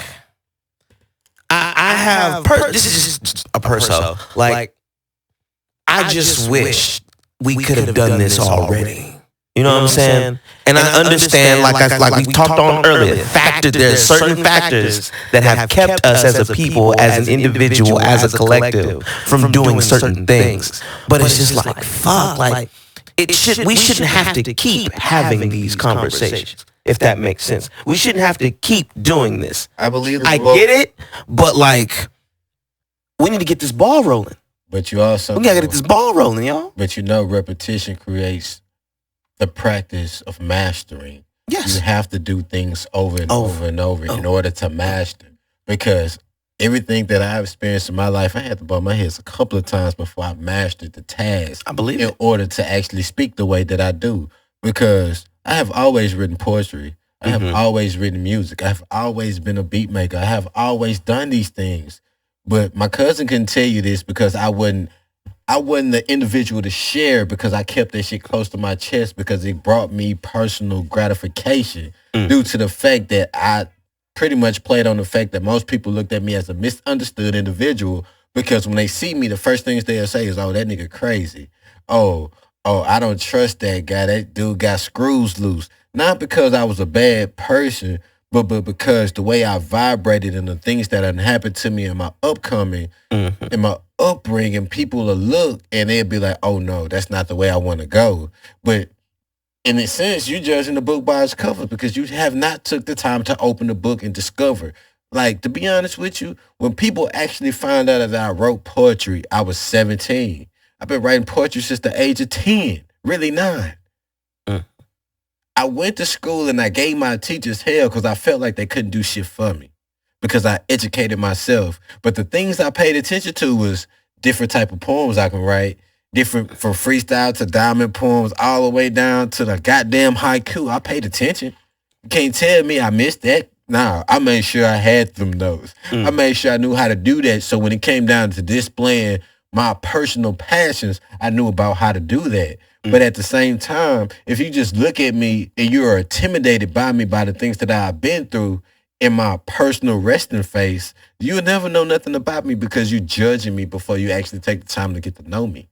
Speaker 3: I have, this is just a perso. Like, I just wish we could have done this already. You know what I'm saying? And I understand, like we talked on earlier, there's certain factors that have kept us as a people, as an individual, as a collective from doing certain things. But it's just like, fuck, like, we shouldn't have to keep having these conversations, if that makes sense. We shouldn't have to keep doing this.
Speaker 1: I believe
Speaker 3: I get it, but like, we need to get this ball rolling.
Speaker 4: But you also
Speaker 3: We gotta get this ball rolling, y'all.
Speaker 4: But you know, repetition creates the practice of mastering.
Speaker 3: Yes.
Speaker 4: You have to do things over and over and over in order to master. Because everything that I've experienced in my life, I had to bump my heads a couple of times before I mastered the task.
Speaker 3: I believe
Speaker 4: in
Speaker 3: it.
Speaker 4: order to actually speak the way that I do. Because I have always written poetry. I have always written music. I have always been a beat maker. I have always done these things. But my cousin can tell you this because I wasn't the individual to share, because I kept that shit close to my chest because it brought me personal gratification due to the fact that I pretty much played on the fact that most people looked at me as a misunderstood individual, because when they see me, the first things they'll say is, oh, that nigga crazy. Oh, I don't trust that guy. That dude got screws loose. Not because I was a bad person, but because the way I vibrated and the things that had happened to me in my upcoming, in my upbringing, people will look and they'll be like, oh no, that's not the way I want to go. But in a sense, you're judging the book by its cover because you have not took the time to open the book and discover. Like, to be honest with you, when people actually found out that I wrote poetry, I was 17. I've been writing poetry since the age of 10, really 9. I went to school and I gave my teachers hell because I felt like they couldn't do shit for me because I educated myself. But the things I paid attention to was different type of poems I can write, different from freestyle to diamond poems, all the way down to the goddamn haiku. I paid attention. You can't tell me I missed that. Nah, I made sure I had them notes. I made sure I knew how to do that. So when it came down to displaying my personal passions, I knew about how to do that. But at the same time, if you just look at me and you're intimidated by me, by the things that I've been through in my personal resting face, you'll never know nothing about me because you're judging me before you actually take the time to get to know me.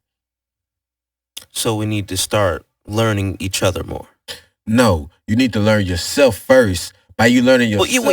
Speaker 3: So we need to start learning each other more.
Speaker 4: No, you need to learn yourself first. By you learning yourself.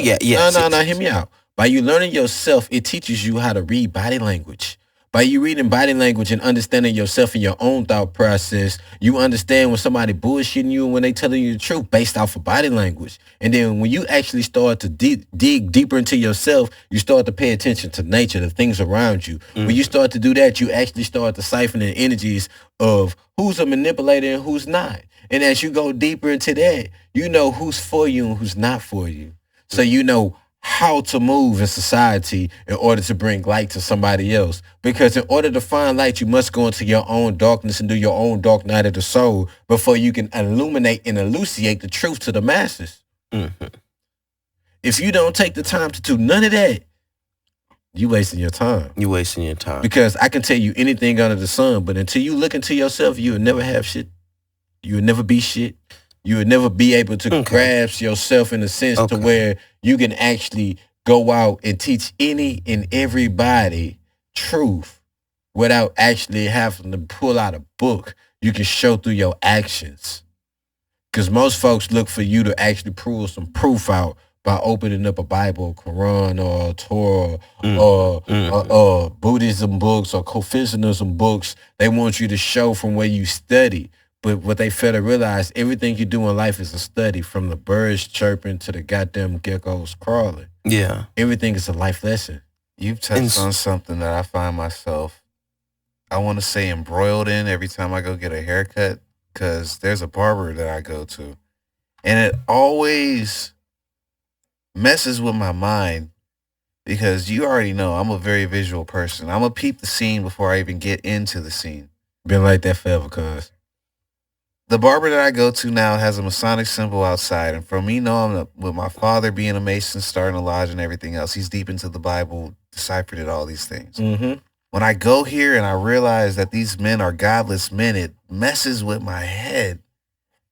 Speaker 4: No, hear me out. By you learning yourself, it teaches you how to read body language. By you reading body language and understanding yourself and your own thought process, you understand when somebody bullshitting you and when they telling you the truth based off of body language. And then when you actually start to dig deeper into yourself, you start to pay attention to nature, the things around you. When you start to do that, you actually start to siphon the energies of who's a manipulator and who's not. And as you go deeper into that, you know who's for you and who's not for you. So you know how to move in society in order to bring light to somebody else. Because in order to find light, you must go into your own darkness and do your own dark night of the soul before you can illuminate and elucidate the truth to the masses. If you don't take the time to do none of that, you wasting your time.
Speaker 3: You wasting your time.
Speaker 4: Because I can tell you anything under the sun, but until you look into yourself, you will never have shit. You would never be shit. You would never be able to grasp yourself in a sense to where you can actually go out and teach any and everybody truth without actually having to pull out a book. You can show through your actions. Because most folks look for you to actually pull some proof out by opening up a Bible, Quran, or Torah, or Buddhism books, or Confucianism books. They want you to show from where you study. But what they fail to realize, everything you do in life is a study, from the birds chirping to the goddamn geckos crawling.
Speaker 3: Yeah.
Speaker 4: Everything is a life lesson.
Speaker 1: You've touched on something that I find myself, I want to say, embroiled in every time I go get a haircut, because there's a barber that I go to. And it always messes with my mind, because you already know I'm a very visual person. I'm going to peep the scene before I even get into the scene.
Speaker 4: Been like that forever, cuz.
Speaker 1: The barber that I go to now has a Masonic symbol outside. And for me knowing with my father being a Mason, starting a lodge and everything else, he's deep into the Bible, deciphered it, all these things. When I go here and I realize that these men are godless men, it messes with my head.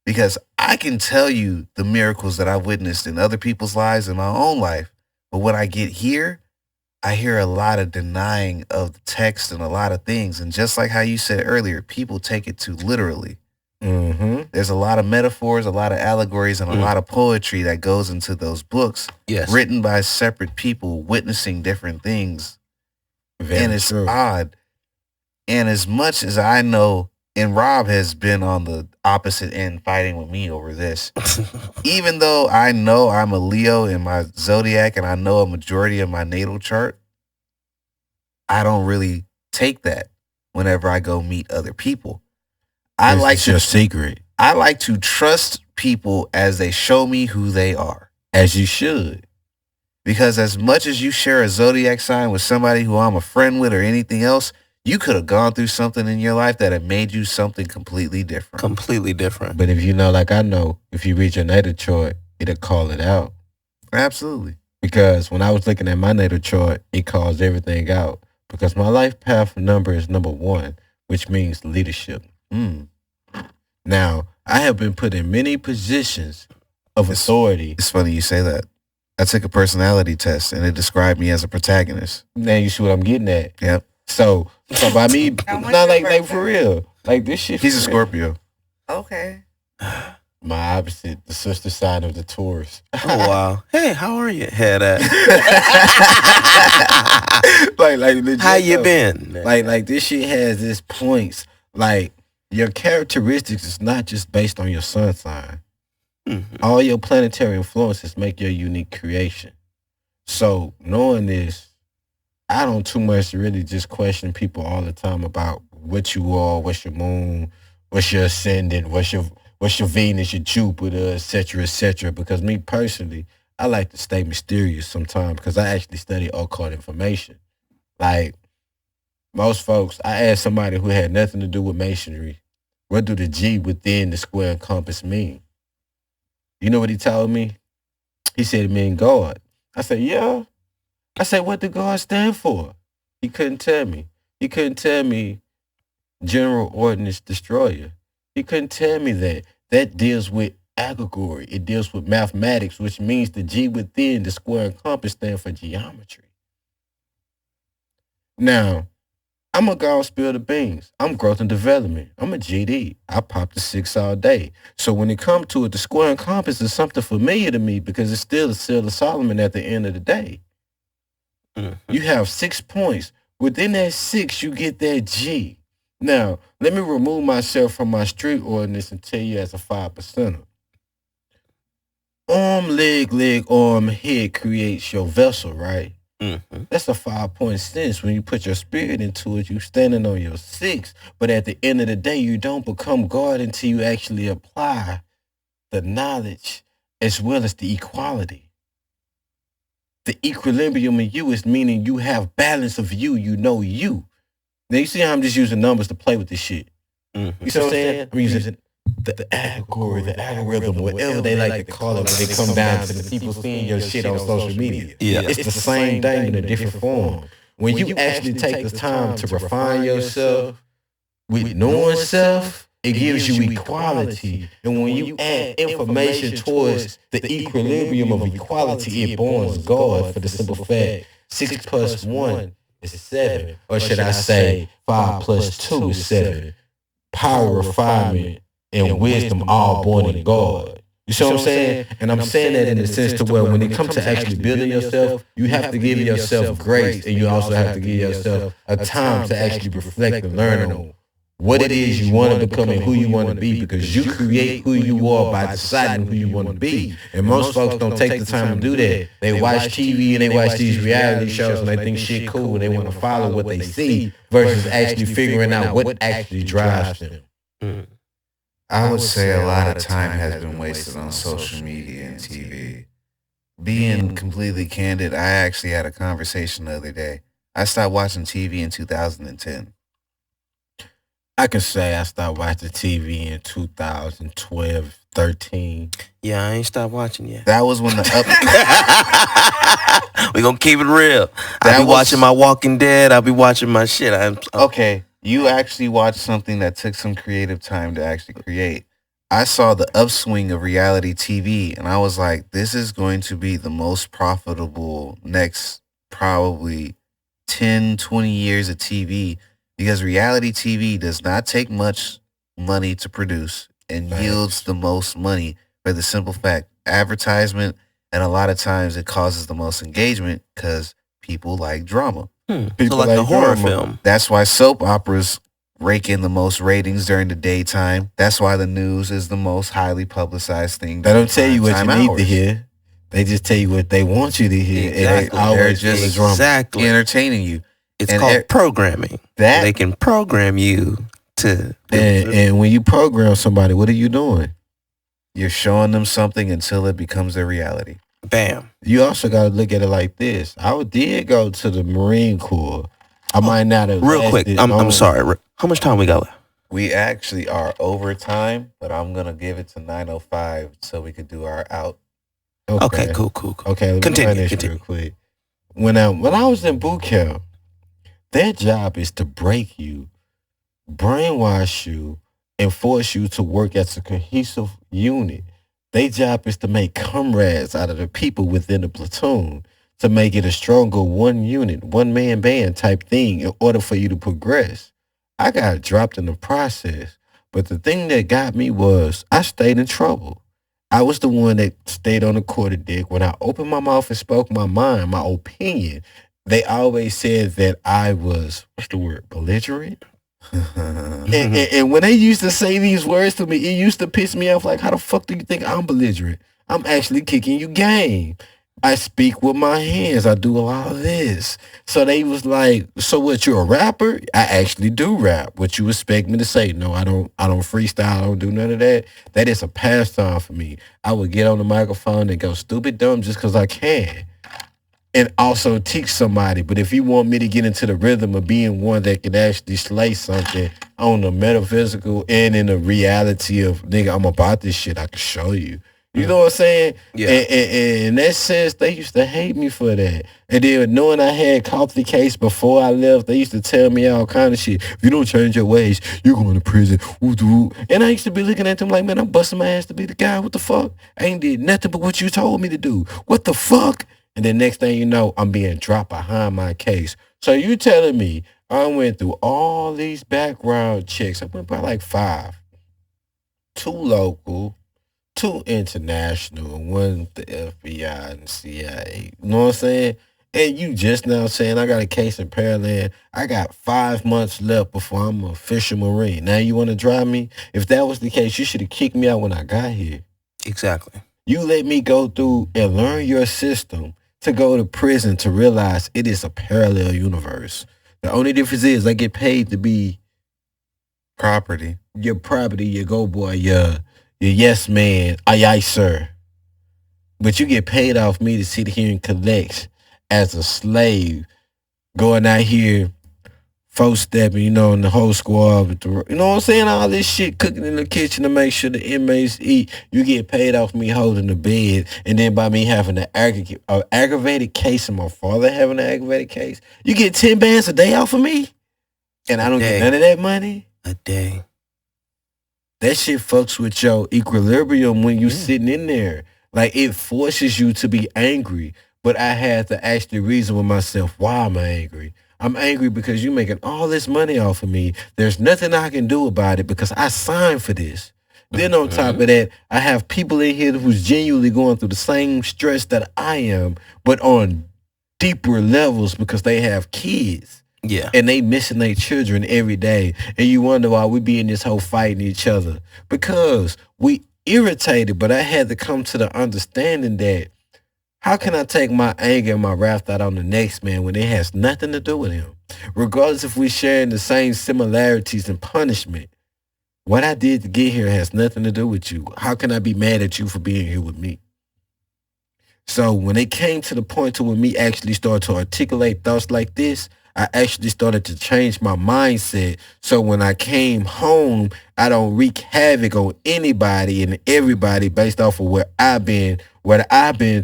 Speaker 1: Because I can tell you the miracles that I've witnessed in other people's lives and my own life. But when I get here, I hear a lot of denying of the text and a lot of things. And just like how you said earlier, people take it too literally. There's a lot of metaphors, a lot of allegories, and a lot of poetry that goes into those books, written by separate people witnessing different things. And it's odd. And as much as I know, and Rob has been on the opposite end fighting with me over this, even though I know I'm a Leo in my zodiac and I know a majority of my natal chart, I don't really take that whenever I go meet other people.
Speaker 4: It's your secret.
Speaker 1: I like to trust people as they show me who they are.
Speaker 4: As you should.
Speaker 1: Because as much as you share a zodiac sign with somebody who I'm a friend with or anything else, you could have gone through something in your life that had made you something completely different.
Speaker 3: Completely different.
Speaker 4: But if you know, like I know, if you read your natal chart, it'll call it out.
Speaker 1: Absolutely.
Speaker 4: Because when I was looking at my natal chart, it calls everything out. Because my life path number is number 1, which means leadership. Now, I have been put in many positions of authority.
Speaker 1: It's funny you say that. I took a personality test and it described me as a protagonist.
Speaker 4: Now you see what I'm getting at.
Speaker 1: Yep.
Speaker 4: So by me, not like for real. Like this shit.
Speaker 1: He's a Scorpio.
Speaker 2: Okay.
Speaker 4: My opposite, the sister sign of the Taurus.
Speaker 3: Oh wow. Hey, how are you? Head at.
Speaker 4: like legit,
Speaker 3: how you been?
Speaker 4: Like this shit has its points. Like your characteristics is not just based on your sun sign. All your planetary influences make your unique creation. So knowing this, I don't too much really just question people all the time about what you are, what's your moon, what's your ascendant, what's your Venus, your Jupiter, etc. Because me personally, I like to stay mysterious sometimes because I actually study occult information. Like most folks, I asked somebody who had nothing to do with masonry, what do the G within the square and compass mean? You know what he told me? He said it mean God. I said, yeah. I said, what do God stand for? He couldn't tell me. He couldn't tell me General Ordnance Destroyer. He couldn't tell me that. That deals with allegory. It deals with mathematics, which means the G within the square and compass stand for geometry. Now, I'm going to go and spill the beans. I'm growth and development. I'm a GD. I pop the 6 all day. So when it comes to it, the square and compass is something familiar to me because it's still a seal of Solomon at the end of the day. Mm-hmm. You have 6 points. Within that 6, you get that G. Now, let me remove myself from my street ordinance and tell you as a 5%er. Arm, leg, arm, head creates your vessel, right? Mm-hmm. That's a 5-point sense. When you put your spirit into it, you standing on your 6. But at the end of the day, you don't become God until you actually apply the knowledge as well as the equality. The equilibrium in you is meaning you have balance of you. You know you. Now you see how I'm just using numbers to play with this shit. Mm-hmm. You see what I'm saying? I'm using the allegory, the algorithm, whatever they like to call it when they come down to the people seeing your shit on social media. Yeah. It's the same thing in a different form. When you actually take the time to refine yourself with knowing self, it gives you equality. And when you add information towards the equilibrium of equality, it borns God for the simple fact 6 plus 1 is 7. Or should I say 5 plus 2 is 7. Power, refinement, and wisdom all born in God. You see what I'm saying? And I'm saying that in the sense to where when it comes to actually building yourself, you have to give yourself grace, and you also have to give yourself a time to actually reflect and learn on what it is you want to become and who you want to be, because you create who you are by deciding who you want to be. And most folks don't take the time to do that. They watch TV and they watch these reality shows and they think shit cool and they want to follow what they see versus actually figuring out what actually drives them. Mm.
Speaker 1: I would say a lot of time has been wasted on social media and TV. Being completely candid, I actually had a conversation the other day. I stopped watching TV in 2010.
Speaker 4: I can say I stopped watching TV in 2012, 13.
Speaker 3: Yeah, I ain't stopped watching yet.
Speaker 1: That was when the
Speaker 3: we gonna keep it real. I'll be watching my Walking Dead. I'll be watching my shit.
Speaker 1: Okay, you actually watched something that took some creative time to actually create. I saw the upswing of reality TV, and I was like, this is going to be the most profitable next probably 10, 20 years of TV. Because reality TV does not take much money to produce and yields the most money for the simple fact advertisement, and a lot of times it causes the most engagement because people like drama.
Speaker 3: People so like a horror film.
Speaker 1: That's why soap operas rake in the most ratings during the daytime. That's why the news is the most highly publicized thing.
Speaker 4: They don't tell you what you need to hear. They just tell you what they want you to hear.
Speaker 3: Exactly.
Speaker 1: They're just entertaining you.
Speaker 3: It's called programming. They can program you to.
Speaker 4: And when you program somebody, what are you doing?
Speaker 1: You're showing them something until it becomes their reality.
Speaker 3: Bam.
Speaker 4: You also got to look at it like this. I did go to the Marine Corps. I might not have.
Speaker 3: Real quick, I'm sorry. How much time we got left?
Speaker 1: We actually are over time, but I'm going to give it to 9:05 so we could do our out.
Speaker 3: Okay, cool.
Speaker 4: Okay, let me continue real quick. When I was in boot camp, their job is to break you, brainwash you, and force you to work as a cohesive unit. Their job is to make comrades out of the people within the platoon, to make it a stronger one unit, one-man band type thing in order for you to progress. I got dropped in the process, but the thing that got me was I stayed in trouble. I was the one that stayed on the quarterdeck. When I opened my mouth and spoke my mind, my opinion, they always said that I was, belligerent? and when they used to say these words to me, it used to piss me off. Like, how the fuck do you think I'm belligerent? I'm actually kicking you game. I speak with my hands. I do a lot of this. So they was like, so what, you're a rapper? I actually do rap. What you expect me to say? No, I don't freestyle. I don't do none of that. That is a pastime for me. I would get on the microphone and go stupid dumb just because I can. and also teach somebody. But if you want me to get into the rhythm of being one that can actually slay something on the metaphysical and in the reality of, nigga, I'm about this shit, I can show you. You know what I'm saying?
Speaker 3: Yeah.
Speaker 4: And in that sense, they used to hate me for that. And then knowing I had caught the case before I left, they used to tell me all kind of shit. If you don't change your ways, you're going to prison. And I used to be looking at them like, man, I'm busting my ass to be the guy. What the fuck? I ain't did nothing but what you told me to do. What the fuck? And then next thing you know, I'm being dropped behind my case. So you telling me I went through all these background checks. I went by like 5. 2 local, 2 international, 1 with the FBI and CIA. You know what I'm saying? And you just now saying I got a case in Pearland. I got 5 months left before I'm an official Marine. Now you want to drive me? If that was the case, you should have kicked me out when I got here.
Speaker 3: Exactly.
Speaker 4: You let me go through and learn your system to go to prison to realize it is a parallel universe. The only difference is I get paid to be
Speaker 1: property,
Speaker 4: your go boy, your yes man, aye sir. But you get paid off me to sit here and collect as a slave, going out here, 4-stepping, you know, in the whole squad with the, you know what I'm saying? All this shit cooking in the kitchen to make sure the inmates eat. You get paid off me holding the bed, and then by me having an aggravated case and my father having an aggravated case, you get 10 bands a day off of me, and I don't get none of that money.
Speaker 3: A day.
Speaker 4: That shit fucks with your equilibrium when you sitting in there. Like, it forces you to be angry. But I had to actually reason with myself, why am I angry? I'm angry because you're making all this money off of me. There's nothing I can do about it because I signed for this. Then on top of that, I have people in here who's genuinely going through the same stress that I am, but on deeper levels because they have kids.
Speaker 3: Yeah.
Speaker 4: And they missing their children every day. And you wonder why we be in this whole fighting each other. Because we irritated, but I had to come to the understanding that how can I take my anger and my wrath out on the next man when it has nothing to do with him? Regardless if we sharing the same similarities in punishment. What I did to get here has nothing to do with you. How can I be mad at you for being here with me? So when it came to the point to when me actually started to articulate thoughts like this, I actually started to change my mindset. So when I came home, I don't wreak havoc on anybody and everybody based off of what I've been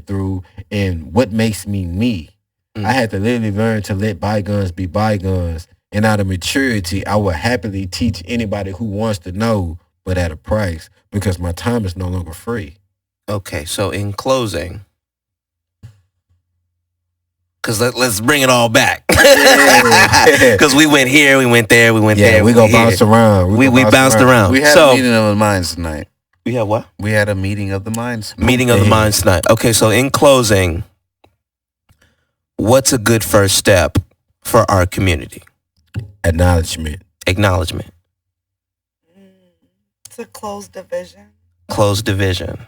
Speaker 4: through and what makes me me. I had to literally learn to let bygones be bygones. And out of maturity, I would happily teach anybody who wants to know, but at a price, because my time is no longer free.
Speaker 3: Okay, so in closing, because let's bring it all back. Because we went here, we went there, we went there.
Speaker 4: We gonna bounce around.
Speaker 3: We bounced around.
Speaker 1: We had a meeting of the minds tonight.
Speaker 3: We had what?
Speaker 1: We had a meeting of the minds.
Speaker 3: Meeting of the minds tonight. Okay, so in closing, what's a good first step for our community?
Speaker 4: Acknowledgement.
Speaker 2: It's a closed division.
Speaker 3: Closed division.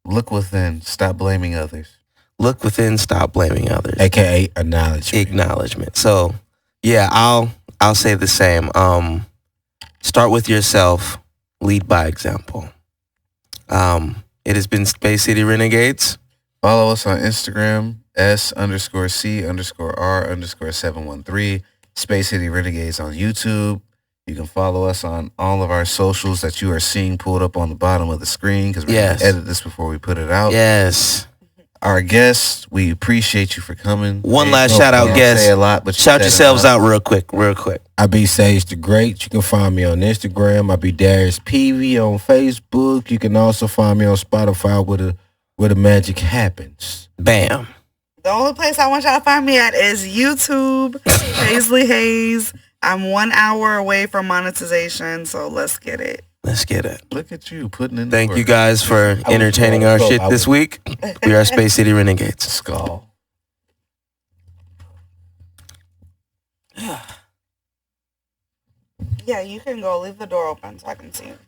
Speaker 1: Look within. Stop blaming others.
Speaker 3: Look within, stop blaming others.
Speaker 4: AKA acknowledgement.
Speaker 3: Acknowledgement. So yeah, I'll say the same. Start with yourself, lead by example. It has been Space City Renegades.
Speaker 1: Follow us on Instagram, S_C_R_713. Space City Renegades on YouTube. You can follow us on all of our socials that you are seeing pulled up on the bottom of the screen because we're going to edit this before we put it out.
Speaker 3: Yes.
Speaker 1: Our guests, we appreciate you for coming.
Speaker 3: One last shout out, guest.
Speaker 1: Say a lot, but
Speaker 3: shout yourselves out real quick.
Speaker 4: I be Sage the Great. You can find me on Instagram. I be Darius Peavy on Facebook. You can also find me on Spotify where the magic happens.
Speaker 3: Bam.
Speaker 2: The only place I want y'all to find me at is YouTube, Paisley Hayes. I'm 1 hour away from monetization, so let's get it.
Speaker 1: Look at you putting in.
Speaker 3: Thank you guys for entertaining our shit this week. We are Space City Renegades.
Speaker 1: Skull.
Speaker 2: Yeah, you can go. Leave the door open so I can see you.